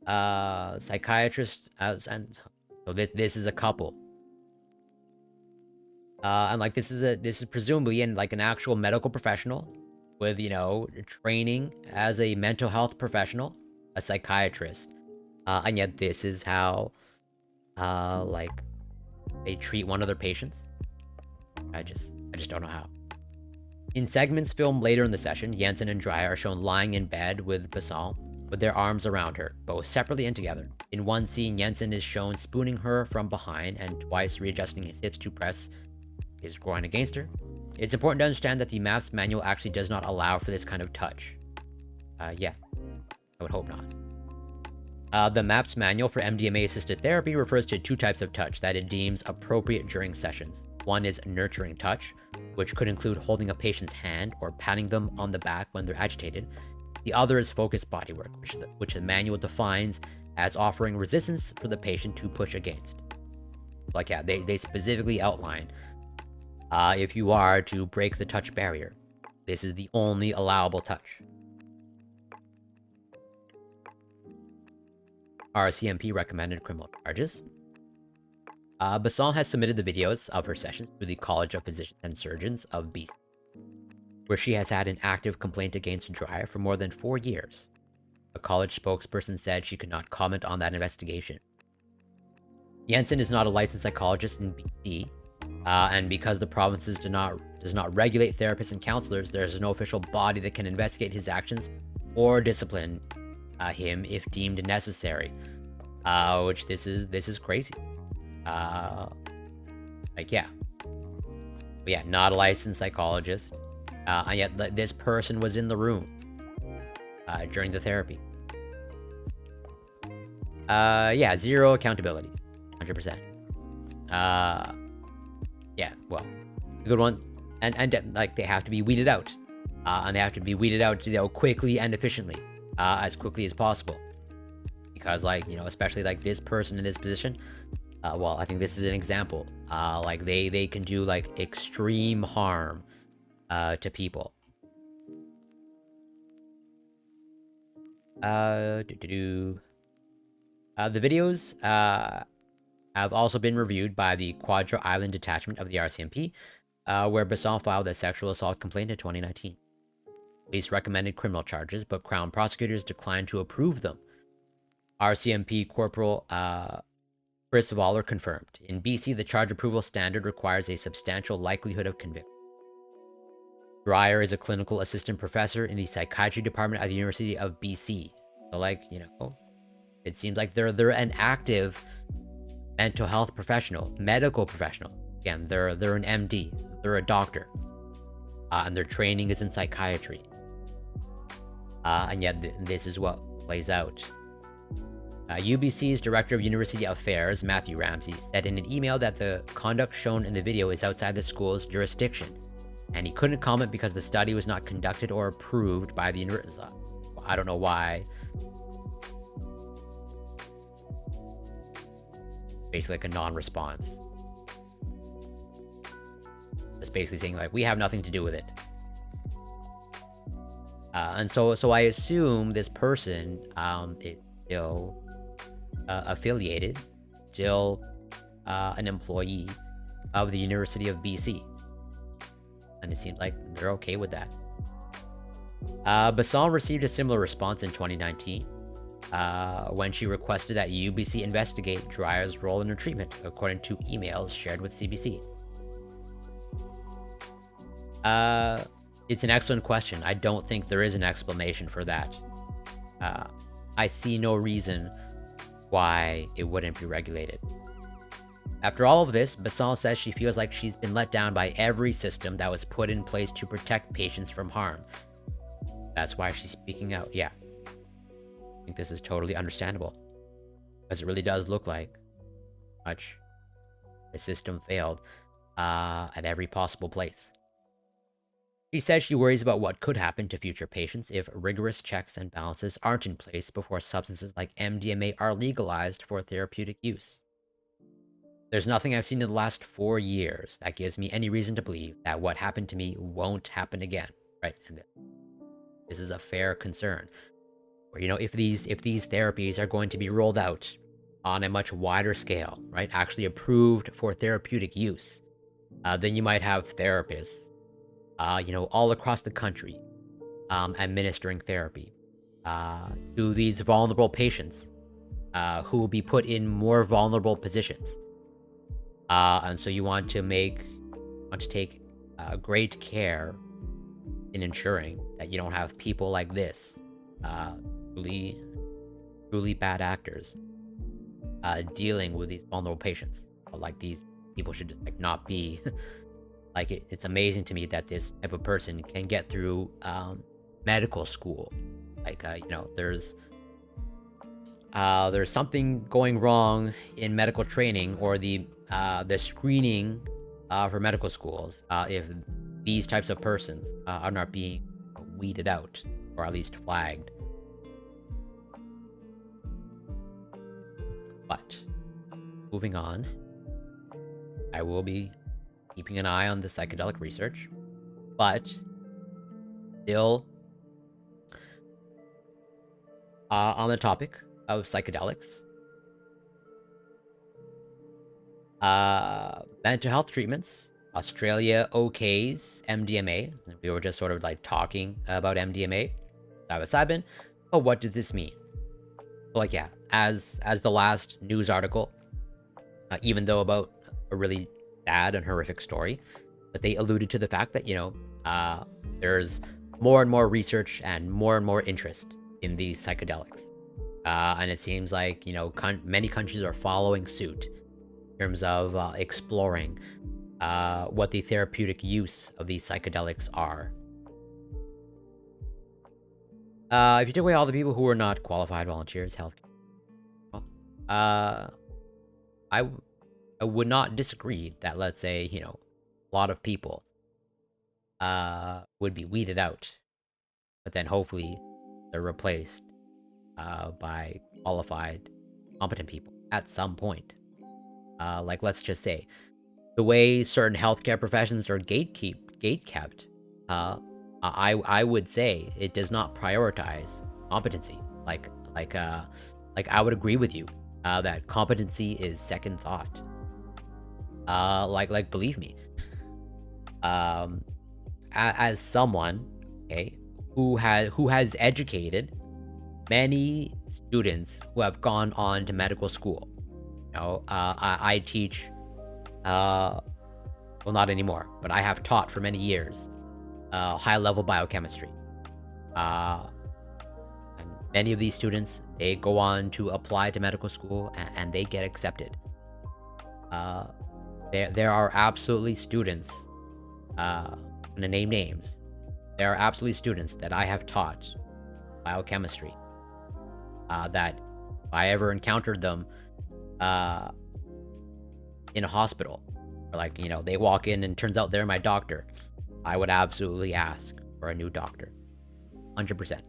Psychiatrist, and so this is a couple. And like this is presumably an actual medical professional with, training as a mental health professional, a psychiatrist. And yet this is how they treat one of their patients. I just don't know how. In segments filmed later in the session, Jensen and Dreyer are shown lying in bed with Besson, with their arms around her, both separately and together. In one scene, Jensen is shown spooning her from behind and twice readjusting his hips to press his groin against her. It's important to understand that the MAPS manual actually does not allow for this kind of touch. Yeah, I would hope not. The MAPS manual for MDMA-assisted therapy refers to 2 types of touch that it deems appropriate during sessions. One is nurturing touch, which could include holding a patient's hand or patting them on the back when they're agitated. The other is focused bodywork, which the manual defines as offering resistance for the patient to push against. Like, yeah, they specifically outline if you are to break the touch barrier, this is the only allowable touch. RCMP recommended criminal charges. Besson has submitted the videos of her sessions to the College of Physicians and Surgeons of BC, where she has had an active complaint against Dreyer for more than 4 years. A college spokesperson said she could not comment on that investigation. Jensen is not a licensed psychologist in BC, and because the provinces does not regulate therapists and counselors, there is no official body that can investigate his actions or discipline him if deemed necessary. Which this is crazy. Yeah, not a licensed psychologist, and yet this person was in the room during the therapy. Yeah, zero accountability, 100%. Yeah, well, a good one, and like they have to be weeded out, and they have to be weeded out, quickly and efficiently, as quickly as possible, because especially like this person in this position. Well, I think this is an example. Like they can do extreme harm to people. The videos have also been reviewed by the Quadra Island Detachment of the RCMP, where Besson filed a sexual assault complaint in 2019. Police recommended criminal charges, but Crown prosecutors declined to approve them. RCMP Corporal Chris Waller confirmed. In BC, the charge approval standard requires a substantial likelihood of conviction. Dreyer is a clinical assistant professor in the psychiatry department at the University of BC. So, like, you know, it seems like they're an active mental health professional, medical professional. Again, they're an MD, they're a doctor, and their training is in psychiatry. And yet this is what plays out. UBC's Director of University Affairs, Matthew Ramsey, said in an email that the conduct shown in the video is outside the school's jurisdiction, and he couldn't comment because the study was not conducted or approved by the university. I don't know why. Basically like a non-response. Just basically saying like, we have nothing to do with it. And so I assume this person is still affiliated, still an employee of the University of BC. And it seems like they're okay with that. Basson received a similar response in 2019 when she requested that UBC investigate Dreyer's role in her treatment, according to emails shared with CBC. It's an excellent question. I don't think there is an explanation for that. I see no reason why it wouldn't be regulated. After all of this, Basson says she feels like she's been let down by every system that was put in place to protect patients from harm. That's why she's speaking out. Yeah. I think this is totally understandable. Because it really does look like much the system failed at every possible place. She says she worries about what could happen to future patients if rigorous checks and balances aren't in place before substances like MDMA are legalized for therapeutic use. There's nothing I've seen in the last 4 years that gives me any reason to believe that what happened to me won't happen again, right? And this is a fair concern. Or, you know, if these therapies are going to be rolled out on a much wider scale, right, actually approved for therapeutic use, then you might have therapists, you know, all across the country, administering therapy to these vulnerable patients who will be put in more vulnerable positions. And so you want to take great care in ensuring that you don't have people like this, truly bad actors, dealing with these vulnerable patients. Like, these people should just like not be. Like, it's amazing to me that this type of person can get through medical school. Like, you know, there's something going wrong in medical training or the screening for medical schools if these types of persons are not being weeded out, or at least flagged. But moving on, I will be keeping an eye on the psychedelic research, but still on the topic of psychedelics, mental health treatments. Australia okays MDMA. We were just sort of like talking about MDMA, psilocybin, but what does this mean? So, like, yeah, as the last news article, even though about a really sad and horrific story, but they alluded to the fact that, you know, there's more and more research and more interest in these psychedelics, and it seems like, you know, many countries are following suit in terms of exploring what the therapeutic use of these psychedelics are. If you take away all the people who are not qualified volunteers, healthcare, I would not disagree that, let's say, you know, a lot of people would be weeded out, but then hopefully they're replaced by qualified, competent people at some point. Like, let's just say, the way certain healthcare professions are gatekept, I would say it does not prioritize competency. Like I would agree with you that competency is second thought. Like believe me, as someone, okay, who has educated many students who have gone on to medical school. I teach, well, not anymore, but I have taught for many years high-level biochemistry. And many of these students, they go on to apply to medical school and they get accepted. There are absolutely students, I'm gonna name names. There are absolutely students that I have taught biochemistry that if I ever encountered them in a hospital, or like, they walk in and turns out they're my doctor, I would absolutely ask for a new doctor. 100%.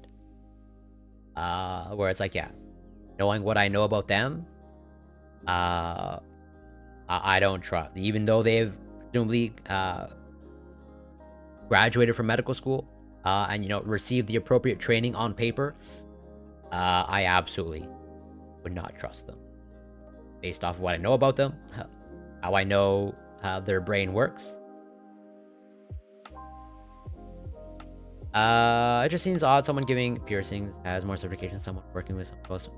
Where it's like, yeah, knowing what I know about them, I don't trust. Even though they've presumably graduated from medical school and received the appropriate training on paper, I absolutely would not trust them based off of what I know about them, how I know how their brain works. It just seems odd someone giving piercings has more certification than someone working with someone close.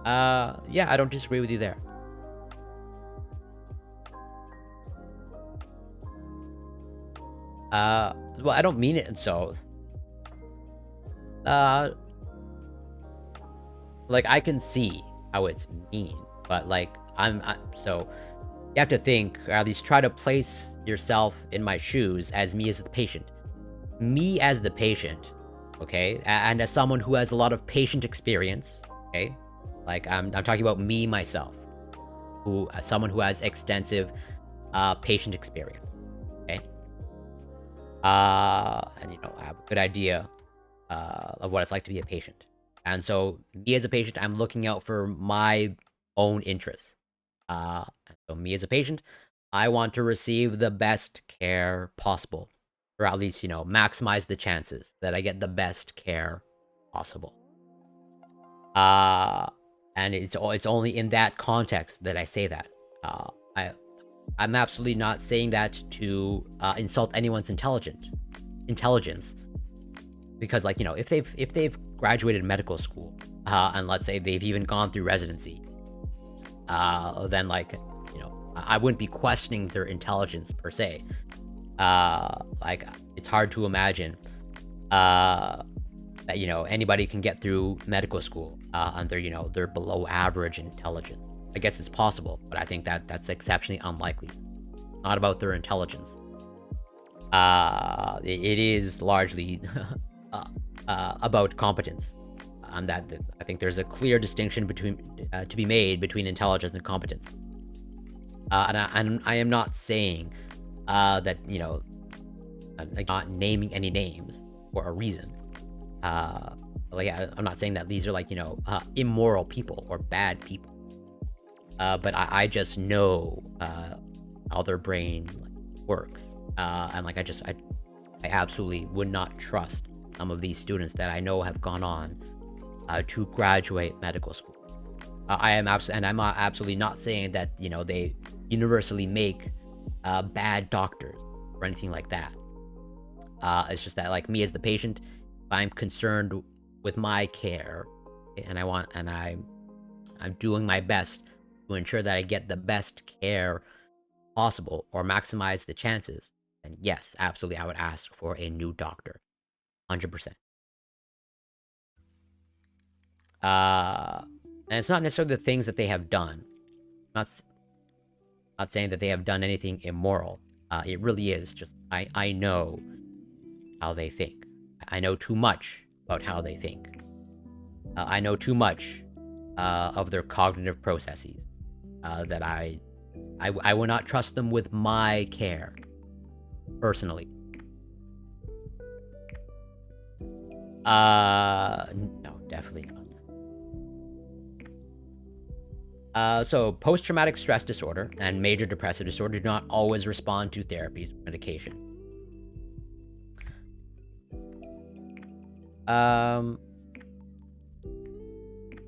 Yeah, I don't disagree with you there. Well, I don't mean it so. Like, I can see how it's mean, but like, so you have to think, or at least try to place yourself in my shoes as me as the patient. Me as the patient, okay, and as someone who has a lot of patient experience, okay, like I'm talking about me myself, who as someone who has extensive patient experience, okay, and I have a good idea of what it's like to be a patient, and so me as a patient, I'm looking out for my own interests. So me as a patient, I want to receive the best care possible, or at least, maximize the chances that I get the best care possible. And it's only in that context that I say that. I'm absolutely not saying that to insult anyone's intelligence, because like, if they've graduated medical school, and let's say they've even gone through residency, then like, I wouldn't be questioning their intelligence per se. Like, it's hard to imagine that anybody can get through medical school and they're below average intelligence. I guess it's possible, but I think that's exceptionally unlikely. Not about their intelligence. It is largely about competence, and that I think there's a clear distinction to be made between intelligence and competence. And I am not saying that, I'm not naming any names for a reason. Like, I'm not saying that these are like, immoral people or bad people. But I just know how their brain works. And like, I absolutely would not trust some of these students that I know have gone on to graduate medical school. I'm absolutely not saying that, they universally make bad doctors or anything like that. It's just that, like, me as the patient, if I'm concerned with my care, and I'm doing my best to ensure that I get the best care possible or maximize the chances, then yes, absolutely, I would ask for a new doctor, 100%. And it's not necessarily the things that they have done. Not saying that they have done anything immoral. It really is just I know how they think. I know too much about how they think. I know too much of their cognitive processes that I will not trust them with my care, personally. No, definitely not. So post-traumatic stress disorder and major depressive disorder do not always respond to therapies or medication.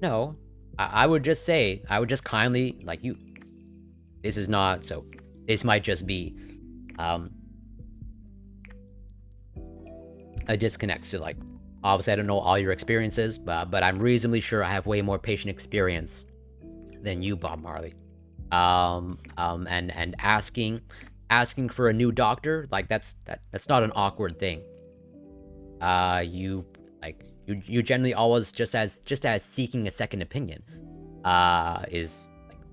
No, I would just kindly, like, this is not, so this might just be, a disconnect. So like, Obviously, I don't know all your experiences, but I'm reasonably sure I have way more patient experience than you, Bob Marley. And asking for a new doctor, like that's not an awkward thing. You generally always just as seeking a second opinion, is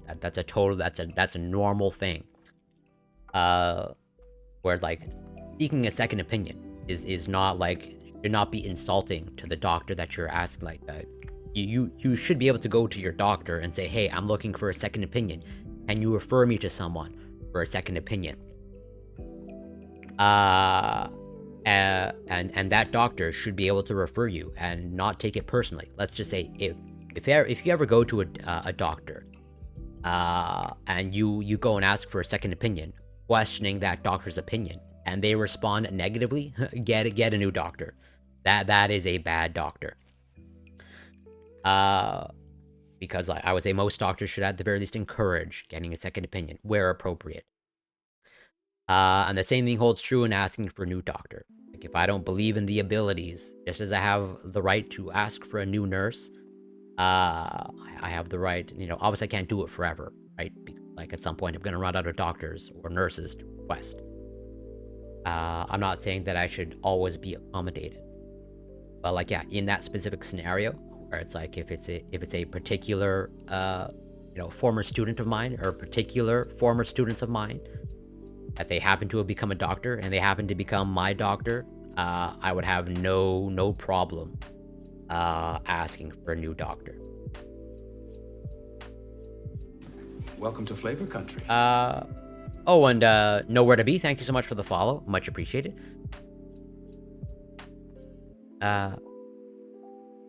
like that's a normal thing. Where like seeking a second opinion is not like, should not be insulting to the doctor that you're asking. Like you should be able to go to your doctor and say, hey, I'm looking for a second opinion. Can you refer me to someone for a second opinion? And that doctor should be able to refer you and not take it personally. Let's just say if you ever go to a doctor, and you go and ask for a second opinion, questioning that doctor's opinion, and they respond negatively, get a new doctor. That is a bad doctor. Because I would say most doctors should at the very least encourage getting a second opinion where appropriate. And the same thing holds true in asking for a new doctor. Like if I don't believe in the abilities, just as I have the right to ask for a new nurse, I have the right, obviously I can't do it forever, right? Like at some point I'm gonna run out of doctors or nurses to request. I'm not saying that I should always be accommodated, but like, yeah, in that specific scenario where it's like, if it's a particular, former student of mine or particular former students of mine, that they happen to have become a doctor and they happen to become my doctor, I would have no problem asking for a new doctor. Welcome to Flavor Country. Oh, and Nowhere to Be, thank you so much for the follow. Much appreciated.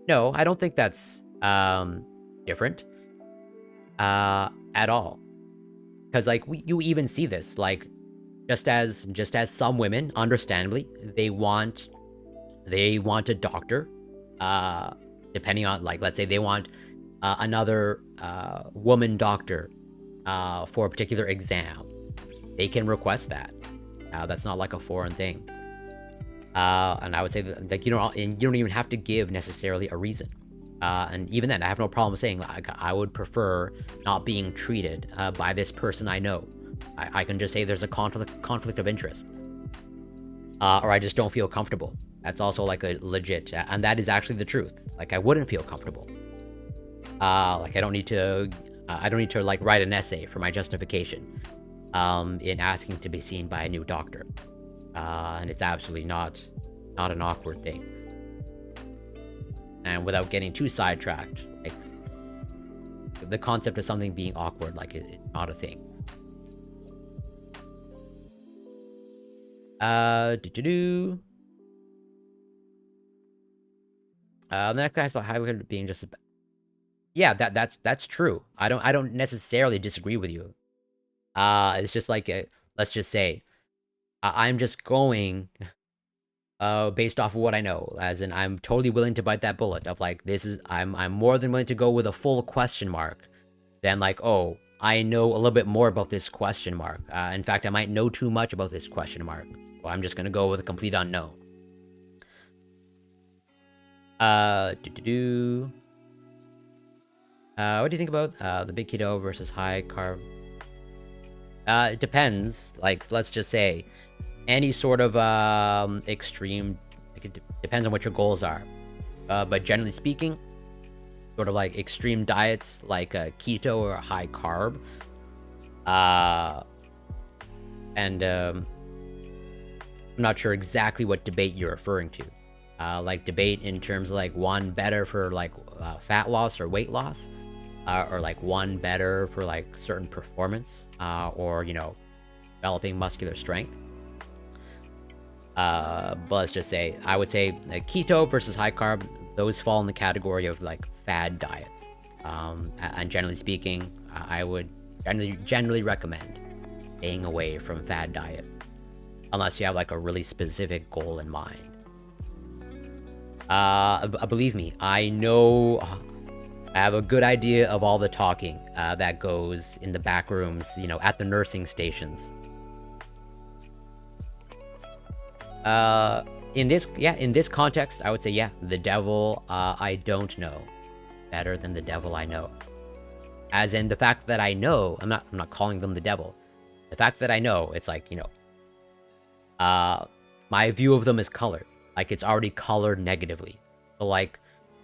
No, I don't think that's different at all. Because like you even see this, like just as some women, understandably, they want a doctor, depending on, like, let's say they want another woman doctor for a particular exam. They can request that. That's not like a foreign thing. And I would say that, like, you don't even have to give necessarily a reason. And even then, I have no problem saying, like, I would prefer not being treated by this person I know. I can just say there's a conflict of interest, or I just don't feel comfortable. That's also like a legit, and that is actually the truth. Like I wouldn't feel comfortable. Like I don't need to like write an essay for my justification in asking to be seen by a new doctor, and it's absolutely not an awkward thing. And without getting too sidetracked, like the concept of something being awkward, like it's not a thing. The next guy has the highlighted being just yeah, that's true. I don't necessarily disagree with you. It's just like let's just say I'm just going based off of what I know, as in I'm totally willing to bite that bullet of like, this is I'm more than willing to go with a full question mark than like, oh, I know a little bit more about this question mark. In fact, I might know too much about this question mark. So I'm just gonna go with a complete unknown. What do you think about the big keto versus high carb? It depends. Like, let's just say any sort of extreme, like it depends on what your goals are. But generally speaking, sort of like extreme diets like keto or high carb, and I'm not sure exactly what debate you're referring to. Like debate in terms of like one better for like fat loss or weight loss, or like one better for like certain performance, or developing muscular strength. But let's just say, I would say like keto versus high carb, those fall in the category of like fad diets. And generally speaking, I would generally recommend staying away from fad diets, unless you have like a really specific goal in mind. Believe me, I know, I have a good idea of all the talking that goes in the back rooms, at the nursing stations. in this context, I would say, yeah, the devil I don't know better than the devil I know. As in the fact that I know, I'm not calling them the devil. The fact that I know, it's like, my view of them is colored. Like, it's already colored negatively. So, like,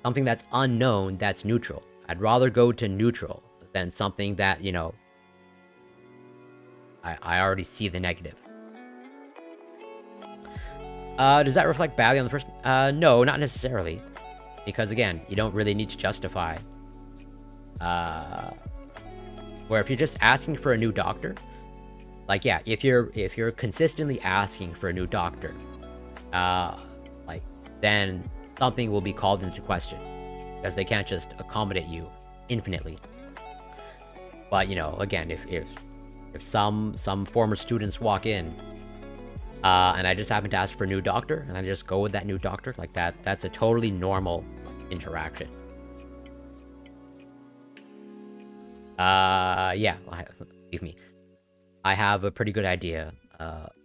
something that's unknown, that's neutral. I'd rather go to neutral than something that, I already see the negative. Does that reflect badly on the first? No, not necessarily. Because, again, you don't really need to justify. Where if you're just asking for a new doctor, like, yeah, if you're consistently asking for a new doctor, like, then something will be called into question, because they can't just accommodate you infinitely. But, again, if some former students walk in, and I just happen to ask for a new doctor, and I just go with that new doctor, like that's a totally normal interaction. Yeah, believe me, I have a pretty good idea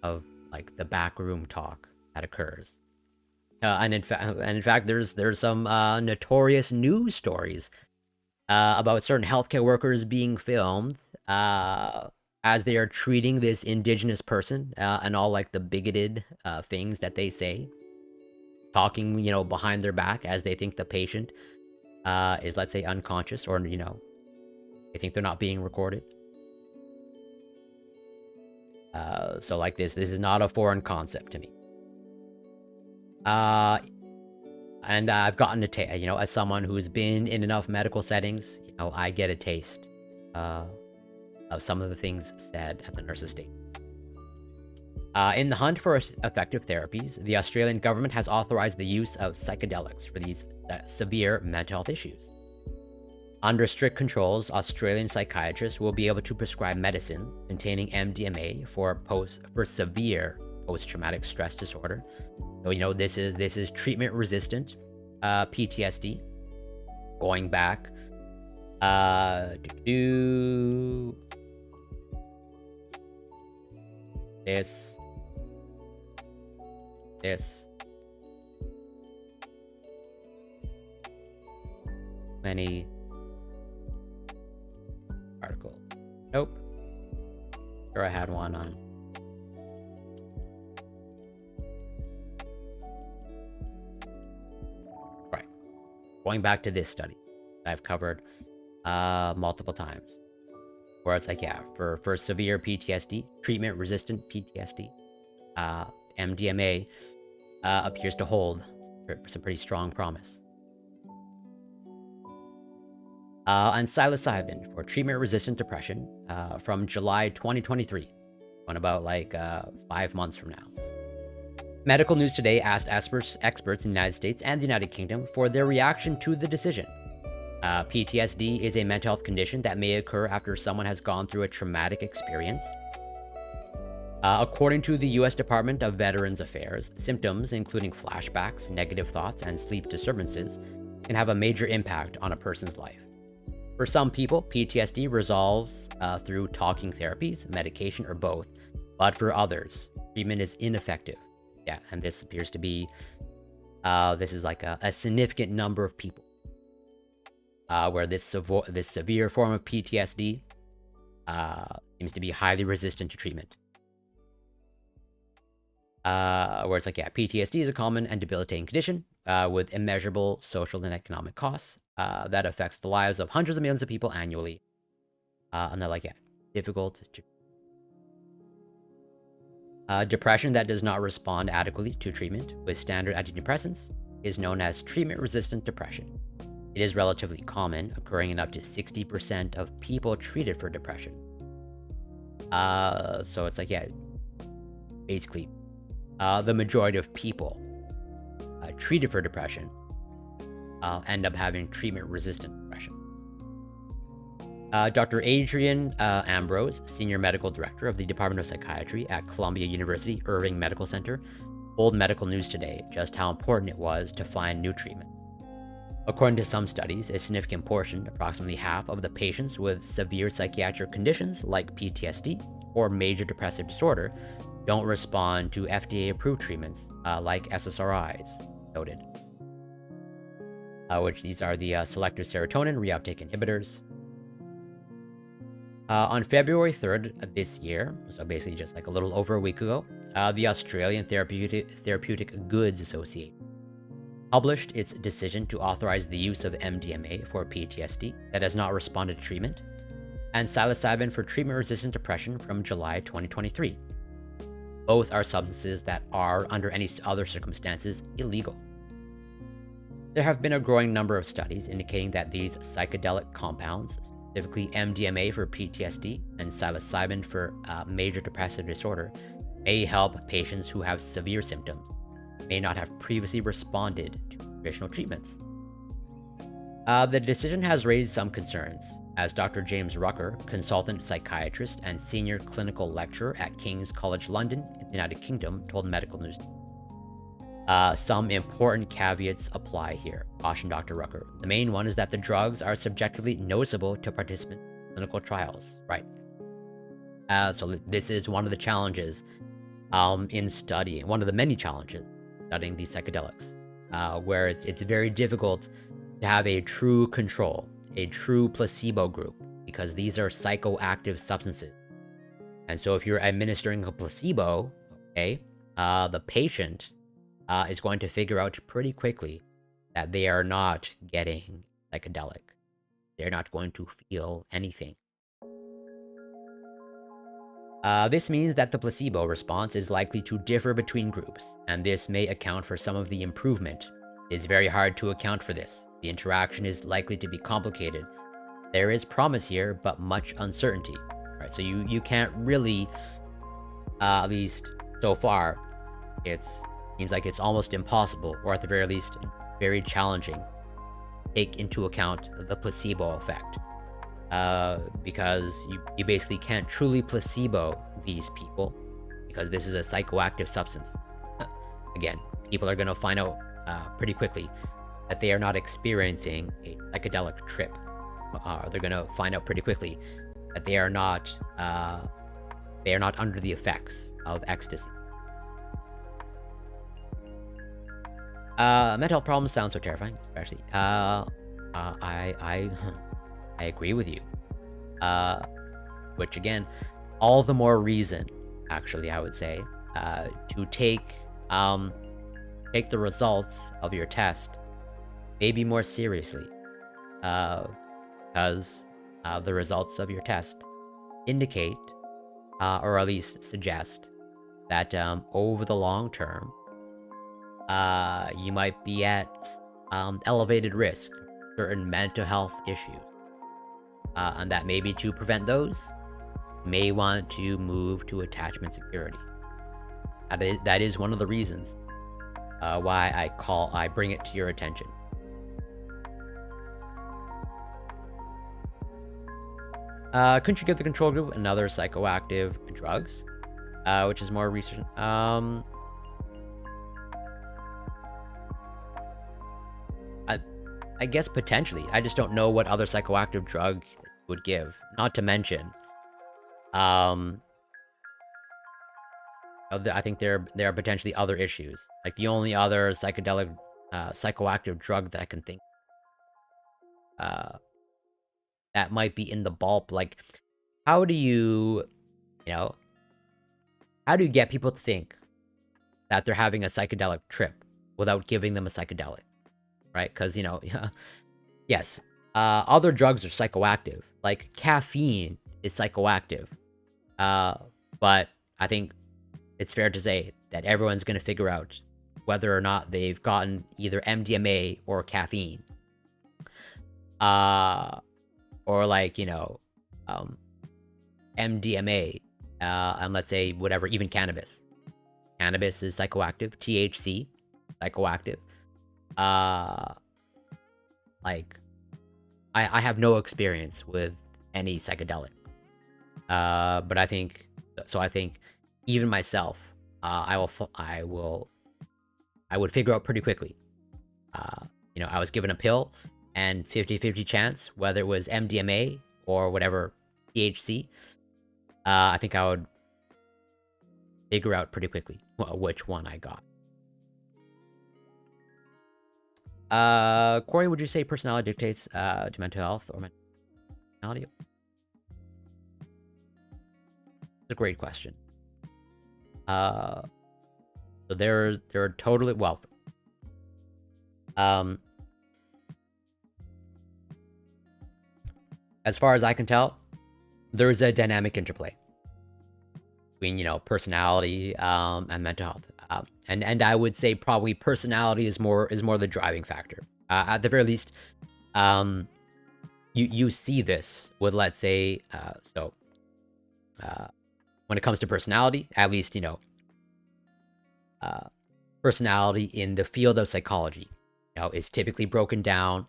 of like the backroom talk that occurs. And in fact, there's some notorious news stories about certain healthcare workers being filmed as they are treating this indigenous person and all like the bigoted things that they say, talking behind their back as they think the patient is, let's say, unconscious, or they think they're not being recorded. So like this is not a foreign concept to me. And I've gotten a taste, as someone who's been in enough medical settings, I get a taste of some of the things said at the nurses' station. In the hunt for effective therapies, the Australian government has authorized the use of psychedelics for these severe mental health issues. Under strict controls, Australian psychiatrists will be able to prescribe medicine containing MDMA for severe post-traumatic stress disorder. So, this is treatment-resistant PTSD. Going back to this many article. Nope. Sure, I had one on. Right. Going back to this study that I've covered multiple times, where it's like, yeah, for severe PTSD, treatment-resistant PTSD, MDMA appears to hold some pretty strong promise. And psilocybin for treatment-resistant depression from July 2023, on about like 5 months from now. Medical News Today asked experts in the United States and the United Kingdom for their reaction to the decision. PTSD is a mental health condition that may occur after someone has gone through a traumatic experience. According to the U.S. Department of Veterans Affairs, symptoms including flashbacks, negative thoughts, and sleep disturbances can have a major impact on a person's life. For some people, PTSD resolves through talking therapies, medication, or both, but for others, treatment is ineffective. Yeah, and this appears to be, this is like a significant number of people where this severe form of PTSD seems to be highly resistant to treatment. Where it's like, yeah, PTSD is a common and debilitating condition with immeasurable social and economic costs that affects the lives of hundreds of millions of people annually. And they're like, yeah, difficult to... depression that does not respond adequately to treatment with standard antidepressants is known as treatment-resistant depression. It is relatively common, occurring in up to 60% of people treated for depression. So it's like, yeah, basically, the majority of people treated for depression end up having treatment-resistant depression. Dr. Adrian Ambrose, Senior Medical Director of the Department of Psychiatry at Columbia University Irving Medical Center, told Medical News Today just how important it was to find new treatment. According to some studies, a significant portion, approximately half of the patients with severe psychiatric conditions like PTSD or major depressive disorder, don't respond to FDA-approved treatments like SSRIs, noted. Which these are the selective serotonin reuptake inhibitors. On February 3rd of this year, so basically just like a little over a week ago, the Australian Therapeutic Goods Association published its decision to authorize the use of MDMA for PTSD that has not responded to treatment, and psilocybin for treatment-resistant depression from July 2023. Both are substances that are, under any other circumstances, illegal. There have been a growing number of studies indicating that these psychedelic compounds, specifically MDMA for PTSD and psilocybin for major depressive disorder, may help patients who have severe symptoms, may not have previously responded to traditional treatments. The decision has raised some concerns, as Dr. James Rucker, consultant psychiatrist and senior clinical lecturer at King's College London in the United Kingdom, told Medical News. Some important caveats apply here, cautioned Dr. Rucker. The main one is that the drugs are subjectively noticeable to participants in clinical trials. Right. So this is one of the challenges in studying, one of the many challenges studying these psychedelics, where it's very difficult to have a true control, a true placebo group, because these are psychoactive substances. And so if you're administering a placebo, okay, the patient is going to figure out pretty quickly that they are not getting psychedelic. They're not going to feel anything. This means that the placebo response is likely to differ between groups, and this may account for some of the improvement. It is very hard to account for this. The interaction is likely to be complicated. There is promise here, but much uncertainty. Right, so you can't really, at least so far, it seems like it's almost impossible, or at the very least, very challenging, take into account the placebo effect. Because you basically can't truly placebo these people, because this is a psychoactive substance. Again, people are going to find out pretty quickly that they are not experiencing a psychedelic trip. They're going to find out pretty quickly that they are not under the effects of ecstasy. Mental health problems sound so terrifying, especially. I agree with you. Which again, all the more reason, actually, I would say, to take the results of your test maybe more seriously, because the results of your test indicate, or at least suggest, that over the long term, you might be at elevated risk of certain mental health issues. And that maybe to prevent those, may want to move to attachment security. That is one of the reasons why I bring it to your attention. Couldn't you give the control group another psychoactive drugs, which is more research? I guess potentially. I just don't know what other psychoactive drug would give. Not to mention, I think there are potentially other issues. Like the only other psychoactive drug that I can think that might be in the bulk. Like, how do you get people to think that they're having a psychedelic trip without giving them a psychedelic? Right? Because, yes, other drugs are psychoactive. Like, caffeine is psychoactive. But I think it's fair to say that everyone's going to figure out whether or not they've gotten either MDMA or caffeine. Or like, MDMA, and let's say whatever, even cannabis. Cannabis is psychoactive. THC, psychoactive. Like, I have no experience with any psychedelic. But I think even myself, I would figure out pretty quickly. I was given a pill and 50-50 chance whether it was MDMA or whatever THC. I think I would figure out pretty quickly which one I got. Corey, would you say personality dictates to mental health or mentality? It's a great question. So they're totally, well, as far as I can tell, there's a dynamic interplay between, personality and mental health. And I would say probably personality is more the driving factor. At the very least, you see this with, let's say, when it comes to personality, at least, personality in the field of psychology, is typically broken down,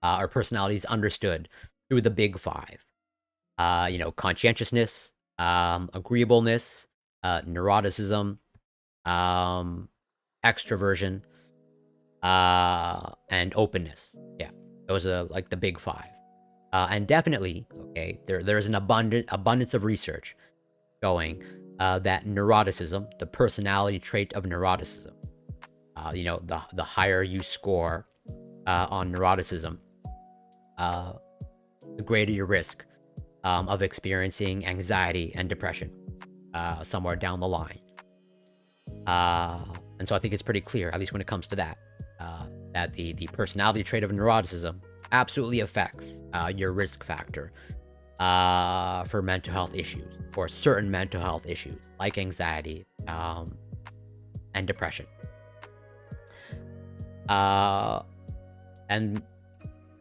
or personality is understood through the big five. Conscientiousness, agreeableness, neuroticism, extroversion, and openness. Yeah, those are like the big five. And definitely, okay, there's an abundance of research showing that neuroticism, the personality trait of neuroticism, the higher you score on neuroticism, the greater your risk of experiencing anxiety and depression somewhere down the line. And so I think it's pretty clear, at least when it comes to that, that the personality trait of neuroticism absolutely affects your risk factor for mental health issues, or certain mental health issues like anxiety and depression. And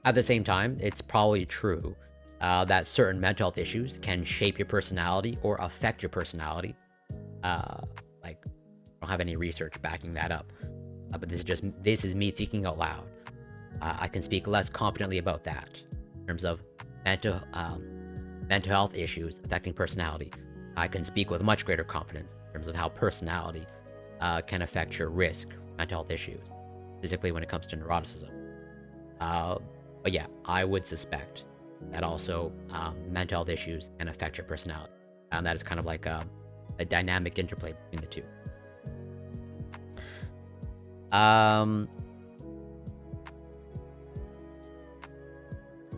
at the same time, it's probably true that certain mental health issues can shape your personality or affect your personality. Like, I don't have any research backing that up, but this is me thinking out loud. I can speak less confidently about that in terms of mental health issues affecting personality. I can speak with much greater confidence in terms of how personality can affect your risk for mental health issues, specifically when it comes to neuroticism. But yeah, I would suspect that also mental health issues can affect your personality. That is kind of like a dynamic interplay between the two.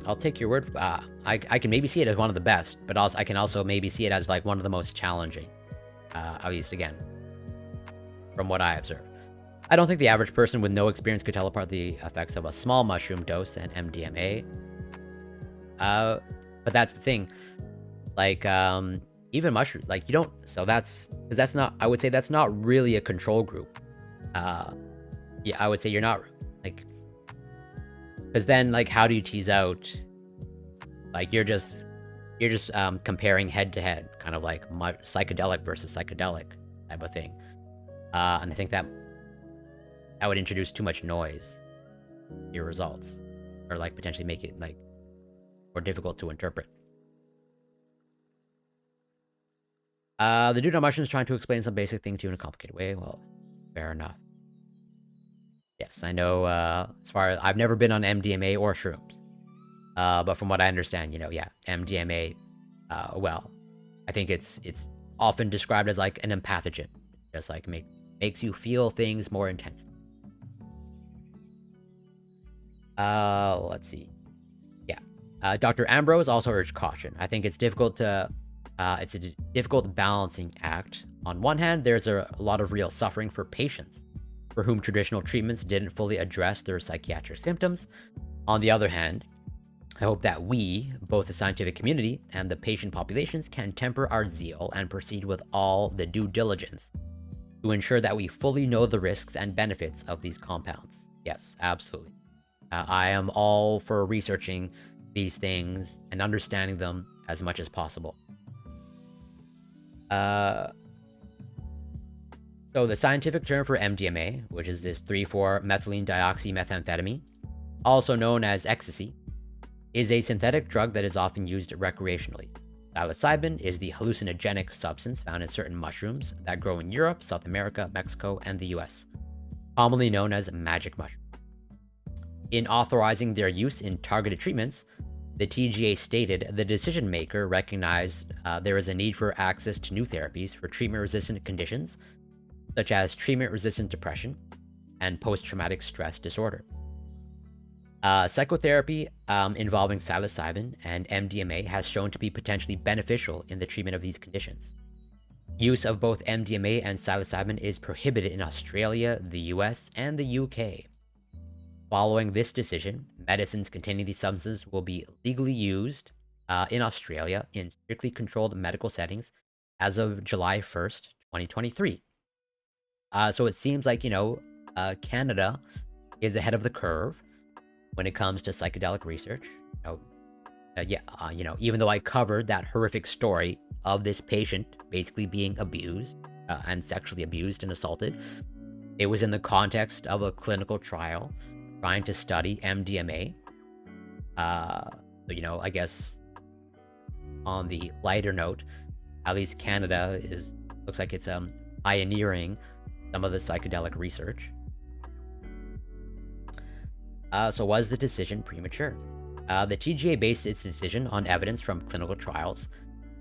I'll take your word for I can maybe see it as one of the best, but also I can also maybe see it as like one of the most challenging, at least again, from what I observe. I don't think the average person with no experience could tell apart the effects of a small mushroom dose and MDMA. But that's the thing. Like, even mushroom, like, you don't, so because that's not, I would say that's not really a control group. Yeah, I would say you're not, like, because then, like, how do you tease out, like, you're just comparing head to head, kind of like psychedelic versus psychedelic type of thing. And I think that would introduce too much noise to your results, or like potentially make it like more difficult to interpret. The dude on mushrooms trying to explain some basic thing to you in a complicated way. Well, fair enough. Yes, I know, as far as I've never been on MDMA or shrooms. But from what I understand, yeah, MDMA, well, I think it's often described as like an empathogen. Just like makes you feel things more intensely. Let's see. Yeah. Dr. Ambrose also urged caution. I think it's difficult to it's a difficult balancing act. On one hand, there's a lot of real suffering for patients for whom traditional treatments didn't fully address their psychiatric symptoms. On the other hand, I hope that we, both the scientific community and the patient populations, can temper our zeal and proceed with all the due diligence to ensure that we fully know the risks and benefits of these compounds. Yes, absolutely. I am all for researching these things and understanding them as much as possible. So the scientific term for MDMA, which is this 3,4-methylene dioxymethamphetamine, also known as ecstasy, is a synthetic drug that is often used recreationally. Psilocybin is the hallucinogenic substance found in certain mushrooms that grow in Europe, South America, Mexico, and the US, commonly known as magic mushrooms. In authorizing their use in targeted treatments, the TGA stated the decision maker recognized there is a need for access to new therapies for treatment-resistant conditions, such as treatment-resistant depression and post-traumatic stress disorder. Psychotherapy involving psilocybin and MDMA has shown to be potentially beneficial in the treatment of these conditions. Use of both MDMA and psilocybin is prohibited in Australia, the US, and the UK. Following this decision, medicines containing these substances will be legally used in Australia in strictly controlled medical settings as of July 1st, 2023. So it seems like, Canada is ahead of the curve when it comes to psychedelic research. Even though I covered that horrific story of this patient basically being abused and sexually abused and assaulted, it was in the context of a clinical trial trying to study MDMA. I guess on the lighter note, at least Canada looks like it's pioneering some of the psychedelic research. So was the decision premature? The TGA based its decision on evidence from clinical trials,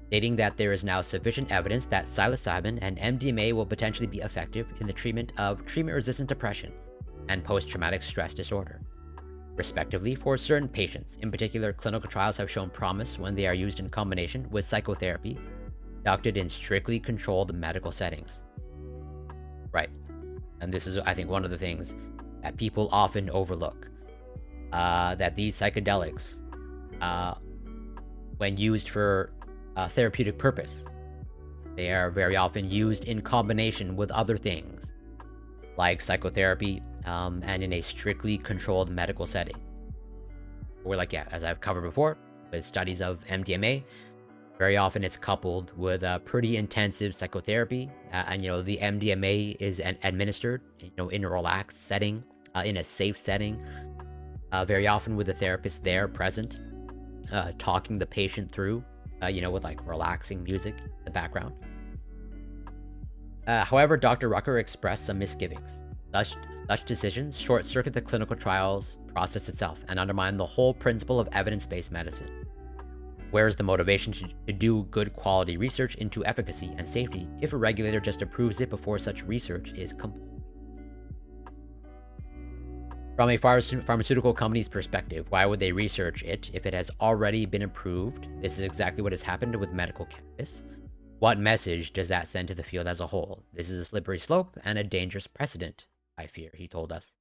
stating that there is now sufficient evidence that psilocybin and MDMA will potentially be effective in the treatment of treatment-resistant depression and post-traumatic stress disorder, respectively, for certain patients. In particular, clinical trials have shown promise when they are used in combination with psychotherapy, conducted in strictly controlled medical settings. Right. And this is, I think, one of the things that people often overlook. That these psychedelics, when used for therapeutic purpose, they are very often used in combination with other things, like psychotherapy, and in a strictly controlled medical setting. Or as I've covered before, with studies of MDMA, very often it's coupled with a pretty intensive psychotherapy, and the MDMA is administered, in a relaxed setting, in a safe setting, very often with a therapist there present, talking the patient through, with relaxing music in the background. However, Dr. Rucker expressed some misgivings. Such decisions short-circuit the clinical trials process itself and undermine the whole principle of evidence-based medicine. Where is the motivation to do good quality research into efficacy and safety if a regulator just approves it before such research is complete? From a pharmaceutical company's perspective, why would they research it if it has already been approved? This is exactly what has happened with medical cannabis. What message does that send to the field as a whole? This is a slippery slope and a dangerous precedent, I fear, he told us.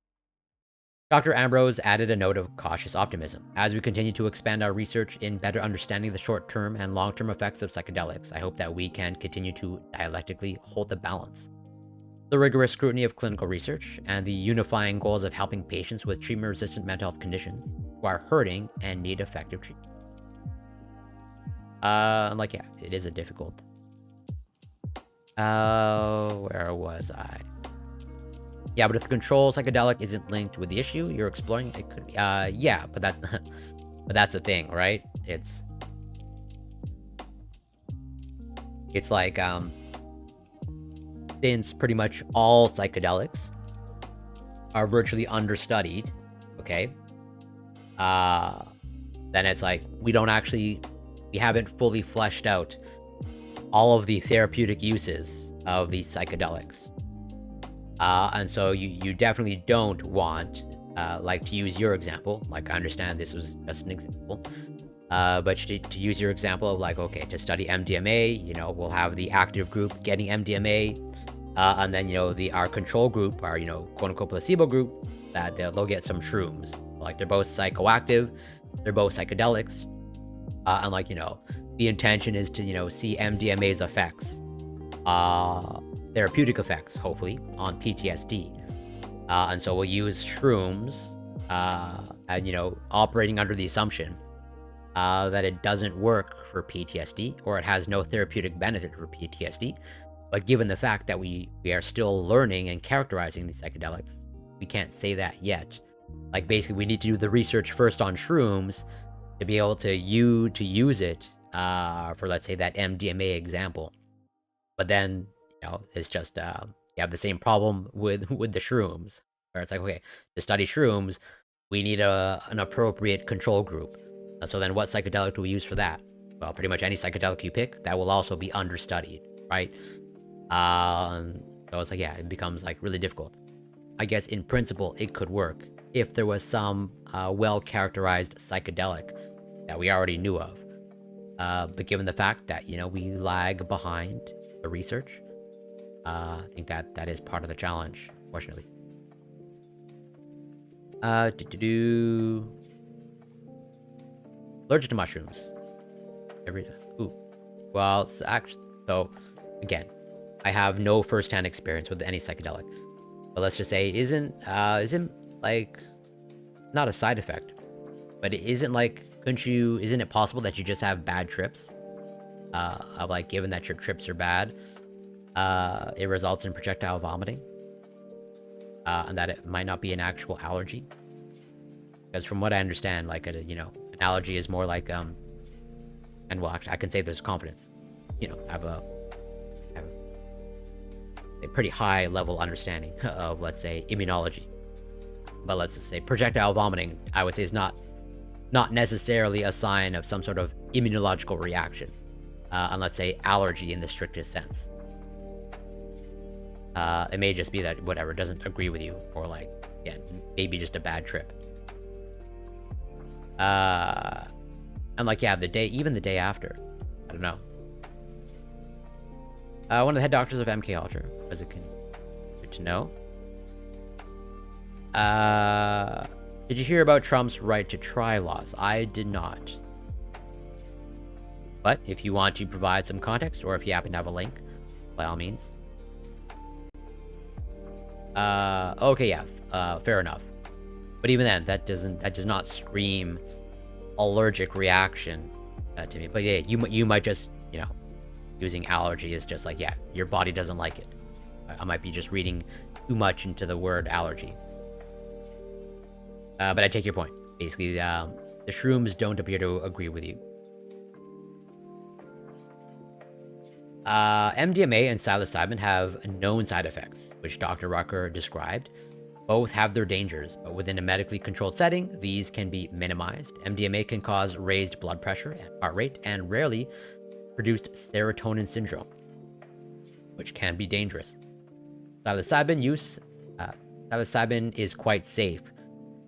Dr. Ambrose added a note of cautious optimism. As we continue to expand our research in better understanding the short-term and long-term effects of psychedelics, I hope that we can continue to dialectically hold the balance. The rigorous scrutiny of clinical research and the unifying goals of helping patients with treatment-resistant mental health conditions who are hurting and need effective treatment. It is a difficult. Where was I? Yeah, but if the control psychedelic isn't linked with the issue you're exploring, it could be. Yeah, but that's not. But that's the thing, right? It's like since pretty much all psychedelics are virtually understudied, okay? Then it's like we haven't fully fleshed out all of the therapeutic uses of these psychedelics. And so you definitely don't want, to use your example, I understand this was just an example, but to use your example of okay, to study MDMA, we'll have the active group getting MDMA, and then, our control group, our, quote unquote placebo group, that they'll get some shrooms. They're both psychoactive, they're both psychedelics, and the intention is to, see MDMA's effects, therapeutic effects, hopefully, on PTSD. And so we'll use shrooms, and, operating under the assumption that it doesn't work for PTSD, or it has no therapeutic benefit for PTSD. But given the fact that we are still learning and characterizing these psychedelics, we can't say that yet. Basically, we need to do the research first on shrooms to be able to use it for, let's say, that MDMA example. But then, it's just you have the same problem with the shrooms, where it's okay, to study shrooms, we need an appropriate control group. So then what psychedelic do we use for that? Well, pretty much any psychedelic you pick, that will also be understudied, right? So it's like, yeah, it becomes like really difficult. I guess in principle, it could work if there was some well-characterized psychedelic that we already knew of. But given the fact that, we lag behind the research, I think that is part of the challenge, unfortunately. Allergic to mushrooms. Well, so again, I have no first-hand experience with any psychedelic, but let's just say isn't like not a side effect, but it isn't like isn't it possible that you just have bad trips? Of like, given that your trips are bad, it results in projectile vomiting, and that it might not be an actual allergy. Because from what I understand, like an allergy is more like and well, actually, I can say there's confidence. I have a pretty high level understanding of, let's say, immunology. But let's just say projectile vomiting, I would say, is not necessarily a sign of some sort of immunological reaction, and let's say allergy in the strictest sense. It may just be that whatever doesn't agree with you, or like, again, maybe just a bad trip. And like, yeah, even the day after, I don't know. One of the head doctors of MK Ultra, as it can good to know. Did you hear about Trump's right to try laws? I did not. But if you want to provide some context, or if you happen to have a link, by all means. Okay, yeah, fair enough. But even then, that does not scream allergic reaction to me. But yeah, you might just, using allergy is just like, yeah, your body doesn't like it. I might be just reading too much into the word allergy. But I take your point. Basically, the shrooms don't appear to agree with you. MDMA and psilocybin have known side effects, which Dr. Rucker described. Both have their dangers, but within a medically controlled setting, these can be minimized. MDMA can cause raised blood pressure and heart rate, and rarely produced serotonin syndrome, which can be dangerous. Psilocybin is quite safe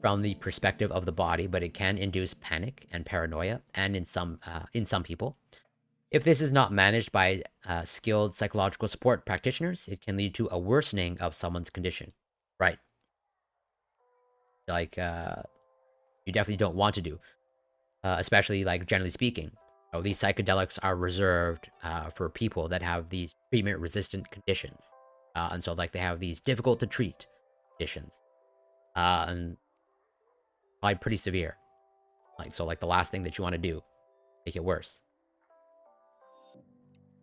from the perspective of the body, but it can induce panic and paranoia, and in some people. If this is not managed by skilled psychological support practitioners, it can lead to a worsening of someone's condition. Right. Like, you definitely don't want to do, especially, like, generally speaking. These psychedelics are reserved for people that have these treatment-resistant conditions. And so, like, they have these difficult-to-treat conditions. And probably pretty severe. Like, so, like, the last thing that you want to do, make it worse.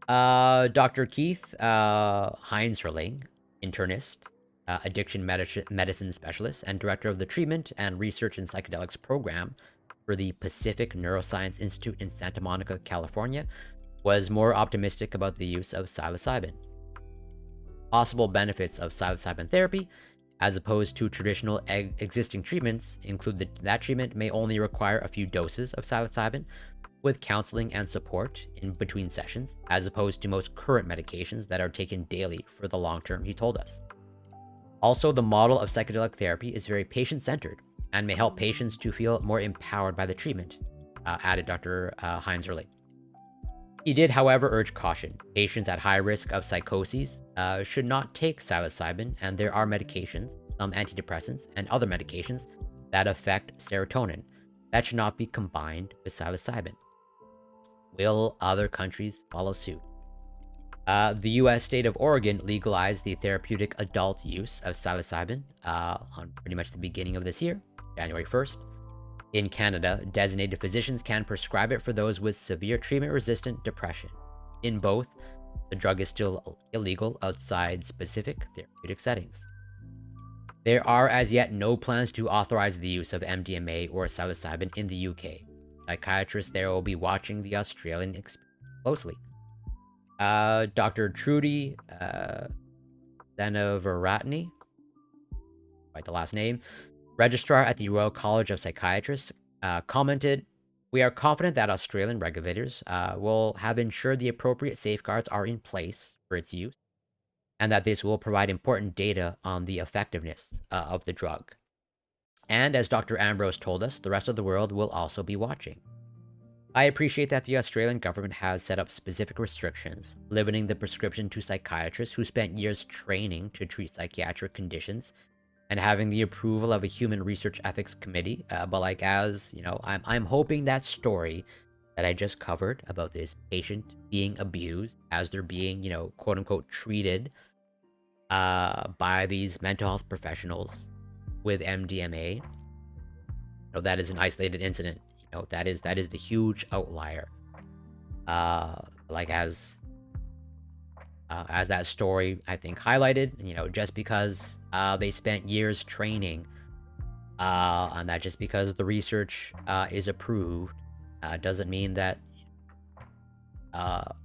Dr. Keith Heinzerling, internist, addiction medicine specialist, and director of the Treatment and Research in Psychedelics program for the Pacific Neuroscience Institute in Santa Monica, California, was more optimistic about the use of psilocybin. Possible benefits of psilocybin therapy, as opposed to traditional existing treatments, include that treatment may only require a few doses of psilocybin, with counseling and support in between sessions, as opposed to most current medications that are taken daily for the long term, he told us. Also, the model of psychedelic therapy is very patient-centered and may help patients to feel more empowered by the treatment, added Dr. Heinzerling. He did, however, urge caution. Patients at high risk of psychoses should not take psilocybin, and there are medications, some antidepressants, and other medications that affect serotonin that should not be combined with psilocybin. Will other countries follow suit? The U.S. state of Oregon legalized the therapeutic adult use of psilocybin on pretty much the beginning of this year, January 1st. In Canada, designated physicians can prescribe it for those with severe treatment-resistant depression. In both, the drug is still illegal outside specific therapeutic settings. There are as yet no plans to authorize the use of MDMA or psilocybin in the UK. Psychiatrists there will be watching the Australian experience closely. Dr. Trudy Zanavaratne, quite the last name, registrar at the Royal College of Psychiatrists, commented, We are confident that Australian regulators will have ensured the appropriate safeguards are in place for its use, and that this will provide important data on the effectiveness of the drug. And as Dr. Ambrose told us, the rest of the world will also be watching. I appreciate that the Australian government has set up specific restrictions, limiting the prescription to psychiatrists who spent years training to treat psychiatric conditions and having the approval of a human research ethics committee. But like, as you know, I'm hoping that story that I just covered about this patient being abused as they're being, quote unquote, treated by these mental health professionals with MDMA. That is an isolated incident. That is the huge outlier. Like as that story I think highlighted, just because they spent years training, and that just because the research is approved doesn't mean that that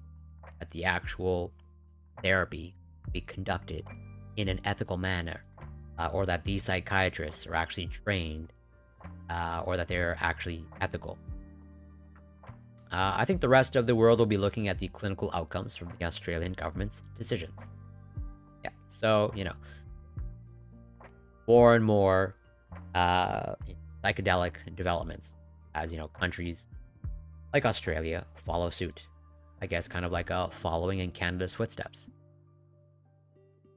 the actual therapy be conducted in an ethical manner, or that these psychiatrists are actually trained, or that they're actually ethical. I think the rest of the world will be looking at the clinical outcomes from the Australian government's decisions. Yeah, so, more and more psychedelic developments as, countries like Australia follow suit. I guess kind of like following in Canada's footsteps.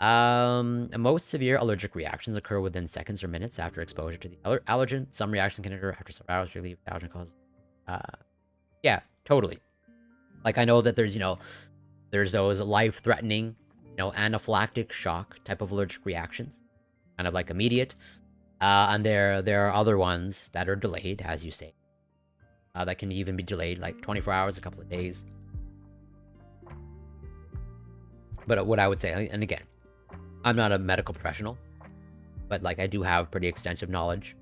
Most severe allergic reactions occur within seconds or minutes after exposure to the allergen. Some reactions can occur after several hours to relieve the allergen cause. Yeah, totally. Like, I know that there's, there's those life-threatening, anaphylactic shock type of allergic reactions, kind of like immediate. And there are other ones that are delayed, as you say, that can even be delayed like 24 hours, a couple of days. But what I would say, and again, I'm not a medical professional, but like I do have pretty extensive knowledge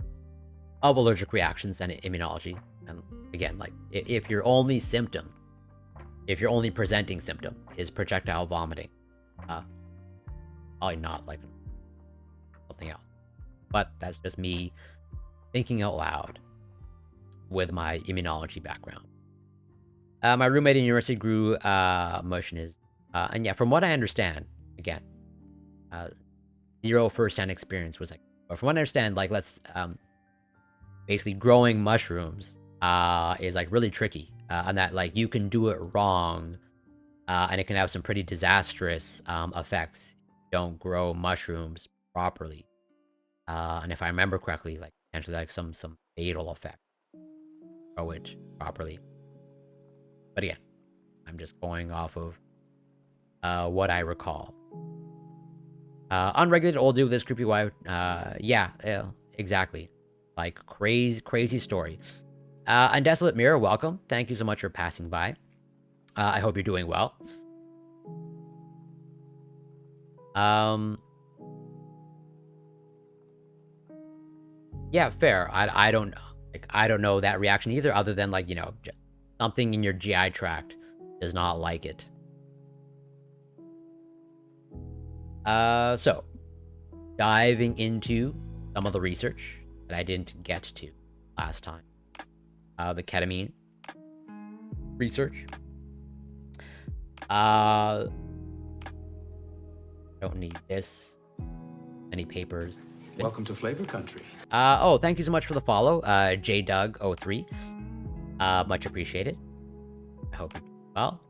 of allergic reactions and immunology. And again, like if your only presenting symptom is projectile vomiting, probably not like something else. But that's just me thinking out loud with my immunology background. My roommate in university grew motion is, and yeah, from what I understand, again, zero first-hand experience was like, but from what I understand, like let's basically growing mushrooms is like really tricky, and that like you can do it wrong, and it can have some pretty disastrous effects. Don't grow mushrooms properly, and if I remember correctly, like potentially like some fatal effect. Grow it properly, but again, I'm just going off of what I recall. Unregulated old dude with his creepy wife. Yeah, exactly. Like crazy story. And Desolate Mirror, welcome. Thank you so much for passing by. I hope you're doing well. Yeah, fair. I don't know that reaction either, other than like, just something in your GI tract does not like it. So diving into some of the research that I didn't get to last time. The ketamine research. Don't need this. Any papers. Welcome to Flavor Country. Oh, thank you so much for the follow, JDoug03. Much appreciated. I hope you're doing well.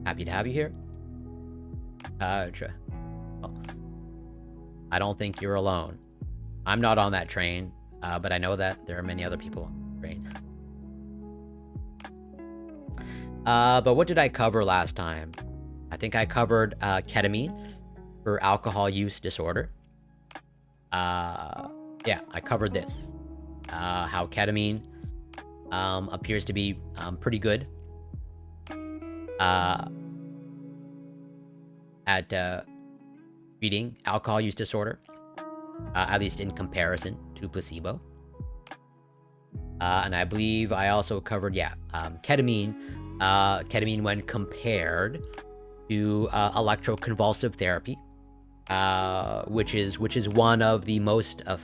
Happy to have you here. Well, I don't think you're alone. I'm not on that train, but I know that there are many other people on the train. But what did I cover last time? I think I covered ketamine for alcohol use disorder. Yeah, I covered this. How ketamine appears to be pretty good at treating alcohol use disorder, at least in comparison to placebo. And I believe I also covered, ketamine when compared to electroconvulsive therapy, which is one of the most of,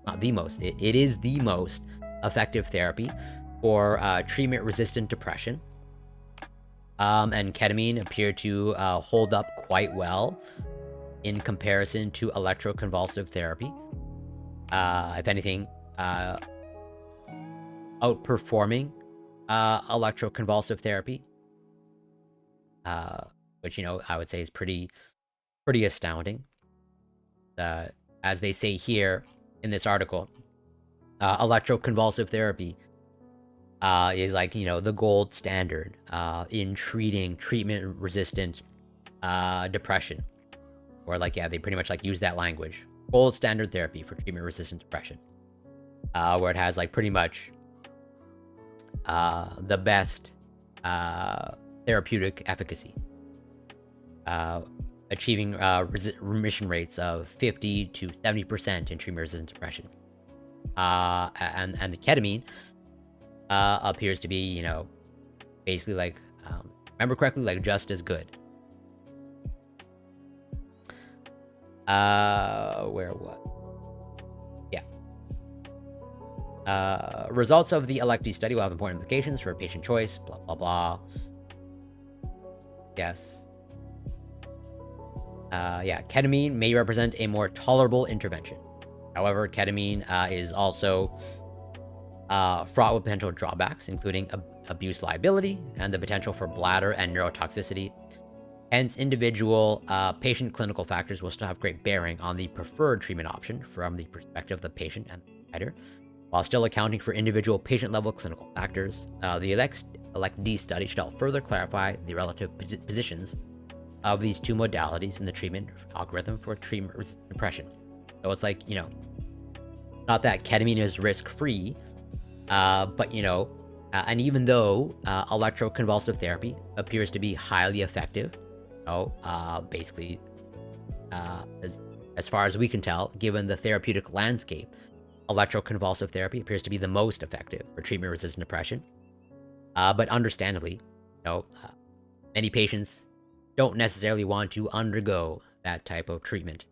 not the most, it is the most effective therapy for treatment-resistant depression. And ketamine appeared to hold up quite well in comparison to electroconvulsive therapy. If anything, outperforming electroconvulsive therapy, which, you know, I would say is pretty astounding. As they say here in this article, electroconvulsive therapy is like, you know, the gold standard in treating treatment-resistant depression. Or like, yeah, they pretty much like use that language. Gold standard therapy for treatment-resistant depression. Where it has like pretty much the best therapeutic efficacy. Achieving remission rates of 50 to 70% in treatment-resistant depression. And the ketamine appears to be, you know, basically like, remember correctly, like just as good. Where what? Yeah. Results of the electee study will have important implications for patient choice, blah, blah, blah. Yes. Yeah, ketamine may represent a more tolerable intervention. However, ketamine is also fraught with potential drawbacks, including abuse liability and the potential for bladder and neurotoxicity. Hence, individual patient clinical factors will still have great bearing on the preferred treatment option from the perspective of the patient and the provider, while still accounting for individual patient-level clinical factors. The electee study shall further clarify the relative positions of these two modalities in the treatment algorithm for treatment-resistant depression. So it's like, you know, not that ketamine is risk-free, but, you know, and even though electroconvulsive therapy appears to be highly effective, you know, basically, as far as we can tell, given the therapeutic landscape, electroconvulsive therapy appears to be the most effective for treatment-resistant depression. But understandably, you know, many patients don't necessarily want to undergo that type of treatment.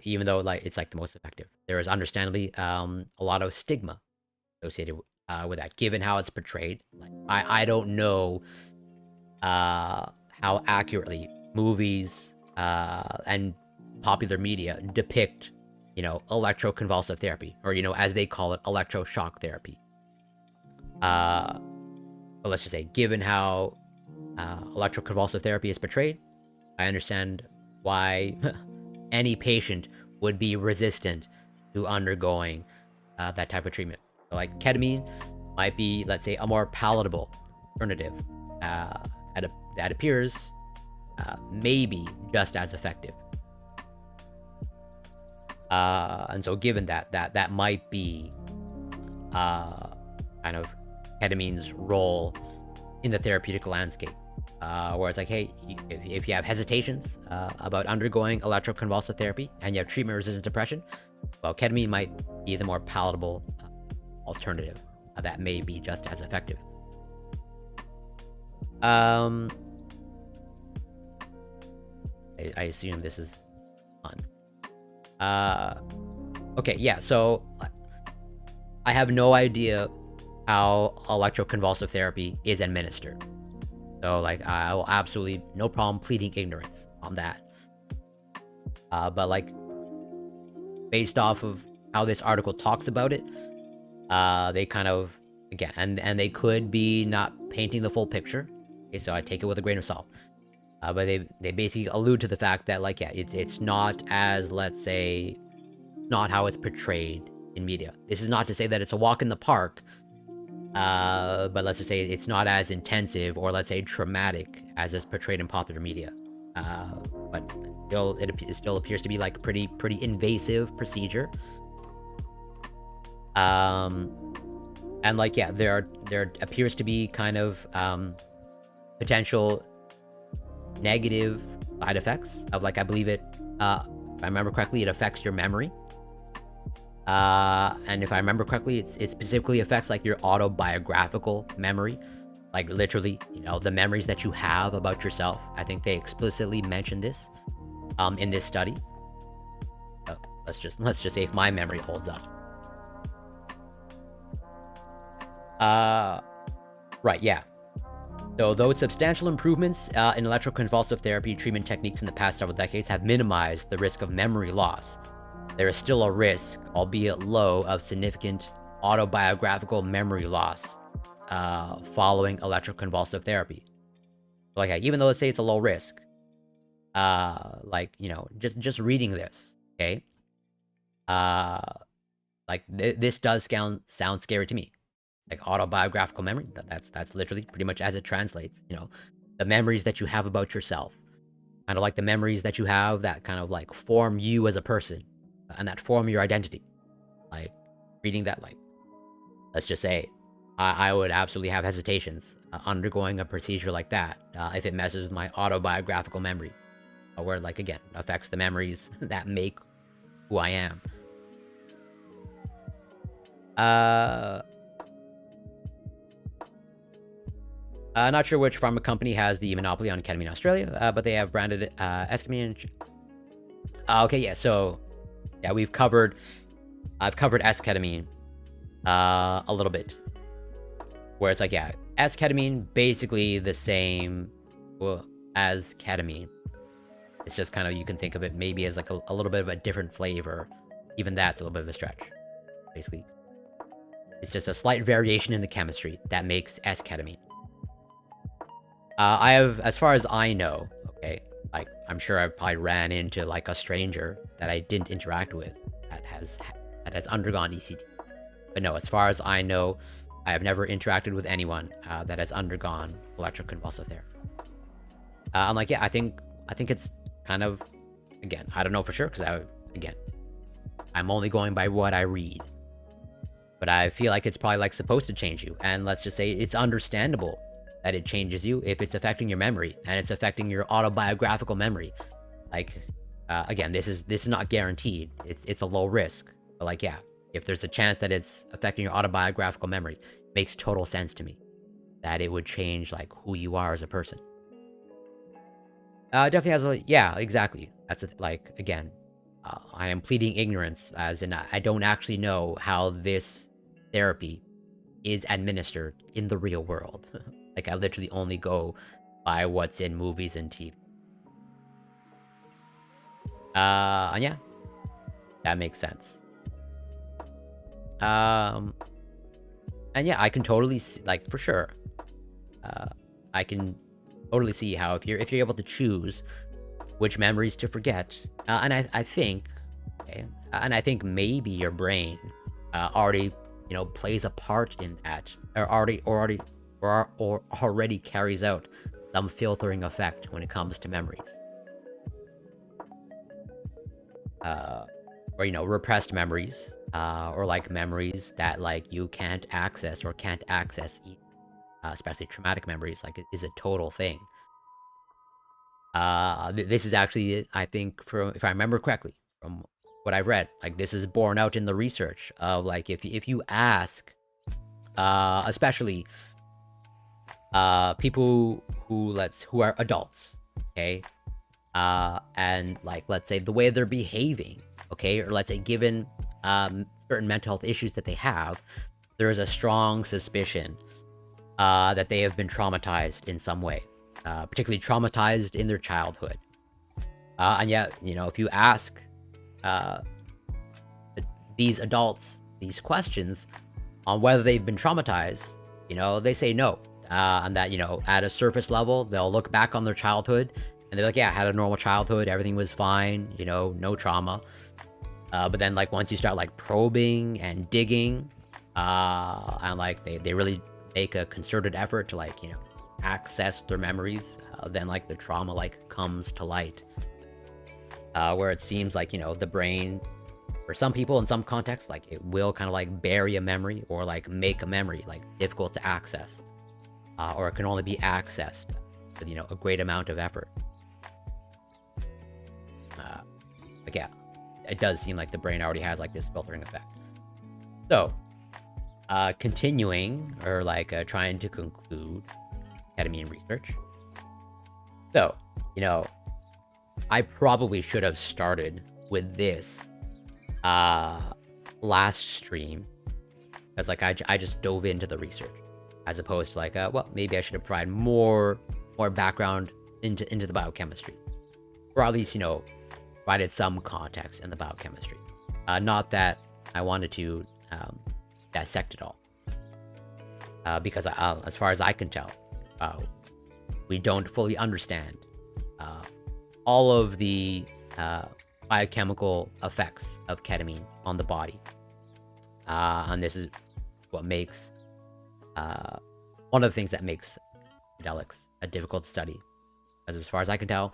Even though like it's like the most effective. There is understandably a lot of stigma associated with that, given how it's portrayed. Like I don't know how accurately movies and popular media depict, you know, electroconvulsive therapy, or, you know, as they call it, electroshock therapy. But let's just say, given how electroconvulsive therapy is portrayed, I understand why any patient would be resistant to undergoing that type of treatment. So, like, ketamine might be, let's say, a more palatable alternative that appears maybe just as effective. And so, given that might be kind of ketamine's role in the therapeutic landscape. Where it's like, hey, if you have hesitations about undergoing electroconvulsive therapy and you have treatment-resistant depression, well, ketamine might be the more palatable alternative that may be just as effective. I assume this is fun. Okay, yeah, so I have no idea how electroconvulsive therapy is administered. So, like, I will absolutely, no problem pleading ignorance on that. But, like, based off of how this article talks about it, they kind of, again, and they could be not painting the full picture. Okay, so I take it with a grain of salt. But they basically allude to the fact that, like, yeah, it's not as, let's say, not how it's portrayed in media. This is not to say that it's a walk in the park. But let's just say it's not as intensive or, let's say, traumatic as is portrayed in popular media. But still, it still appears to be like pretty invasive procedure. And like, yeah, there appears to be kind of potential negative side effects of, like, I believe it, if I remember correctly, it affects your memory. And if I remember correctly, it specifically affects, like, your autobiographical memory, like, literally, you know, the memories that you have about yourself. I think they explicitly mentioned this in this study. Let's just say if my memory holds up. Right, yeah. So those substantial improvements in electroconvulsive therapy treatment techniques in the past several decades have minimized the risk of memory loss. There is still a risk, albeit low, of significant autobiographical memory loss following electroconvulsive therapy. Like, even though let's say it's a low risk, like, you know, just reading this, okay, like this does sound scary to me. Like autobiographical memory, that's literally pretty much as it translates. You know, the memories that you have about yourself, kind of like the memories that you have that kind of like form you as a person, and that form your identity. Like reading that, like, let's just say, I would absolutely have hesitations undergoing a procedure like that if it messes with my autobiographical memory, where like again affects the memories that make who I am. Not sure which pharma company has the monopoly on ketamine in Australia, but they have branded esketamine. Okay, yeah. So, yeah, I've covered esketamine a little bit, where it's like, yeah, esketamine basically the same as ketamine. It's just kind of, you can think of it maybe as like a little bit of a different flavor. Even that's a little bit of a stretch. Basically, it's just a slight variation in the chemistry that makes esketamine. I have, as far as I know, okay, like, I'm sure I probably ran into, like, a stranger that I didn't interact with that has undergone ECT. But no, as far as I know, I have never interacted with anyone that has undergone electroconvulsive therapy. I'm like, yeah, I think it's kind of, again, I don't know for sure, because I'm only going by what I read. But I feel like it's probably, like, supposed to change you. And let's just say it's understandable that it changes you if it's affecting your memory and it's affecting your autobiographical memory. Like, again, this is not guaranteed. It's a low risk, but like, yeah, if there's a chance that it's affecting your autobiographical memory, it makes total sense to me that it would change like who you are as a person. Definitely has a, yeah, exactly. That's like, again, I am pleading ignorance, as in I don't actually know how this therapy is administered in the real world. Like, I literally only go by what's in movies and TV. And yeah, that makes sense. And yeah, I can totally see, like, for sure. I can totally see how if you're able to choose which memories to forget, and I think, okay, and I think maybe your brain already, you know, plays a part in that, or already carries out some filtering effect when it comes to memories. Or, you know, repressed memories, or like memories that like you can't access, especially traumatic memories, like it is a total thing. This is actually, I think, from, if I remember correctly, from what I've read, like this is borne out in the research of like if you ask, especially people who are adults, okay, and like let's say the way they're behaving, okay, or let's say given certain mental health issues that they have, there is a strong suspicion that they have been traumatized in some way, particularly traumatized in their childhood. And yet, you know, if you ask these adults these questions on whether they've been traumatized, you know, they say no. And that, you know, at a surface level, they'll look back on their childhood and they're like, yeah, I had a normal childhood, everything was fine, you know, no trauma. But then, like, once you start, like, probing and digging, and, like, they really make a concerted effort to, like, you know, access their memories, then, like, the trauma, like, comes to light. Where it seems like, you know, the brain, for some people in some contexts, like, it will kind of, like, bury a memory or, like, make a memory, like, difficult to access. Or it can only be accessed with, you know, a great amount of effort. Like, yeah, it does seem like the brain already has, like, this filtering effect. So, continuing, or, like, trying to conclude ketamine research. So, you know, I probably should have started with this last stream, Because like I just dove into the research, as opposed to like well, maybe I should have provided more background into the biochemistry, or at least provided some context in the biochemistry. Not that I wanted to dissect it all, because as far as I can tell, we don't fully understand all of the biochemical effects of ketamine on the body. And this is what makes one of the things that makes psychedelics a difficult study, because as far as I can tell,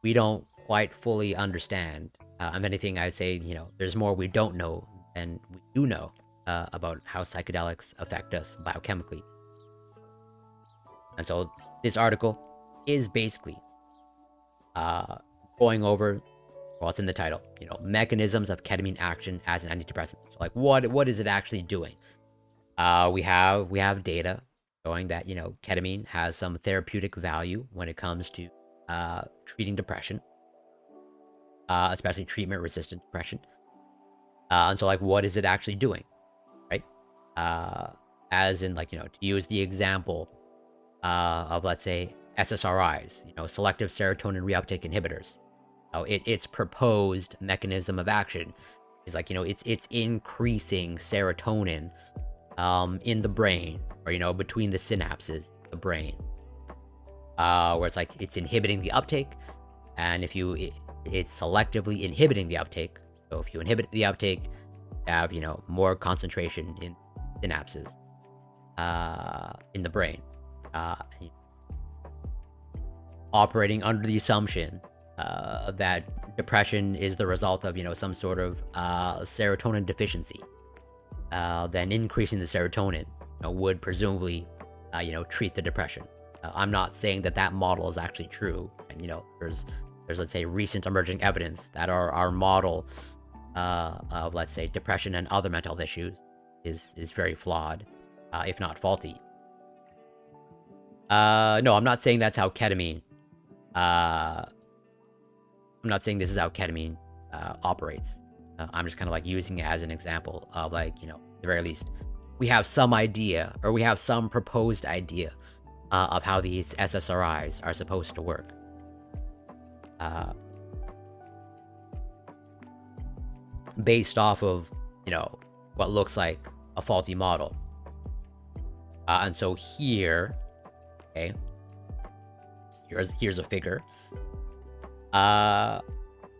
we don't quite fully understand. If anything, I'd say there's more we don't know than we do know about how psychedelics affect us biochemically. And so this article is basically going over what's in the title, mechanisms of ketamine action as an antidepressant. So like what is it actually doing? We have data showing that ketamine has some therapeutic value when it comes to treating depression, especially treatment-resistant depression. And so like what is it actually doing, right? As in, like, to use the example of, let's say, SSRIs, selective serotonin reuptake inhibitors. Its proposed mechanism of action is like, it's increasing serotonin in the brain, or between the synapses of the brain, where it's like it's inhibiting the uptake, and it's selectively inhibiting the uptake. So if you inhibit the uptake, you have more concentration in synapses in the brain, operating under the assumption that depression is the result of some sort of serotonin deficiency. Then increasing the serotonin would presumably treat the depression. I'm not saying that model is actually true, and there's let's say recent emerging evidence that our model of, let's say, depression and other mental health issues is very flawed, if not faulty. No, I'm not saying that's how ketamine. I'm not saying this is how ketamine operates. I'm just kind of like using it as an example of, like, at the very least, we have some idea, or we have some proposed idea of how these SSRIs are supposed to work. Based off of, what looks like a faulty model. And so here, okay, here's a figure.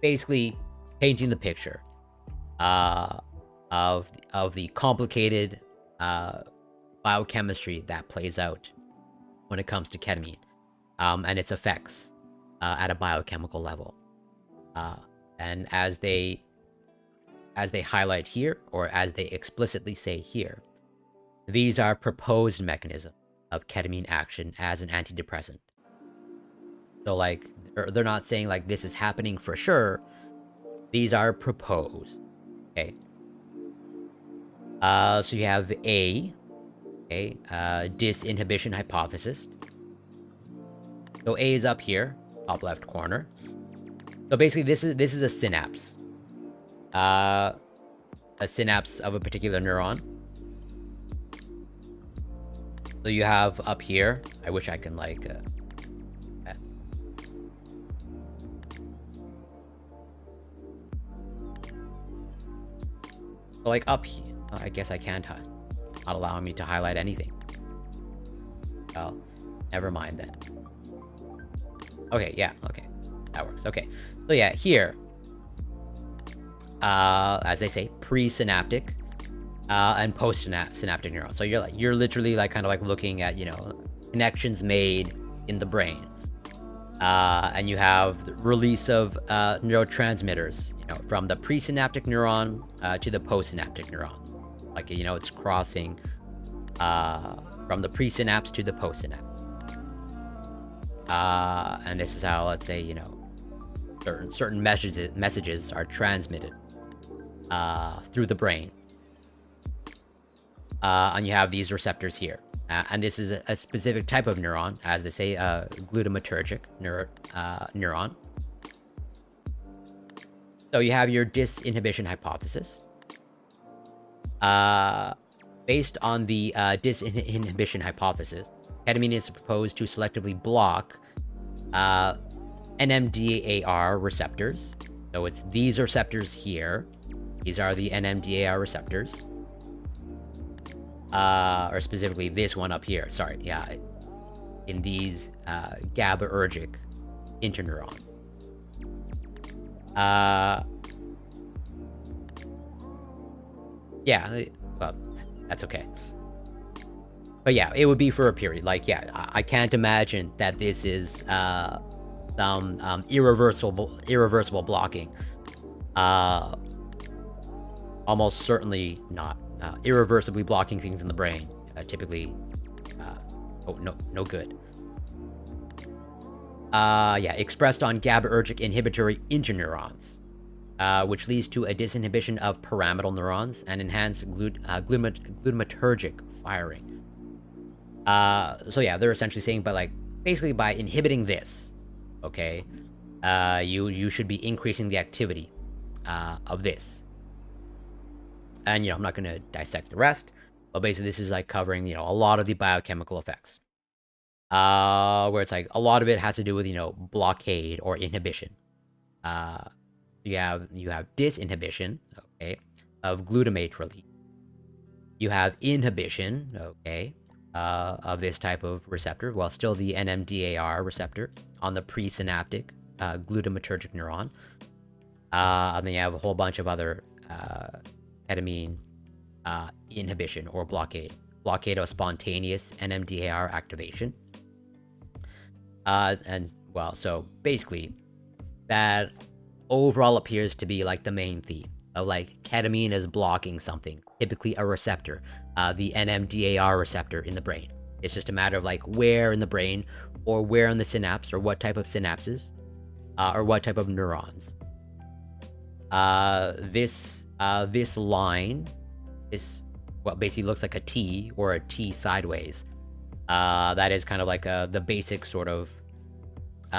Basically painting the picture of the complicated biochemistry that plays out when it comes to ketamine and its effects at a biochemical level. And as they highlight here, or as they explicitly say here, these are proposed mechanisms of ketamine action as an antidepressant. So like, they're not saying like this is happening for sure. These are proposed. Okay. So you have A, okay, disinhibition hypothesis. So A is up here, top left corner. So basically, this is a synapse. A synapse of a particular neuron. So you have up here. I wish I can like. So like up here, I guess I can't. Not allowing me to highlight anything. Well, never mind then. Okay, yeah, okay, that works. Okay, so yeah, here, as they say, presynaptic and postsynaptic neurons. So you're literally like kind of like looking at connections made in the brain, and you have the release of neurotransmitters, from the presynaptic neuron to the postsynaptic neuron. Like it's crossing from the presynapse to the postsynapse. And this is how, let's say, certain messages are transmitted through the brain. And you have these receptors here. And this is a specific type of neuron, as they say, glutamatergic neuron. So you have your disinhibition hypothesis. based on the disinhibition hypothesis, ketamine is proposed to selectively block NMDAR receptors. So it's these receptors here. These are the NMDAR receptors. Or specifically this one up here. Sorry, yeah. In these GABAergic interneurons. Yeah, well, that's okay. But yeah, it would be for a period. Like, yeah, I can't imagine that this is some irreversible blocking. Almost certainly not. Irreversibly blocking things in the brain, typically, no good. Yeah, expressed on GABAergic inhibitory interneurons, which leads to a disinhibition of pyramidal neurons and enhanced glutamatergic firing. So yeah, they're essentially saying basically by inhibiting this, okay, you should be increasing the activity of this. And, I'm not going to dissect the rest, but basically this is covering, a lot of the biochemical effects. Where it's a lot of it has to do with, blockade or inhibition. You have disinhibition, okay, of glutamate release. You have inhibition, okay, of this type of receptor, while still the NMDAR receptor on the presynaptic glutamatergic neuron. And then you have a whole bunch of other ketamine inhibition or blockade of spontaneous NMDAR activation. And well, so basically that overall appears to be the main theme of ketamine is blocking something, typically a receptor, the NMDAR receptor in the brain. It's just a matter of where in the brain or where in the synapse or what type of synapses or what type of neurons. This line is what basically looks like a T or a T sideways. That is kind of the basic sort of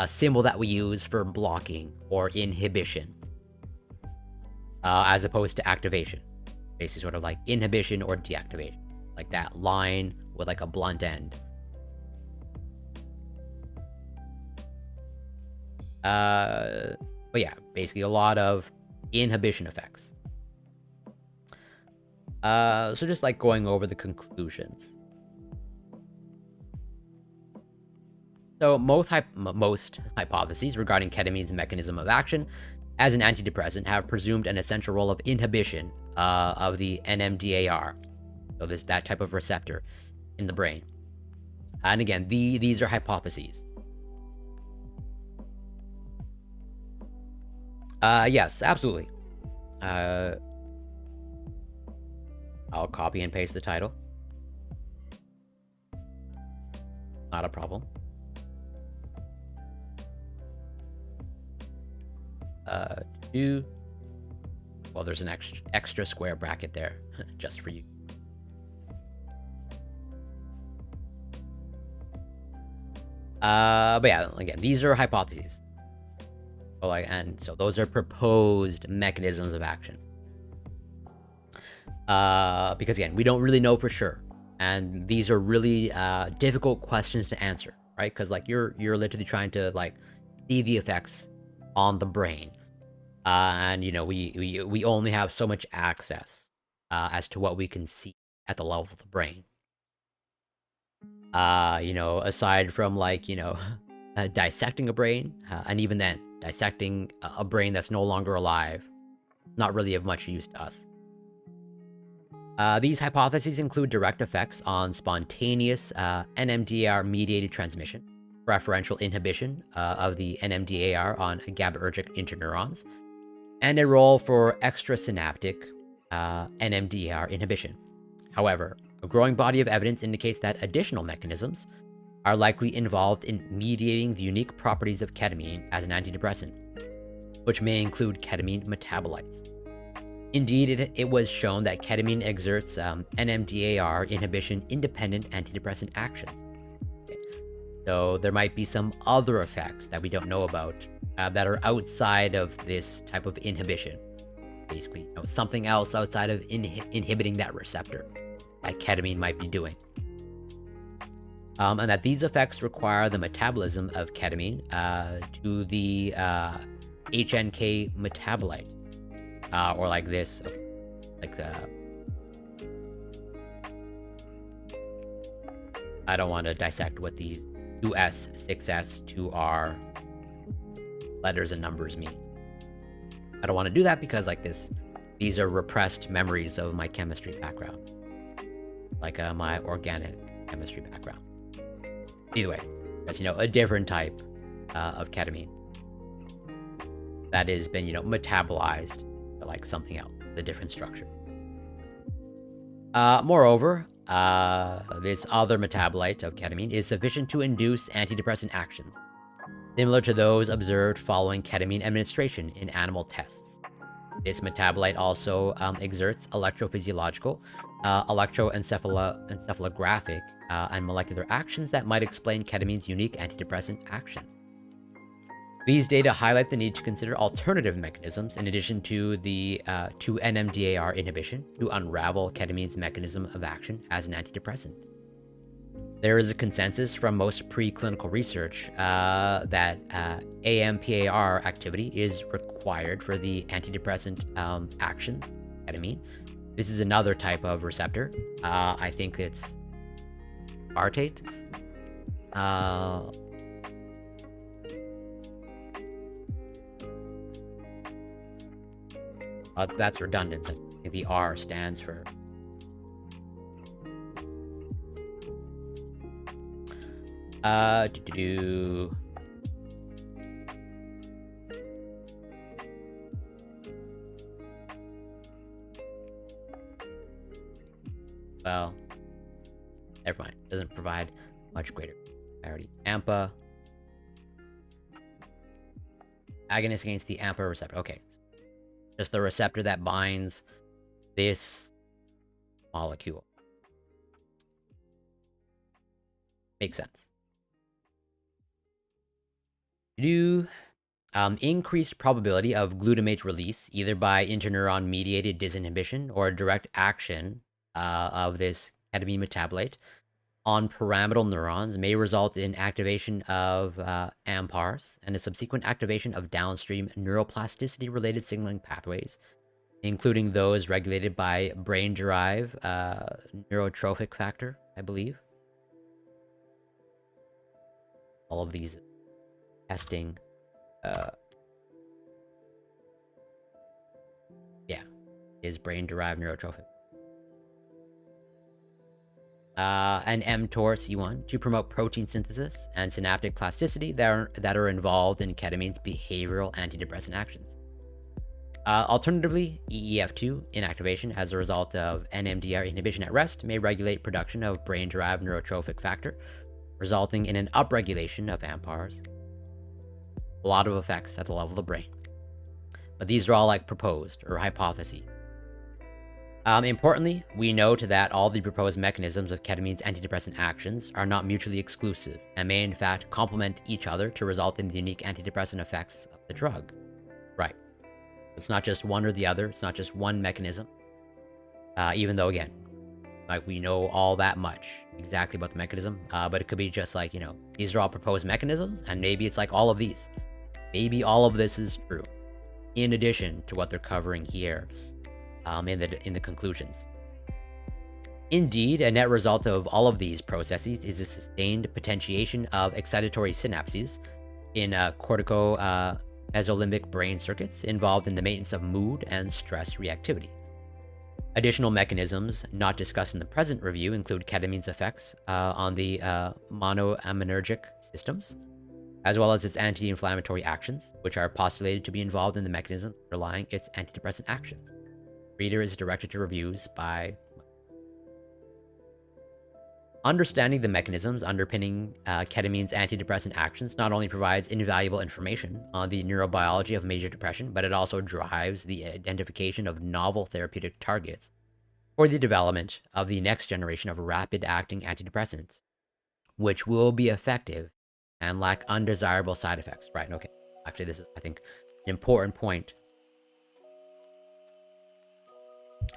symbol that we use for blocking or inhibition, as opposed to activation. Basically sort of inhibition or deactivation. That line with a blunt end. But yeah, basically a lot of inhibition effects. So just going over the conclusions. So most hypotheses regarding ketamine's mechanism of action as an antidepressant have presumed an essential role of inhibition of the NMDAR, so that type of receptor in the brain. And again, these are hypotheses. Yes, absolutely. I'll copy and paste the title. Not a problem. Well, there's an extra square bracket there, just for you. But yeah, again, these are hypotheses. And so those are proposed mechanisms of action. Because again, we don't really know for sure, and these are really difficult questions to answer, right? Because you're literally trying to see the effects on the brain, and we only have so much access as to what we can see at the level of the brain. Aside from dissecting a brain, and even then, dissecting a brain that's no longer alive, not really of much use to us. These hypotheses include direct effects on spontaneous NMDAR-mediated transmission, preferential inhibition of the NMDAR on GABAergic interneurons, and a role for extrasynaptic NMDAR inhibition. However, a growing body of evidence indicates that additional mechanisms are likely involved in mediating the unique properties of ketamine as an antidepressant, which may include ketamine metabolites. Indeed, it was shown that ketamine exerts NMDAR inhibition independent antidepressant actions. Okay. So there might be some other effects that we don't know about that are outside of this type of inhibition. Basically, something else outside of inhibiting that receptor. that ketamine might be doing. And that these effects require the metabolism of ketamine to the HNK metabolite, or like this, okay, like I don't want to dissect what these 2S, 6S, 2R letters and numbers mean. I don't want to do that because like these are repressed memories of my chemistry background, like my organic chemistry background. Either way, that's, a different type of ketamine that has been, metabolized to like something else, a different structure. Moreover, this other metabolite of ketamine is sufficient to induce antidepressant actions, similar to those observed following ketamine administration in animal tests. This metabolite also exerts electrophysiological, electroencephalographic, and molecular actions that might explain ketamine's unique antidepressant actions. These data highlight the need to consider alternative mechanisms in addition to the to NMDAR inhibition to unravel ketamine's mechanism of action as an antidepressant. There is a consensus from most preclinical research that AMPAR activity is required for the antidepressant action, ketamine. This is another type of receptor. I think it's ARtate. That's redundant. I think the R stands for well, never mind. Doesn't provide much greater clarity. AMPA. Agonist against the AMPA receptor. Okay. Just the receptor that binds this molecule. Makes sense. Increased probability of glutamate release, either by interneuron-mediated disinhibition or direct action of this ketamine metabolite on pyramidal neurons, may result in activation of AMPARs and a subsequent activation of downstream neuroplasticity-related signaling pathways, including those regulated by brain-derived neurotrophic factor, I believe. All of these testing, is brain-derived neurotrophic. And mTOR-C1 to promote protein synthesis and synaptic plasticity that are involved in ketamine's behavioral antidepressant actions. Alternatively, EEF2 inactivation as a result of NMDR inhibition at rest may regulate production of brain-derived neurotrophic factor, resulting in an upregulation of AMPARs. A lot of effects at the level of the brain. But these are all like proposed or hypotheses. Importantly, we note that all the proposed mechanisms of ketamine's antidepressant actions are not mutually exclusive and may in fact complement each other to result in the unique antidepressant effects of the drug. Right. It's not just one or the other. It's not just one mechanism. Even though, again, like we know all that much exactly about the mechanism, but it could be just like, these are all proposed mechanisms, and maybe it's like all of these. Maybe all of this is true, in addition to what they're covering here in the conclusions. Indeed, a net result of all of these processes is a sustained potentiation of excitatory synapses in cortico-mesolimbic brain circuits involved in the maintenance of mood and stress reactivity. Additional mechanisms not discussed in the present review include ketamine's effects on the monoaminergic systems, as well as its anti-inflammatory actions, which are postulated to be involved in the mechanism underlying its antidepressant actions. Reader is directed to reviews by... Understanding the mechanisms underpinning ketamine's antidepressant actions not only provides invaluable information on the neurobiology of major depression, but it also drives the identification of novel therapeutic targets for the development of the next generation of rapid-acting antidepressants, which will be effective and lack undesirable side effects. Right, okay. Actually, this is, I think, an important point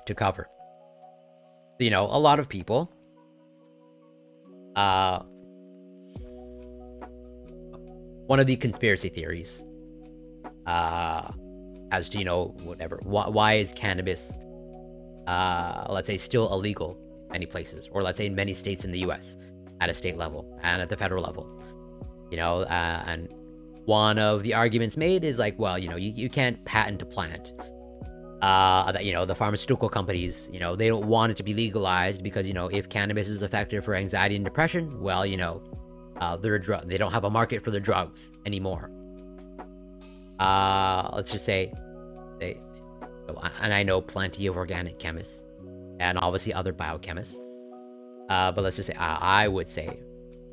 to cover. a lot of people, one of the conspiracy theories, as to, whatever, why is cannabis, let's say, still illegal in many places, or let's say in many states in the US at a state level and at the federal level, and one of the arguments made is like, well, you can't patent a plant. That, the pharmaceutical companies, they don't want it to be legalized because, if cannabis is effective for anxiety and depression, well, they don't have a market for their drugs anymore. Let's just say and I know plenty of organic chemists and obviously other biochemists, but let's just say, I would say,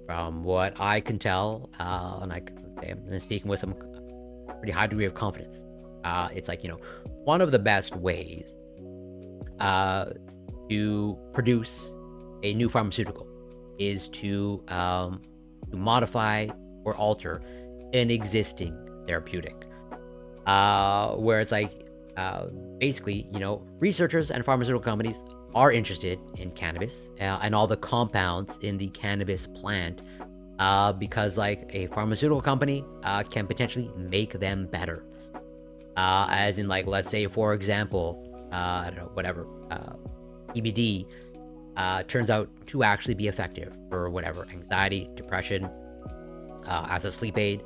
from what I can tell, and I can say I'm speaking with some pretty high degree of confidence, it's like, one of the best ways to produce a new pharmaceutical is to modify or alter an existing therapeutic. Where it's like, basically, researchers and pharmaceutical companies are interested in cannabis and all the compounds in the cannabis plant, because like a pharmaceutical company can potentially make them better. As in, like, let's say, for example, I don't know, whatever, CBD turns out to actually be effective for whatever, anxiety, depression, as a sleep aid.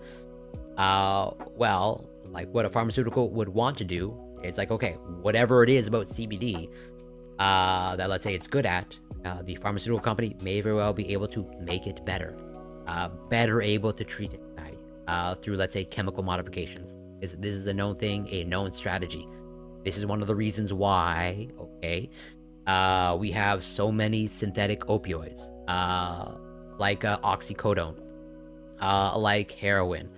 Well, like, what a pharmaceutical would want to do is like, okay, whatever it is about CBD that, let's say, it's good at, the pharmaceutical company may very well be able to make it better, better able to treat anxiety through, let's say, chemical modifications. This is a known thing, a known strategy. This is one of the reasons why, okay, we have so many synthetic opioids, like oxycodone, like heroin,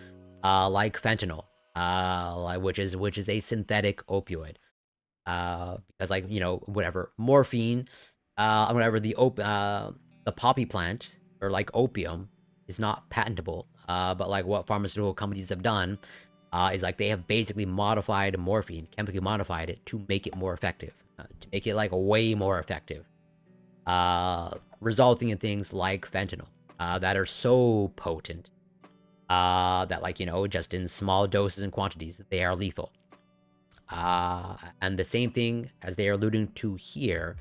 like fentanyl, which is a synthetic opioid. Because, like, whatever, morphine, whatever, the poppy plant, or like opium, is not patentable. But like, what pharmaceutical companies have done is like, they have basically modified morphine, chemically modified it to make it more effective, to make it like way more effective, resulting in things like fentanyl, that are so potent, that, like, just in small doses and quantities, they are lethal. And the same thing, as they are alluding to here,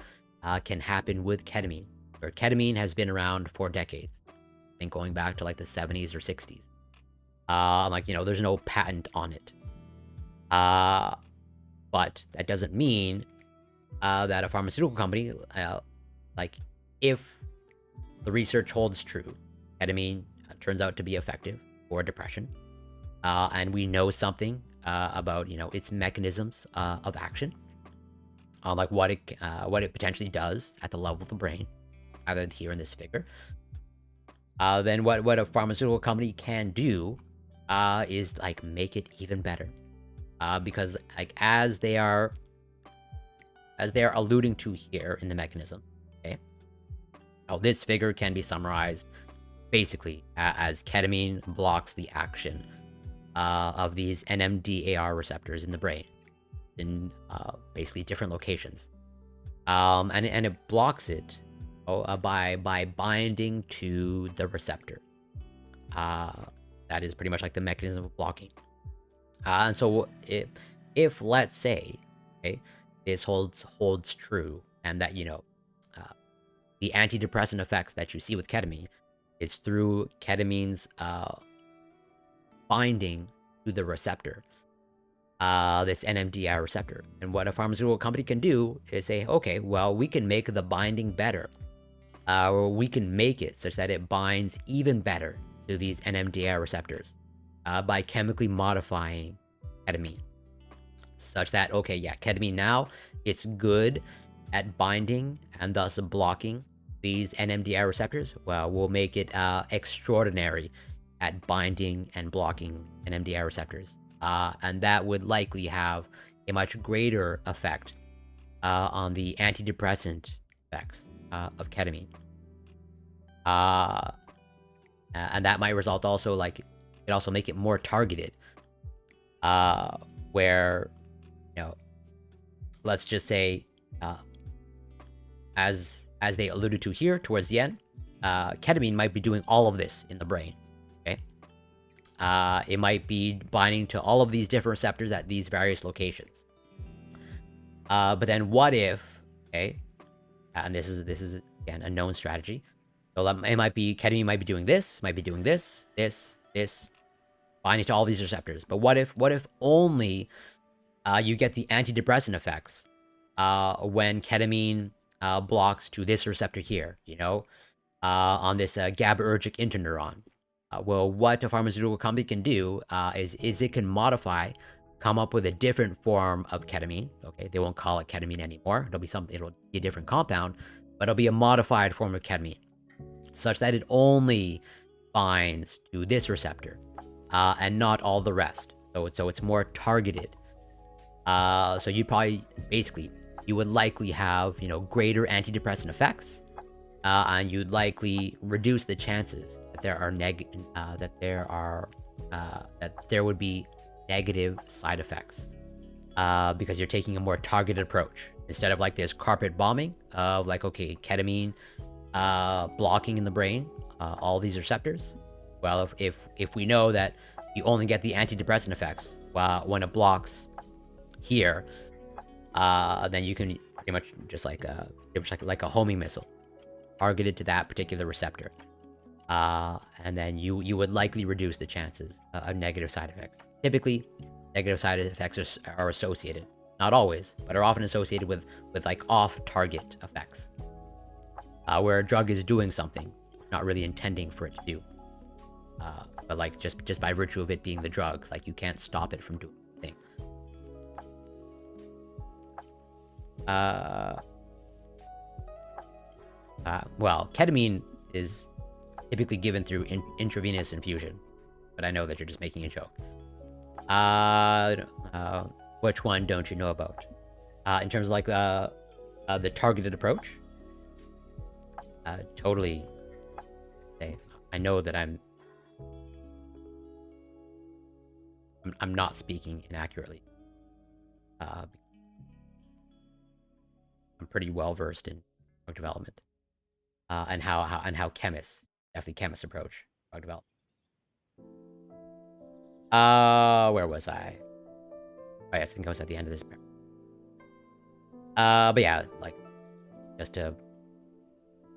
can happen with ketamine, where ketamine has been around for decades, I think going back to like the 70s or 60s. Like, there's no patent on it. But that doesn't mean that a pharmaceutical company, like, if the research holds true, ketamine turns out to be effective for depression, and we know something about, its mechanisms of action, like what it potentially does at the level of the brain, added here in this figure. Then what a pharmaceutical company can do is like make it even better, because, like, as they are alluding to here in the mechanism, okay, this figure can be summarized basically as ketamine blocks the action of these NMDAR receptors in the brain in basically different locations, and it blocks it by binding to the receptor. That is pretty much like the mechanism of blocking. And so if let's say, okay, this holds true, and that, the antidepressant effects that you see with ketamine is through ketamine's binding to the receptor, this NMDA receptor. And what a pharmaceutical company can do is say, okay, well, we can make the binding better, or we can make it such that it binds even better to these NMDA receptors, by chemically modifying ketamine, such that, okay, yeah, ketamine now, it's good at binding and thus blocking these NMDA receptors. Well, we'll make it extraordinary at binding and blocking NMDA receptors, and that would likely have a much greater effect on the antidepressant effects of ketamine, and that might result also, like, it also make it more targeted, where, let's just say, as they alluded to here towards the end, ketamine might be doing all of this in the brain. Okay, it might be binding to all of these different receptors at these various locations. But then what if, okay, and this is again a known strategy. So it might be ketamine might be doing this, this, binding to all these receptors. But what if only you get the antidepressant effects when ketamine blocks to this receptor here, on this GABAergic interneuron? Well, what a pharmaceutical company can do is it can come up with a different form of ketamine. Okay, they won't call it ketamine anymore. It'll be a different compound, but it'll be a modified form of ketamine, such that it only binds to this receptor and not all the rest. So it's more targeted. So you would likely have greater antidepressant effects, and you'd likely reduce the chances that there would be negative side effects, because you're taking a more targeted approach instead of like this carpet bombing of like, okay, ketamine blocking in the brain all these receptors. Well, if we know that you only get the antidepressant effects when it blocks here, then you can pretty much just like a homing missile targeted to that particular receptor, and then you would likely reduce the chances of negative side effects. Typically, negative side effects are associated, not always, but are often associated with like off-target effects, where a drug is doing something, not really intending for it to do, but like just by virtue of it being the drug, like you can't stop it from doing anything. Well, ketamine is typically given through intravenous infusion, but I know that you're just making a joke. Which one don't you know about? In terms of like the targeted approach, totally. I know that I'm not speaking inaccurately. I'm pretty well versed in drug development, and how chemists approach drug development. Where was I? Oh, yes, I think I was at the end of this. But yeah, like, just to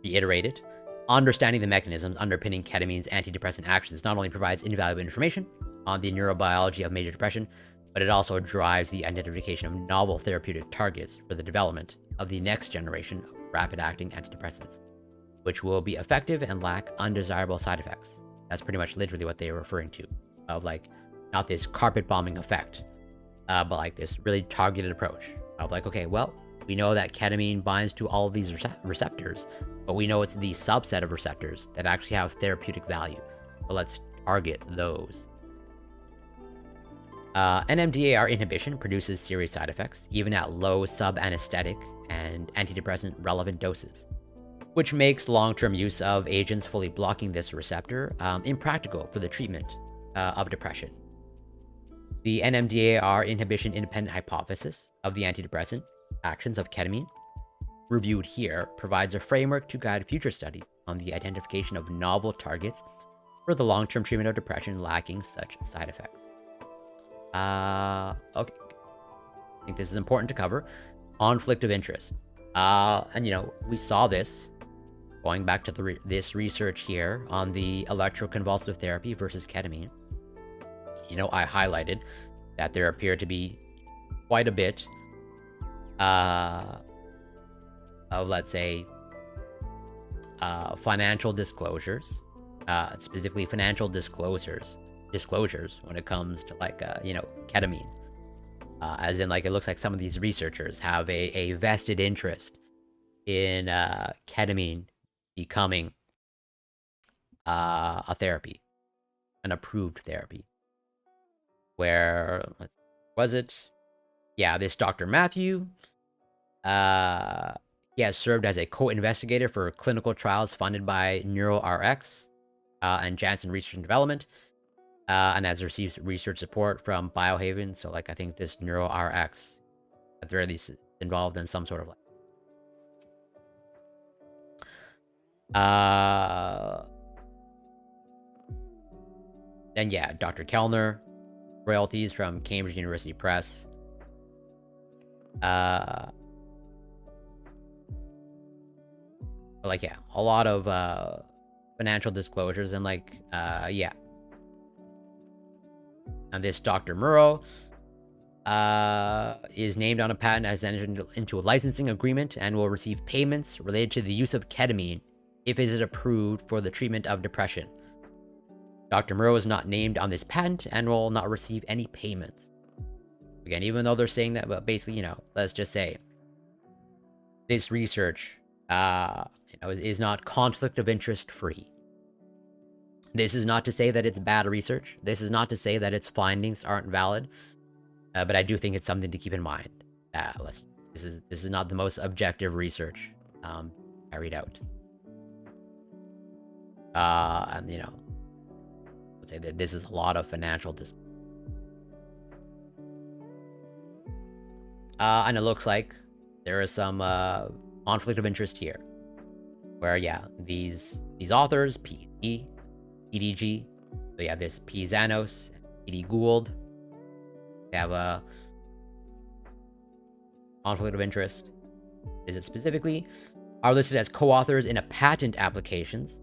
reiterate it, understanding the mechanisms underpinning ketamine's antidepressant actions not only provides invaluable information on the neurobiology of major depression, but it also drives the identification of novel therapeutic targets for the development of the next generation of rapid-acting antidepressants, which will be effective and lack undesirable side effects. That's pretty much literally what they were referring to, of like, not this carpet bombing effect, but like this really targeted approach of like, okay, well, we know that ketamine binds to all of these receptors, but we know it's the subset of receptors that actually have therapeutic value. So let's target those. NMDAR inhibition produces serious side effects, even at low sub-anesthetic and antidepressant relevant doses, which makes long-term use of agents fully blocking this receptor impractical for the treatment of depression. The NMDAR inhibition independent hypothesis of the antidepressant actions of ketamine, reviewed here, provides a framework to guide future studies on the identification of novel targets for the long-term treatment of depression lacking such side effects. Okay. I think this is important to cover. Conflict of interest. And we saw this going back to this research here on the electroconvulsive therapy versus ketamine. I highlighted that there appeared to be quite a bit of, let's say, financial disclosures, specifically financial disclosures when it comes to like, ketamine. As in, like, it looks like some of these researchers have a vested interest in ketamine becoming a therapy, an approved therapy. Where was it? Yeah, this Dr. Matthew. He has served as a co-investigator for clinical trials funded by NeuroRx and Janssen Research and Development, and has received research support from Biohaven. So, like, I think this NeuroRx, at the very least, involved in some sort of like Then yeah, Dr. Kellner, royalties from Cambridge University Press. Like yeah, a lot of financial disclosures and like yeah. And this Dr. Murrow is named on a patent as entered into a licensing agreement and will receive payments related to the use of ketamine if it is approved for the treatment of depression. Dr. Murrow is not named on this patent and will not receive any payments. Again, even though they're saying that, but basically, you know, let's just say this research, is not conflict of interest free. This is not to say that it's bad research. This is not to say that its findings aren't valid. But I do think it's something to keep in mind. This is not the most objective research carried out. And you know, let's say that this is a lot of financial and it looks like there is some conflict of interest here, where yeah, these authors, P.E., EDG, so yeah, this P. Zanos, E.D. Gould, they have a conflict of interest. Is it specifically? Are listed as co-authors in a patent applications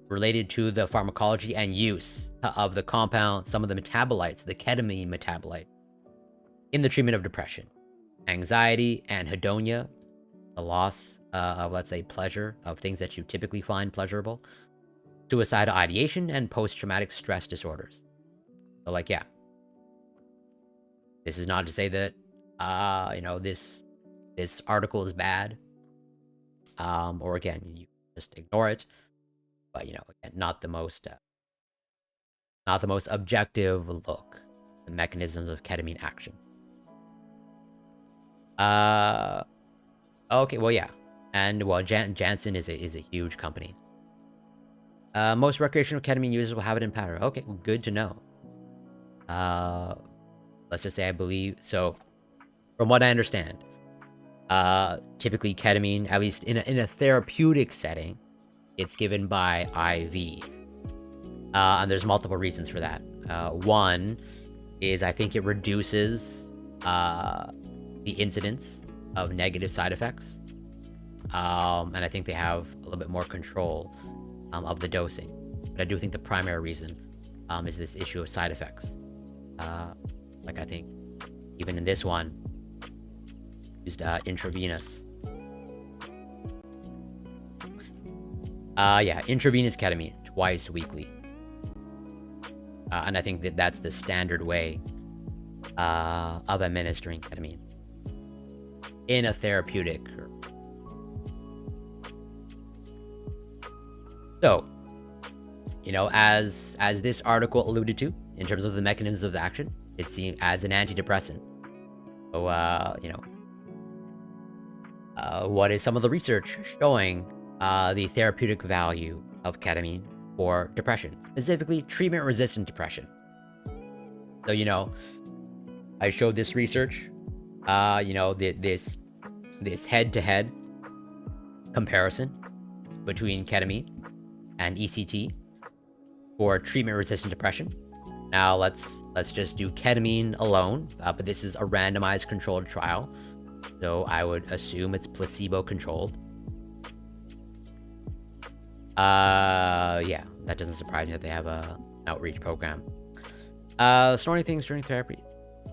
related to the pharmacology and use of the compound, some of the metabolites, the ketamine metabolite, in the treatment of depression, anxiety, and hedonia, the loss of, let's say, pleasure, of things that you typically find pleasurable, suicidal ideation, and post-traumatic stress disorders. So, like, yeah. This is not to say that, this article is bad, or again, you just ignore it. But you know, again, not the most objective look at the mechanisms of ketamine action. Okay, well, yeah, and well, Janssen is a huge company. Most recreational ketamine users will have it in powder. Okay, good to know. Let's just say I believe so. From what I understand, typically ketamine, at least in a therapeutic setting, it's given by IV. And there's multiple reasons for that. One is I think it reduces the incidence of negative side effects. And I think they have a little bit more control of the dosing. But I do think the primary reason is this issue of side effects. Like I think even in this one, used intravenous. Yeah, intravenous ketamine twice weekly. And I think that's the standard way of administering ketamine in a therapeutic. So, you know, as this article alluded to, in terms of the mechanisms of action, it's seen as an antidepressant. So, you know, what is some of the research showing the therapeutic value of ketamine for depression, specifically treatment-resistant depression? So, you know, I showed this research, you know, this head-to-head comparison between ketamine and ECT for treatment-resistant depression. Now let's just do ketamine alone, but this is a randomized controlled trial, so I would assume it's placebo-controlled. Yeah, that doesn't surprise me that they have an outreach program. Snorting things during therapy.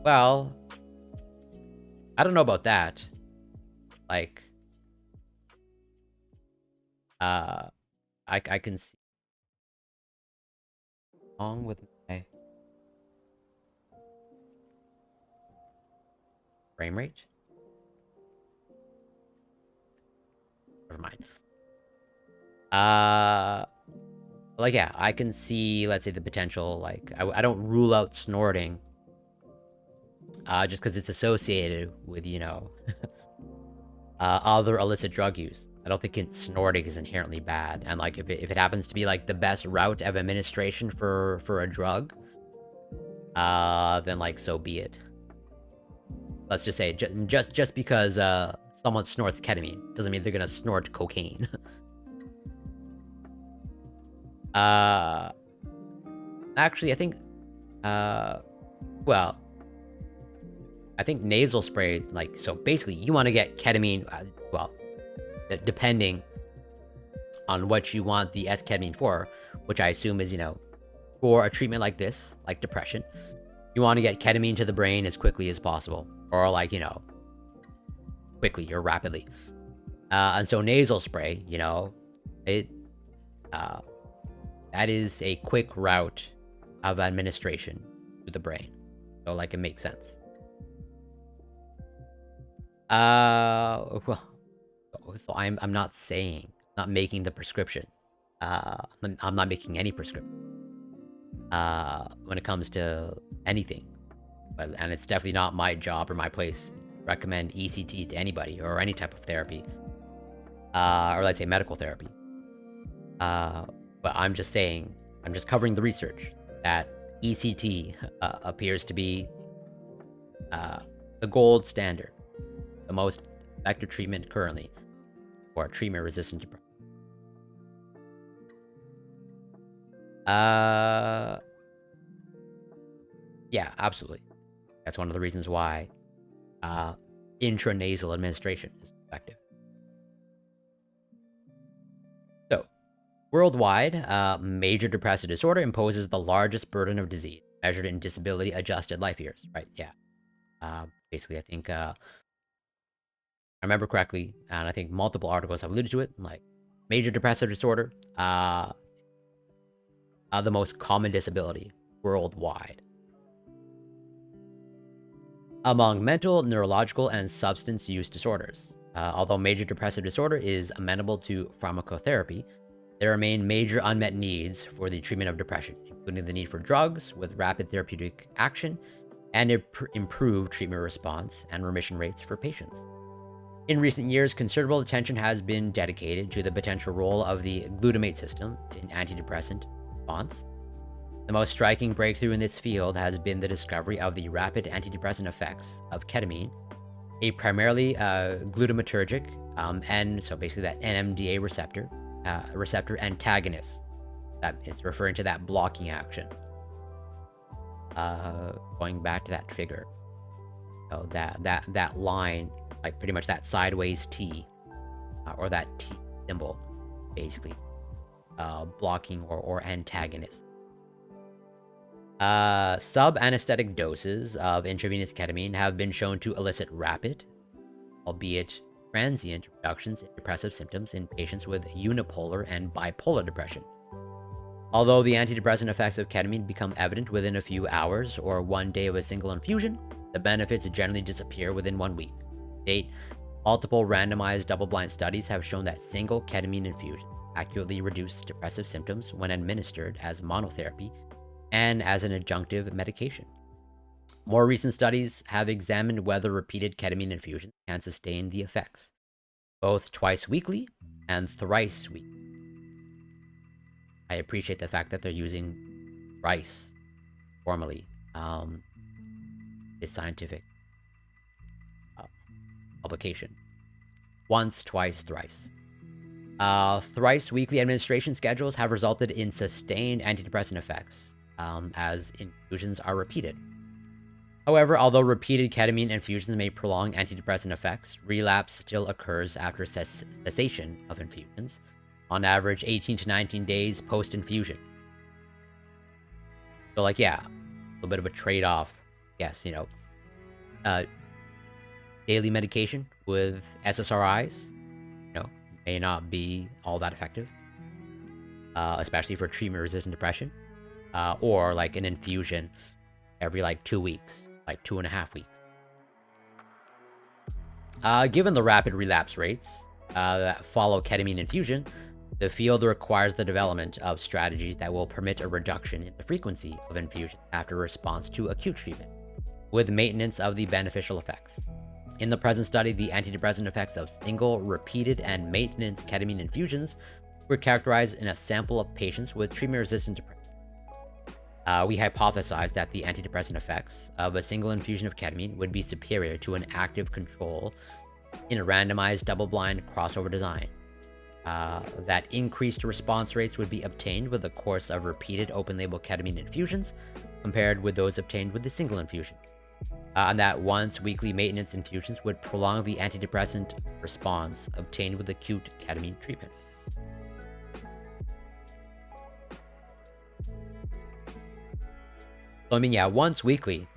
Well, I don't know about that. Like, I can see wrong with my frame rate. Never mind. Like, yeah, I can see, let's say, the potential, like, I don't rule out snorting, just because it's associated with, you know, other illicit drug use. I don't think snorting is inherently bad, and, like, if it happens to be, like, the best route of administration for a drug, then, like, so be it. Let's just say, just because, someone snorts ketamine doesn't mean they're gonna snort cocaine. Uh, Actually, I think, well, I think nasal spray, like, so basically you want to get ketamine, well, depending on what you want the S-ketamine for, which I assume is, for a treatment like this, like depression, you want to get ketamine to the brain as quickly as possible, or like, quickly or rapidly. And so nasal spray, it, that is a quick route of administration to the brain. So like, it makes sense. Well, so I'm not saying, not making the prescription. I'm not making any prescription. When it comes to anything, and it's definitely not my job or my place to recommend ECT to anybody or any type of therapy, or let's say medical therapy. But I'm just saying, I'm just covering the research that ECT appears to be the gold standard, the most effective treatment currently for treatment-resistant depression. Yeah, absolutely. That's one of the reasons why intranasal administration is effective. So, worldwide, major depressive disorder imposes the largest burden of disease, measured in disability-adjusted life years. Right, yeah. Basically, I think, I remember correctly, and I think multiple articles have alluded to it, like, major depressive disorder, the most common disability worldwide. Among mental, neurological, and substance use disorders. Although major depressive disorder is amenable to pharmacotherapy, there remain major unmet needs for the treatment of depression, including the need for drugs with rapid therapeutic action and improved treatment response and remission rates for patients. In recent years, considerable attention has been dedicated to the potential role of the glutamate system in antidepressant response. The most striking breakthrough in this field has been the discovery of the rapid antidepressant effects of ketamine, a primarily glutamatergic, and so basically that NMDA receptor antagonist. That it's referring to that blocking action. Going back to that figure, so that line, like pretty much that sideways T, or that T symbol, basically, blocking or antagonist. Sub-anesthetic doses of intravenous ketamine have been shown to elicit rapid, albeit transient, reductions in depressive symptoms in patients with unipolar and bipolar depression. Although the antidepressant effects of ketamine become evident within a few hours or one day of a single infusion, the benefits generally disappear within 1 week. To date, multiple randomized double-blind studies have shown that single ketamine infusions accurately reduce depressive symptoms when administered as monotherapy and as an adjunctive medication. More recent studies have examined whether repeated ketamine infusions can sustain the effects, both twice weekly and thrice weekly. I appreciate the fact that they're using thrice formally. This scientific publication. Once, twice, thrice. Thrice weekly administration schedules have resulted in sustained antidepressant effects, as infusions are repeated. However, although repeated ketamine infusions may prolong antidepressant effects, relapse still occurs after cessation of infusions, on average 18 to 19 days post-infusion. So, like, yeah, a little bit of a trade-off. Yes, daily medication with SSRIs, may not be all that effective, especially for treatment-resistant depression, or like an infusion every 2 weeks, 2.5 weeks. Given the rapid relapse rates that follow ketamine infusion, the field requires the development of strategies that will permit a reduction in the frequency of infusion after response to acute treatment, with maintenance of the beneficial effects. In the present study, the antidepressant effects of single, repeated, and maintenance ketamine infusions were characterized in a sample of patients with treatment-resistant depression. We hypothesized that the antidepressant effects of a single infusion of ketamine would be superior to an active control in a randomized double-blind crossover design. that increased response rates would be obtained with a course of repeated open-label ketamine infusions compared with those obtained with a single infusion. And that once weekly maintenance infusions would prolong the antidepressant response obtained with acute ketamine treatment. So, I mean, yeah, once weekly,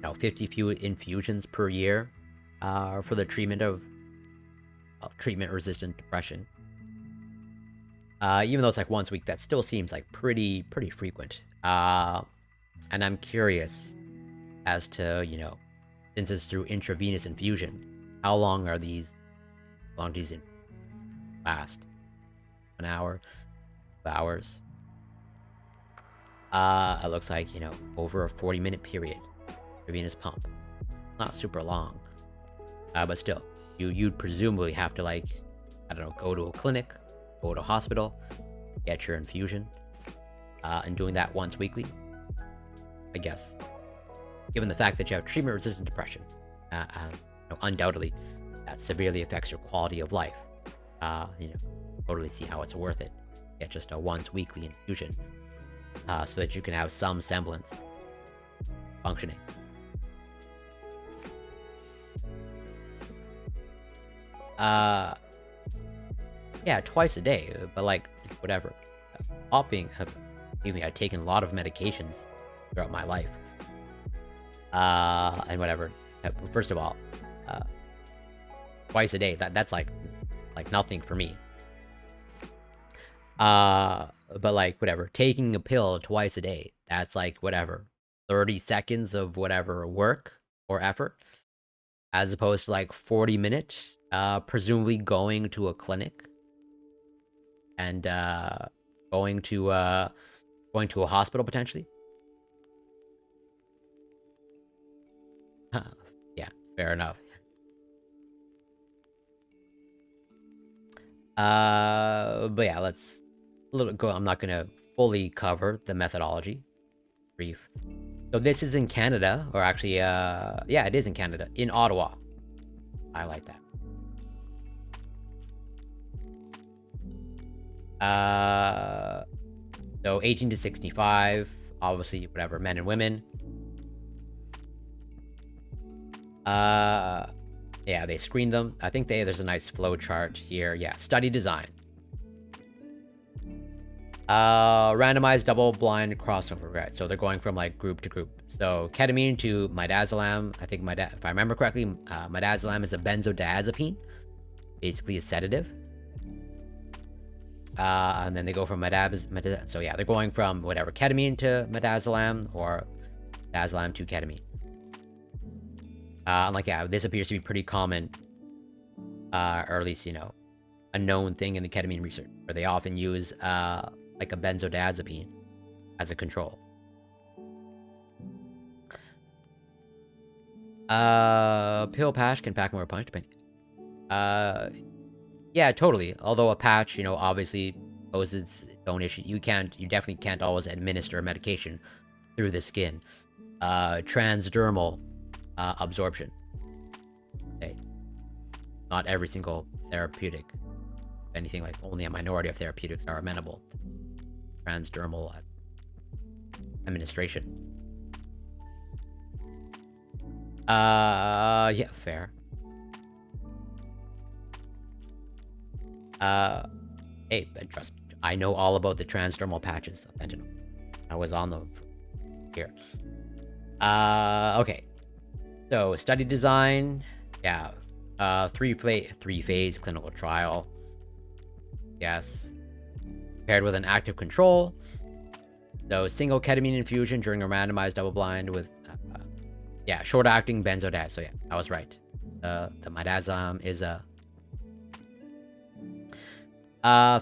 50 few infusions per year for the treatment of treatment-resistant depression. Even though it's like once a week, that still seems like pretty frequent. And I'm curious as to, since it's through intravenous infusion, how long these last? An hour? 2 hours? It looks like, over a 40-minute period. Intravenous pump. Not super long. But still, you'd presumably have to, like, I don't know, go to a clinic, go to a hospital, get your infusion, and doing that once weekly, I guess. Given the fact that you have treatment-resistant depression, undoubtedly, that severely affects your quality of life. Totally see how it's worth it. Get just a once-weekly infusion, so that you can have some semblance functioning. Yeah, twice a day, but like, whatever. I've taken a lot of medications throughout my life. And whatever. First of all, twice a day, that's like nothing for me. But like, whatever, taking a pill twice a day, that's like, whatever, 30 seconds of whatever work or effort, as opposed to like 40 minutes, presumably going to a clinic and going to a hospital potentially. Yeah, fair enough. But yeah, let's go. I'm not gonna fully cover the methodology. Brief. So this is in Canada, or actually, yeah, it is in Canada, in Ottawa. I like that. So 18 to 65, obviously, whatever, men and women. Yeah, they screened them. I think there's a nice flow chart here. Yeah, study design. Randomized double-blind crossover, right? So they're going from like group to group. So ketamine to midazolam. I think if I remember correctly, midazolam is a benzodiazepine, basically a sedative. And then they go from so yeah, they're going from whatever, ketamine to midazolam, or midazolam to ketamine. Like, yeah, this appears to be pretty common, or at least, a known thing in the ketamine research, where they often use like a benzodiazepine as a control. Pill patch can pack more punch, but yeah, totally. Although a patch, obviously poses its own issue. You definitely can't always administer a medication through the skin. Transdermal absorption. Okay. Not every single therapeutic. If anything, like only a minority of therapeutics are amenable to transdermal administration. Yeah, fair. Hey, trust me, I know all about the transdermal patches of fentanyl. I was on them here. Okay. So, study design, yeah, three-phase clinical trial, yes, paired with an active control. So, single ketamine infusion during a randomized double-blind with, yeah, short-acting benzodiazepine. So, yeah, I was right. The midazolam is a...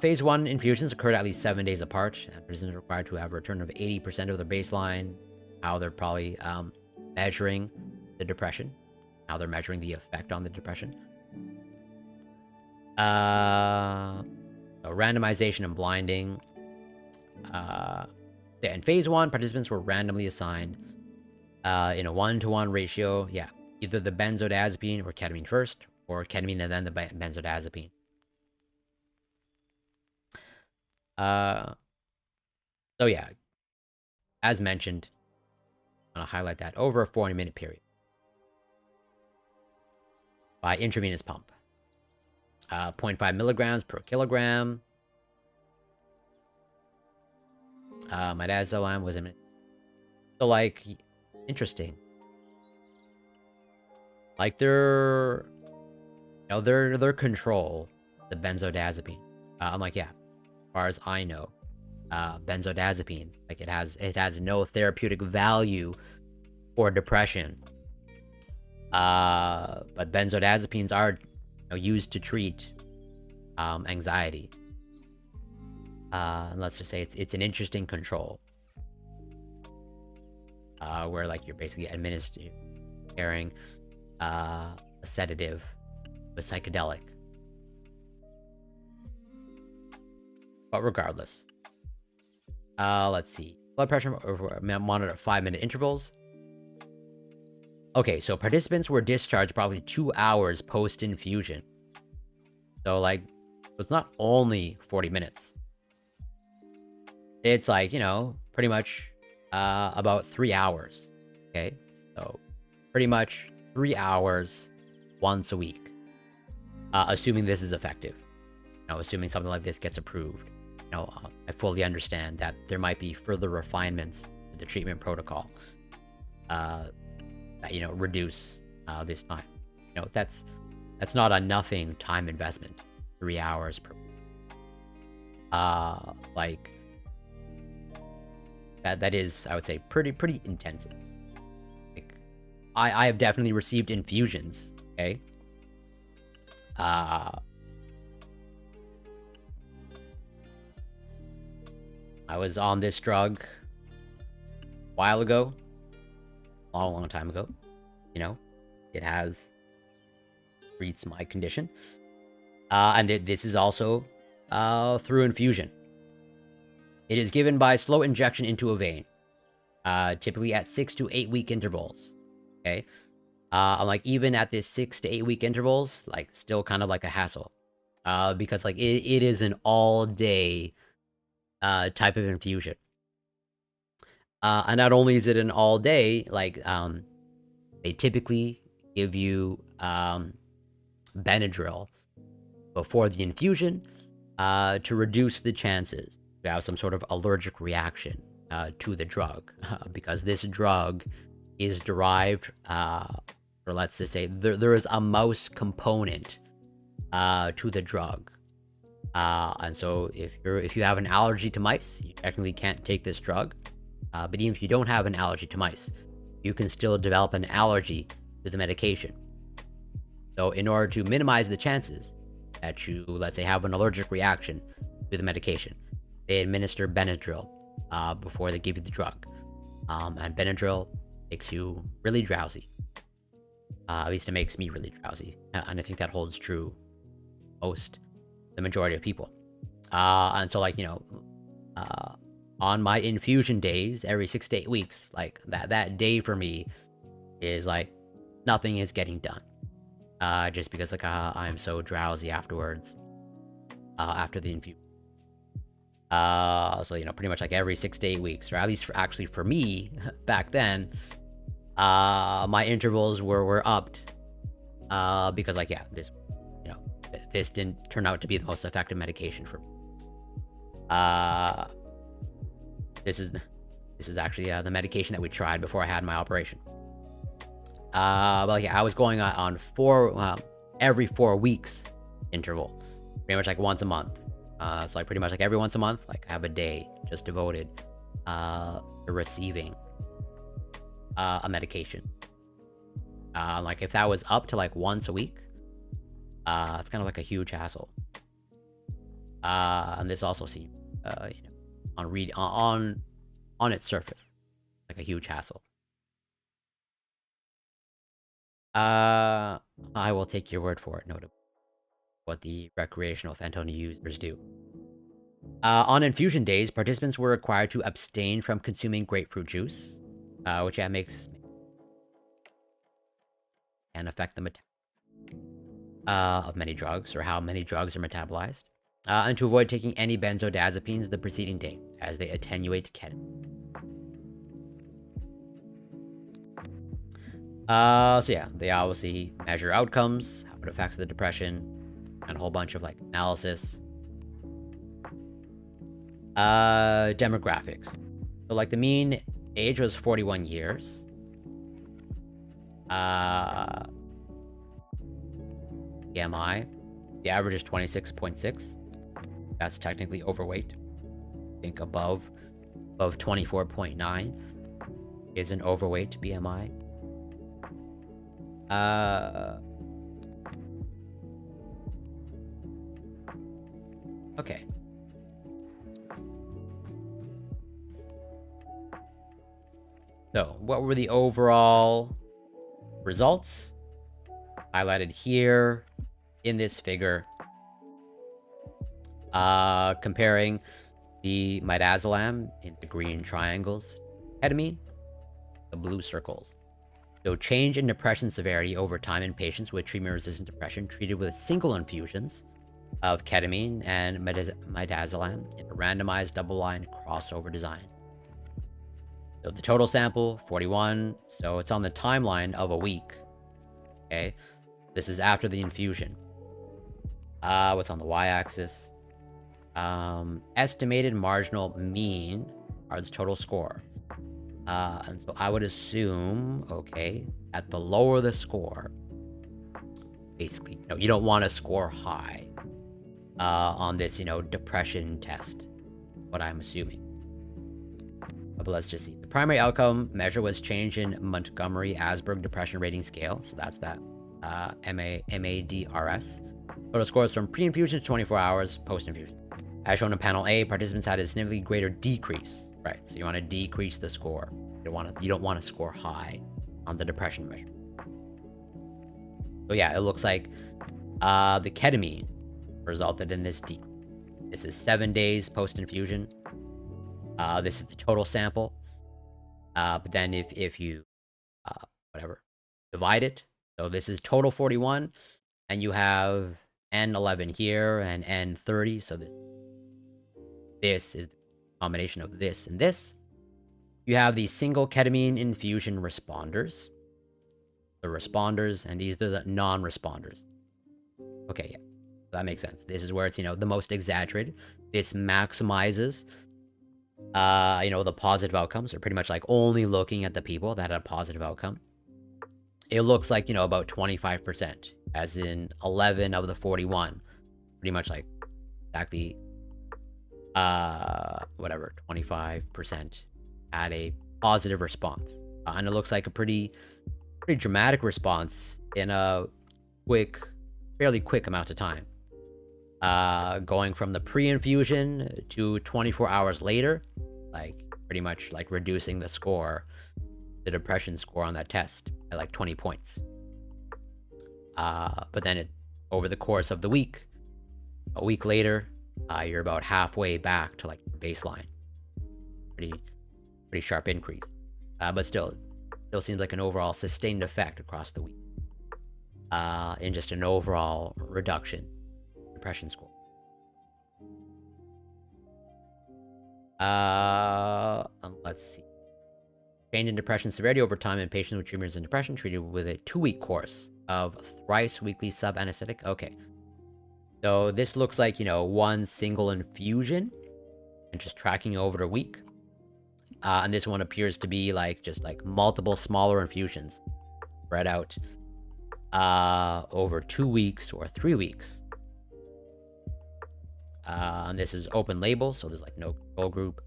phase 1 infusions occurred at least 7 days apart, and participants are required to have a return of 80% of their baseline. How they're probably measuring the depression, how they're measuring the effect on the depression. So randomization and blinding. Yeah, in phase 1, participants were randomly assigned in a 1-to-1 ratio. Yeah, either the benzodiazepine or ketamine first, or ketamine and then the benzodiazepine. Uh, so yeah, as mentioned, I'm gonna highlight that over a 40-minute period by intravenous pump. 0.5 milligrams per kilogram. Midazolam was a so like interesting. Like their their control, the benzodiazepine. I'm like, yeah, as far as I know, benzodiazepines, like it has no therapeutic value for depression. But benzodiazepines are used to treat anxiety. Let's just say it's an interesting control, where like you're basically administering a sedative, a psychedelic. But regardless, let's see. Blood pressure monitor at 5-minute intervals. Okay, so participants were discharged probably 2 hours post infusion. So like, it's not only 40 minutes. It's like, pretty much about 3 hours. Okay, so pretty much 3 hours once a week, assuming this is effective. Assuming something like this gets approved. I fully understand that there might be further refinements to the treatment protocol that reduce this time. That's not a nothing time investment. 3 hours per like that is, I would say, pretty intensive. Like I have definitely received infusions, okay? I was on this drug a while ago, a long time ago. It has treats my condition, and this is also through infusion. It is given by slow injection into a vein, typically at 6 to 8 week intervals. Okay, like even at this 6 to 8 week intervals, like still kind of like a hassle, because like it is an all day type of infusion. And not only is it an all day, like they typically give you Benadryl before the infusion to reduce the chances to have some sort of allergic reaction to the drug, because this drug is derived, or let's just say there is a mouse component to the drug. And so if you have an allergy to mice, you technically can't take this drug. But even if you don't have an allergy to mice, you can still develop an allergy to the medication. So in order to minimize the chances that you, let's say, have an allergic reaction to the medication, they administer Benadryl before they give you the drug. And Benadryl makes you really drowsy. At least it makes me really drowsy. And I think that holds true most the majority of people. And so like, on my infusion days, every 6 to 8 weeks, like that day for me is like nothing is getting done. Just because like I'm so drowsy afterwards, after the infusion. So pretty much like every 6 to 8 weeks, or at least actually for me back then, my intervals were upped, because like this didn't turn out to be the most effective medication for me. This is actually the medication that we tried before I had my operation. But like, I was going on every 4 weeks interval, pretty much like once a month. So like pretty much like every once a month, like I have a day just devoted to receiving a medication. Like if that was up to like once a week, it's kind of like a huge hassle. And this also seems, on its surface, like a huge hassle. I will take your word for it, notably, what the recreational fentanyl users do. On infusion days, participants were required to abstain from consuming grapefruit juice, which makes can affect the of many drugs, or how many drugs are metabolized. and to avoid taking any benzodiazepines the preceding day, as they attenuate ketamine. So yeah, they obviously measure outcomes, how it affects the depression, and a whole bunch of like analysis. Demographics. So like the mean age was 41 years. BMI, the average is 26.6. That's technically overweight. I think above 24.9 is an overweight BMI. Okay. So, what were the overall results? Highlighted here in this figure. Comparing the midazolam in the green triangles, ketamine, the blue circles. So change in depression severity over time in patients with treatment-resistant depression treated with single infusions of ketamine and midazolam in a randomized double-blind crossover design. So the total sample, 41. So it's on the timeline of a week. Okay. This is after the infusion. What's on the y-axis? Estimated marginal mean are the total score. And so I would assume, okay, at the lower the score, basically, you don't want to score high on this, depression test, what I'm assuming. But let's just see. The primary outcome measure was change in Montgomery-Asberg Depression Rating Scale. So that's that MADRS. Total scores from pre-infusion to 24 hours post-infusion. As shown in panel A, participants had a significantly greater decrease. Right, so you want to decrease the score. You don't want to score high on the depression measure. So yeah, it looks like the ketamine resulted in this decrease. This is 7 days post-infusion. This is the total sample. But then if you, divide it. So this is total 41, and you have N11 here and N30. So this is the combination of this and this. You have the single ketamine infusion responders. The responders, and these are the non-responders. Okay, yeah, that makes sense. This is where it's, the most exaggerated. This maximizes, the positive outcomes. They're pretty much like only looking at the people that had a positive outcome. It looks like, about 25%, as in 11 of the 41. Pretty much like exactly, 25% had a positive response. And it looks like a pretty dramatic response in a fairly quick amount of time. Going from the pre-infusion to 24 hours later, like pretty much like reducing the score, the depression score on that test by like 20 points. But then over the course of the week, a week later, you're about halfway back to like baseline. Pretty sharp increase. But still seems like an overall sustained effect across the week. In just an overall reduction in depression score. Let's see. Change in depression severity over time in patients with treatment-resistant depression treated with a 2-week course of thrice weekly sub-anesthetic. Okay. So this looks like, one single infusion and just tracking over a week. And this one appears to be just multiple smaller infusions spread out over 2 weeks or 3 weeks. And this is open label, so there's no control group.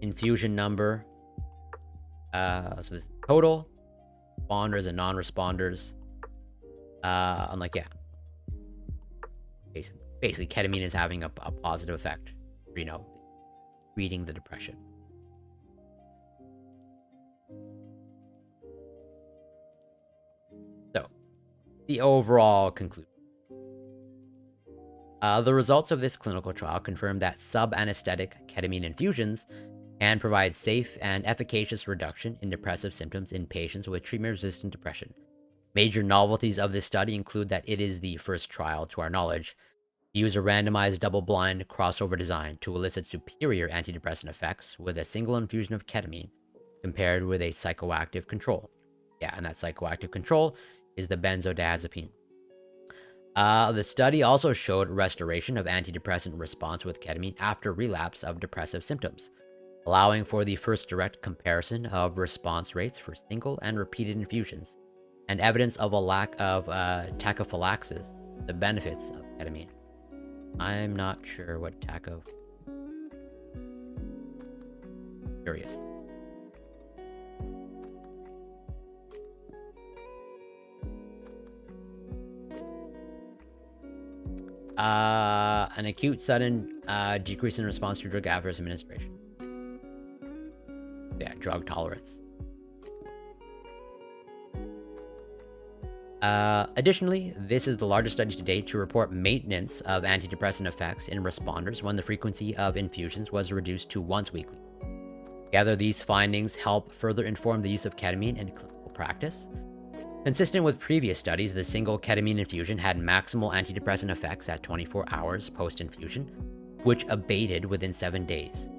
Infusion number. So this is total responders and non-responders. I'm yeah. Basically, ketamine is having a positive effect for, treating the depression. So, the overall conclusion. The results of this clinical trial confirm that sub-anesthetic ketamine infusions can provide safe and efficacious reduction in depressive symptoms in patients with treatment-resistant depression. Major novelties of this study include that it is the first trial, to our knowledge, Use a randomized double-blind crossover design to elicit superior antidepressant effects with a single infusion of ketamine compared with a psychoactive control. Yeah, and that psychoactive control is the benzodiazepine. The study also showed restoration of antidepressant response with ketamine after relapse of depressive symptoms, allowing for the first direct comparison of response rates for single and repeated infusions, and evidence of a lack of tachyphylaxis, the benefits of ketamine. I'm not sure what Curious. An acute sudden decrease in response to drug adverse administration. Yeah, drug tolerance. Additionally, this is the largest study to date to report maintenance of antidepressant effects in responders when the frequency of infusions was reduced to once weekly. Together, these findings help further inform the use of ketamine in clinical practice. Consistent with previous studies, the single ketamine infusion had maximal antidepressant effects at 24 hours post-infusion, which abated within 7 days.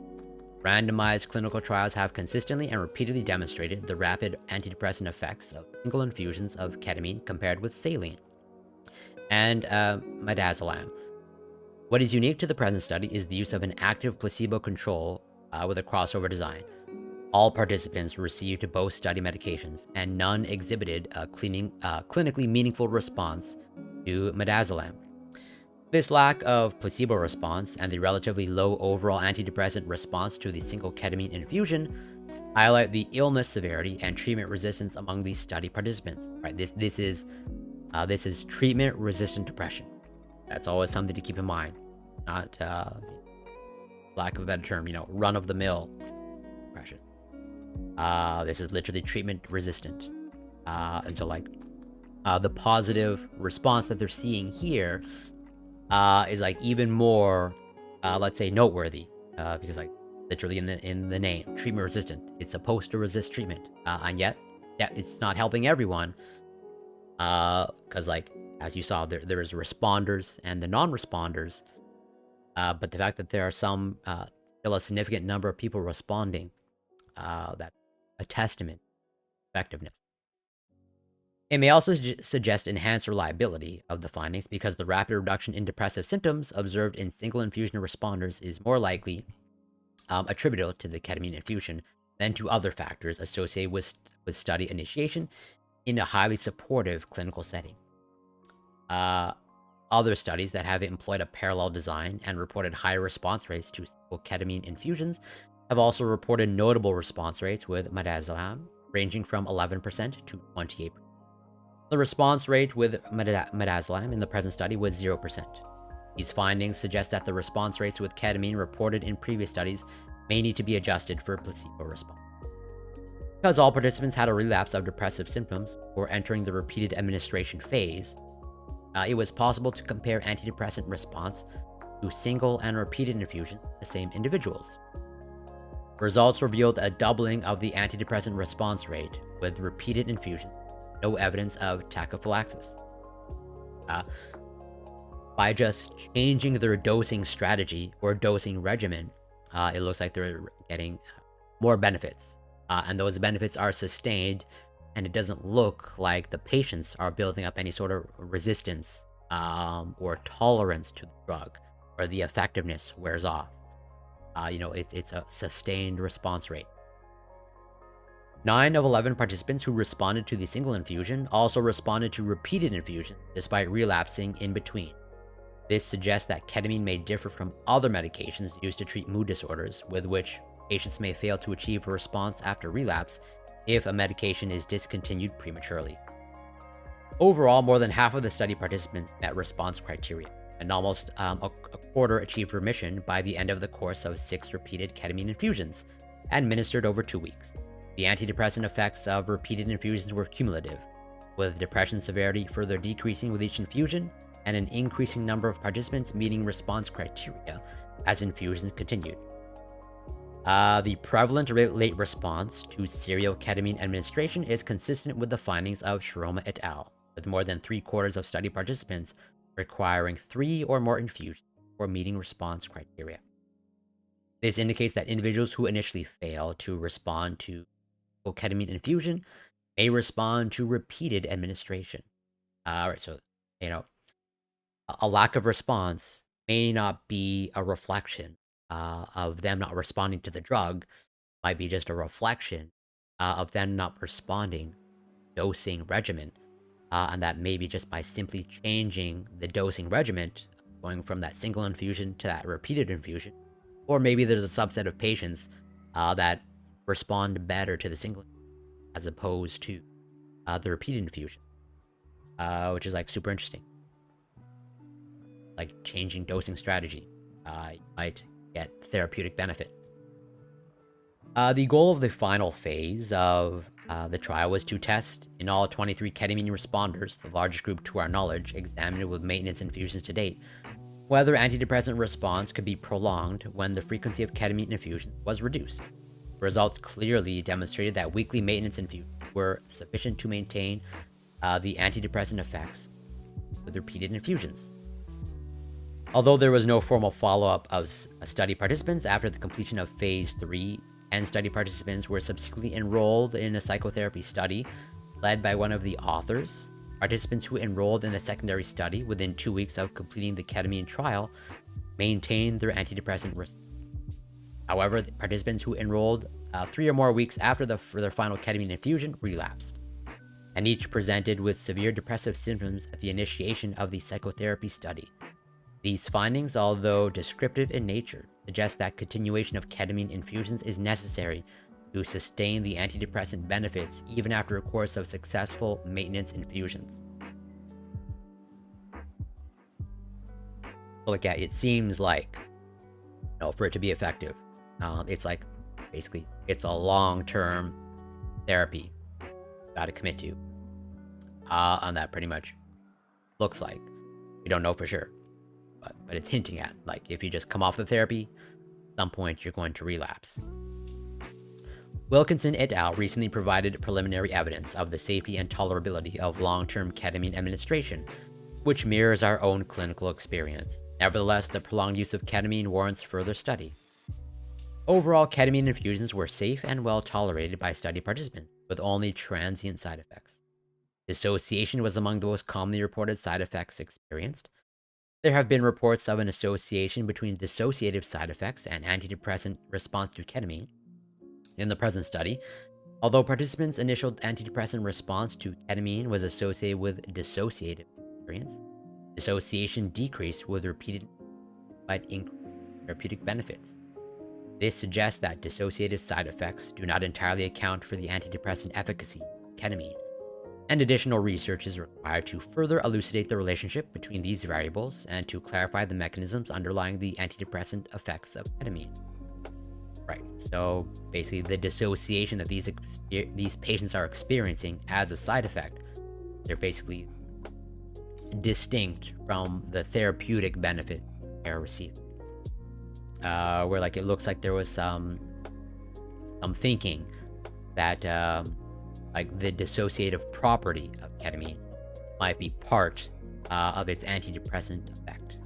Randomized clinical trials have consistently and repeatedly demonstrated the rapid antidepressant effects of single infusions of ketamine compared with saline and midazolam. What is unique to the present study is the use of an active placebo control with a crossover design. All participants received both study medications, and none exhibited a clinically meaningful response to midazolam. This lack of placebo response and the relatively low overall antidepressant response to the single ketamine infusion highlight the illness severity and treatment resistance among these study participants. Right, this is treatment-resistant depression. That's always something to keep in mind. Not, lack of a better term, run-of-the-mill depression. This is literally treatment-resistant. And so, the positive response that they're seeing here is even more, let's say, noteworthy, because literally in the name, treatment resistant. It's supposed to resist treatment, and yet it's not helping everyone. Because as you saw, there is responders and the non-responders, but the fact that there are some still a significant number of people responding, that's a testament to effectiveness. It may also suggest enhanced reliability of the findings because the rapid reduction in depressive symptoms observed in single infusion responders is more likely attributable to the ketamine infusion than to other factors associated with study initiation in a highly supportive clinical setting. Other studies that have employed a parallel design and reported higher response rates to single ketamine infusions have also reported notable response rates with midazolam, ranging from 11% to 28%. The response rate with midazolam in the present study was 0%. These findings suggest that the response rates with ketamine reported in previous studies may need to be adjusted for placebo response. Because all participants had a relapse of depressive symptoms before entering the repeated administration phase, it was possible to compare antidepressant response to single and repeated infusions in the same individuals. Results revealed a doubling of the antidepressant response rate with repeated infusions, no evidence of tachyphylaxis. By just changing their dosing strategy or dosing regimen, it looks like they're getting more benefits. And those benefits are sustained, and it doesn't look like the patients are building up any sort of resistance or tolerance to the drug, or the effectiveness wears off. It's a sustained response rate. 9 of 11 participants who responded to the single infusion also responded to repeated infusions despite relapsing in between. This suggests that ketamine may differ from other medications used to treat mood disorders, with which patients may fail to achieve a response after relapse if a medication is discontinued prematurely. Overall, more than half of the study participants met response criteria, and almost a quarter achieved remission by the end of the course of 6 repeated ketamine infusions, administered over 2 weeks. The antidepressant effects of repeated infusions were cumulative, with depression severity further decreasing with each infusion, and an increasing number of participants meeting response criteria as infusions continued. The prevalent late response to serial ketamine administration is consistent with the findings of Shiroma et al., with more than 3/4 of study participants requiring 3 or more infusions for meeting response criteria. This indicates that individuals who initially fail to respond to ketamine infusion may respond to repeated administration. Right, so, you know, a lack of response may not be a reflection of them not responding to the drug, might be just a reflection of them not responding dosing regimen. And that maybe just by simply changing the dosing regimen, going from that single infusion to that repeated infusion, or maybe there's a subset of patients that respond better to the single as opposed to the repeated infusion, which is like super interesting. Like changing dosing strategy, you might get therapeutic benefit. The goal of the final phase of the trial was to test in all 23 ketamine responders, the largest group to our knowledge, examined with maintenance infusions to date, whether antidepressant response could be prolonged when the frequency of ketamine infusion was reduced. The results clearly demonstrated that weekly maintenance infusions were sufficient to maintain the antidepressant effects with repeated infusions. Although there was no formal follow-up of study participants after the completion of Phase 3, and study participants were subsequently enrolled in a psychotherapy study led by one of the authors. Participants who enrolled in a secondary study within 2 weeks of completing the ketamine trial maintained their antidepressant response. However, the participants who enrolled 3 or more weeks after their final ketamine infusion relapsed, and each presented with severe depressive symptoms at the initiation of the psychotherapy study. These findings, although descriptive in nature, suggest that continuation of ketamine infusions is necessary to sustain the antidepressant benefits even after a course of successful maintenance infusions. Look at it seems like, for it to be effective, it's like basically it's a long-term therapy you got to commit to. And that pretty much looks like. We don't know for sure. But it's hinting at, like, if you just come off the therapy, at some point you're going to relapse. Wilkinson et al. Recently provided preliminary evidence of the safety and tolerability of long-term ketamine administration, which mirrors our own clinical experience. Nevertheless, the prolonged use of ketamine warrants further study. Overall, ketamine infusions were safe and well tolerated by study participants, with only transient side effects. Dissociation was among the most commonly reported side effects experienced. There have been reports of an association between dissociative side effects and antidepressant response to ketamine. In the present study, although participants' initial antidepressant response to ketamine was associated with dissociative experience, dissociation decreased with repeated but increased therapeutic benefits. This suggests that dissociative side effects do not entirely account for the antidepressant efficacy of ketamine, and additional research is required to further elucidate the relationship between these variables and to clarify the mechanisms underlying the antidepressant effects of ketamine. Right, so basically the dissociation that these patients are experiencing as a side effect, they're basically distinct from the therapeutic benefit they're receiving. Where like it looks like there was some thinking that like the dissociative property of ketamine might be part of its antidepressant effect.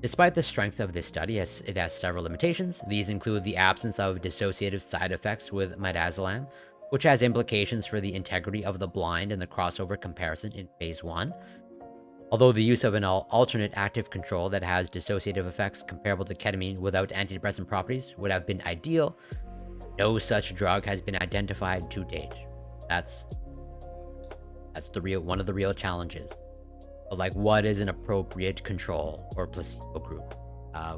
Despite the strength of this study, as it has several limitations. These include the absence of dissociative side effects with midazolam, which has implications for the integrity of the blind and the crossover comparison in Phase 1. Although the use of an alternate active control that has dissociative effects comparable to ketamine without antidepressant properties would have been ideal, no such drug has been identified to date. That's one of the real challenges of like what is an appropriate control or placebo group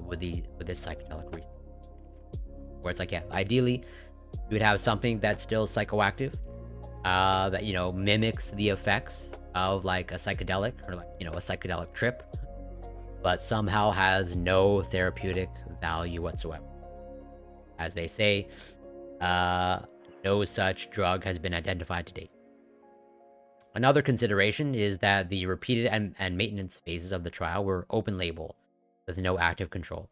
with this psychedelic research. Where it's like, yeah, ideally you would have something that's still psychoactive, that mimics the effects of like a psychedelic or like a psychedelic trip, but somehow has no therapeutic value whatsoever. As they say, no such drug has been identified to date. Another consideration is that the repeated and maintenance phases of the trial were open label with no active control.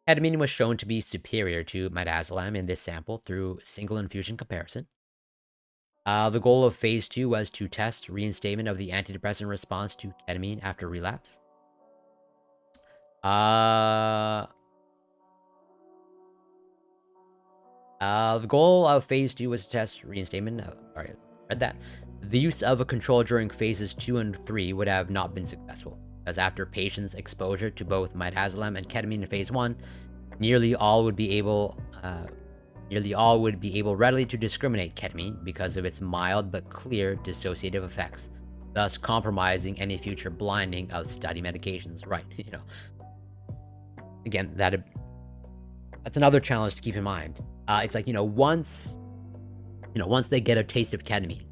Ketamine was shown to be superior to midazolam in this sample through single infusion comparison. The goal of phase 2 was to test reinstatement of the antidepressant response to ketamine after relapse. The goal of phase 2 was to test reinstatement. Sorry, I read that. The use of a control during phases 2 and 3 would have not been successful, as after patients' exposure to both midazolam and ketamine in phase 1, nearly all would be able readily to discriminate ketamine because of its mild but clear dissociative effects, thus compromising any future blinding of study medications. Right, Again, that's another challenge to keep in mind. It's like, once they get a taste of ketamine,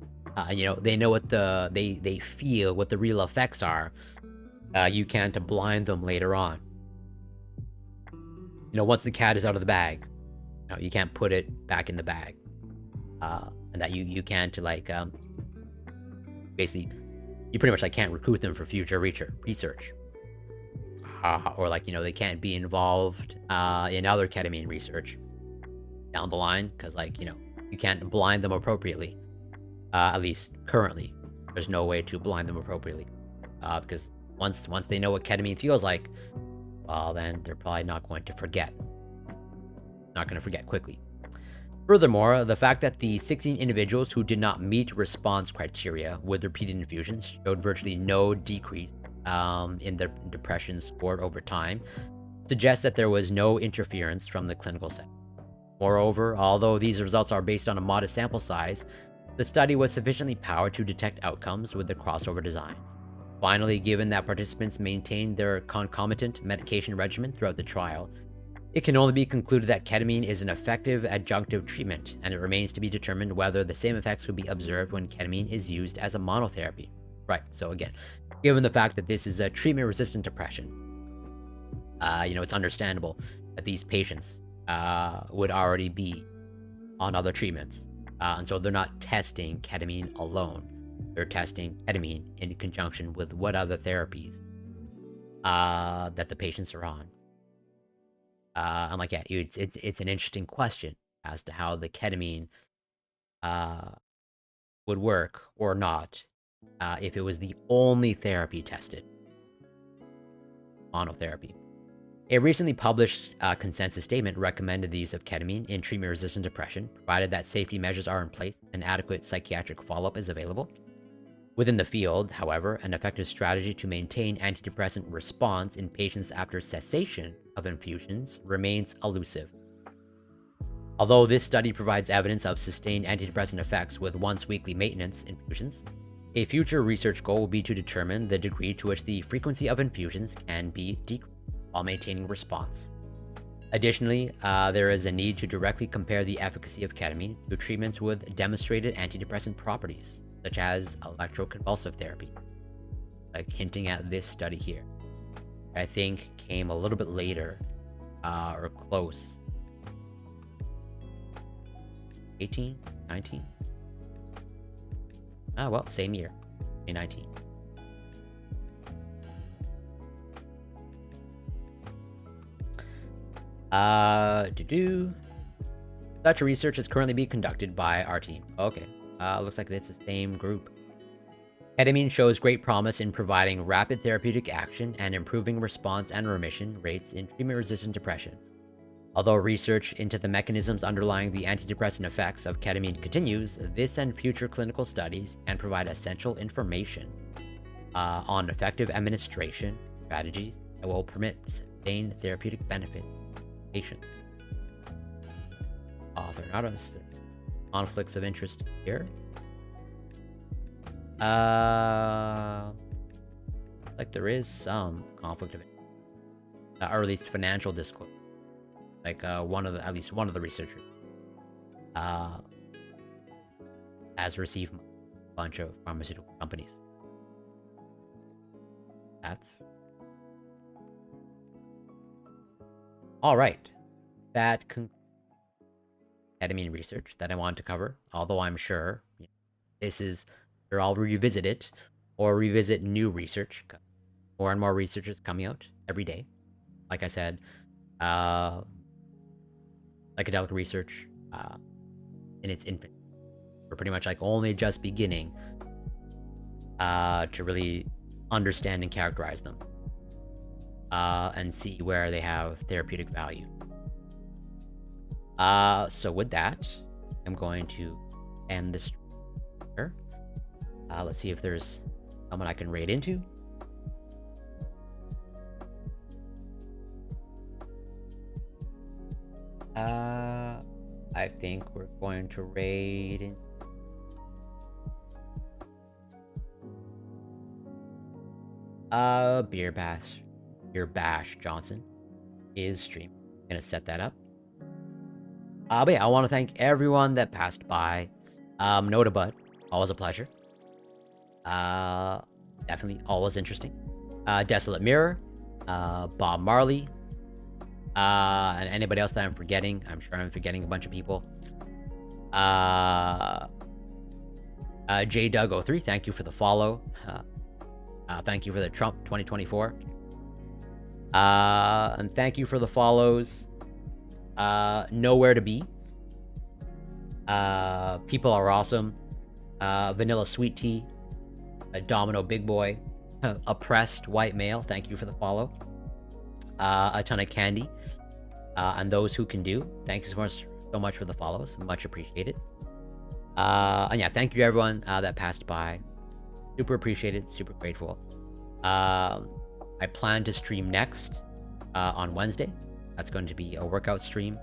they know what they feel what the real effects are. You can't blind them later on. Once the cat is out of the bag, you can't put it back in the bag. And that you can't basically, you pretty much can't recruit them for future research. Or they can't be involved in other ketamine research down the line, because you can't blind them appropriately. At least currently, there's no way to blind them appropriately, because once they know what ketamine feels like, well, then they're probably not going to forget quickly. Furthermore, the fact that the 16 individuals who did not meet response criteria with repeated infusions showed virtually no decrease in their depression scored over time suggests that there was no interference from the clinical setting. Moreover, although these results are based on a modest sample size, the study was sufficiently powered to detect outcomes with the crossover design. Finally, given that participants maintained their concomitant medication regimen throughout the trial, it can only be concluded that ketamine is an effective adjunctive treatment, and it remains to be determined whether the same effects would be observed when ketamine is used as a monotherapy. Right, so again, given the fact that this is a treatment-resistant depression, it's understandable that these patients would already be on other treatments. And so they're not testing ketamine alone. They're testing ketamine in conjunction with what other therapies that the patients are on. And it's an interesting question as to how the ketamine would work or not if it was the only therapy tested. Monotherapy. A recently published consensus statement recommended the use of ketamine in treatment-resistant depression, provided that safety measures are in place and adequate psychiatric follow-up is available. Within the field, however, an effective strategy to maintain antidepressant response in patients after cessation of infusions remains elusive. Although this study provides evidence of sustained antidepressant effects with once-weekly maintenance infusions, a future research goal will be to determine the degree to which the frequency of infusions can be decreased while maintaining response. Additionally, there is a need to directly compare the efficacy of ketamine to treatments with demonstrated antidepressant properties, such as electroconvulsive therapy, hinting at this study here. I think came a little bit later, or close. 18? 19? Well, same year, 2019. Such research is currently being conducted by our team. Okay. Looks like it's the same group. Ketamine shows great promise in providing rapid therapeutic action and improving response and remission rates in treatment-resistant depression. Although research into the mechanisms underlying the antidepressant effects of ketamine continues, this and future clinical studies can provide essential information on effective administration strategies that will permit sustained therapeutic benefits to patients. Author notice conflicts of interest here. There is some conflict of interest, or at least financial disclosure. At least one of the researchers has received a bunch of pharmaceutical companies. That's all right. That ketamine research that I wanted to cover. Although I'm sure I'll revisit it or revisit new research. More and more research is coming out every day. Like I said, psychedelic research in its infancy. We're pretty much like only just beginning to really understand and characterize them and see where they have therapeutic value. So with that, I'm going to end this here. Let's see if there's someone I can raid into. I think we're going to raid in. Beer Bash Johnson is streaming. Gonna set that up. But yeah, I want to thank everyone that passed by. Noda Bud, always a pleasure. Definitely always interesting. Desolate Mirror, Bob Marley, and anybody else that I'm forgetting. I'm sure I'm forgetting a bunch of people. JDoug03, thank you for the follow. Thank you for the Trump 2024. And thank you for the follows. Nowhere to Be. People Are Awesome. Vanilla Sweet Tea. Domino Big Boy. Oppressed White Male, thank you for the follow. A Ton of Candy. And Those Who Can Do, thanks so much for the follows. Much appreciated. And yeah, thank you everyone that passed by. Super appreciated, super grateful. I plan to stream next on Wednesday. That's going to be a workout stream,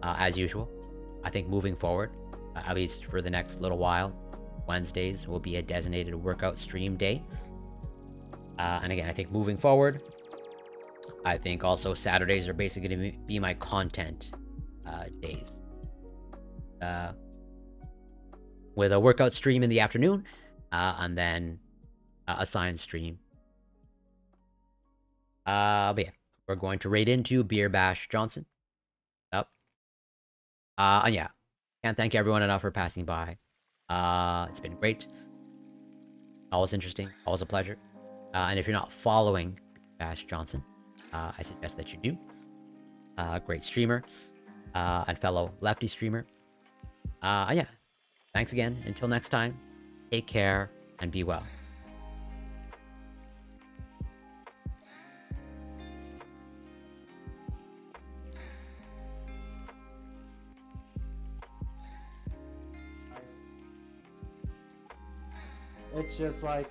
as usual. I think moving forward, at least for the next little while, Wednesdays will be a designated workout stream day. And again, I think moving forward, I think also Saturdays are basically going to be my content days. With a workout stream in the afternoon, and then a science stream. But yeah, we're going to raid into Beer Bash Johnson. Yep. And yeah, can't thank everyone enough for passing by. It's been great. Always interesting. Always a pleasure. And if you're not following Bash Johnson, I suggest that you do. Great streamer and fellow lefty streamer. And yeah, thanks again. Until next time, take care and be well. It's just like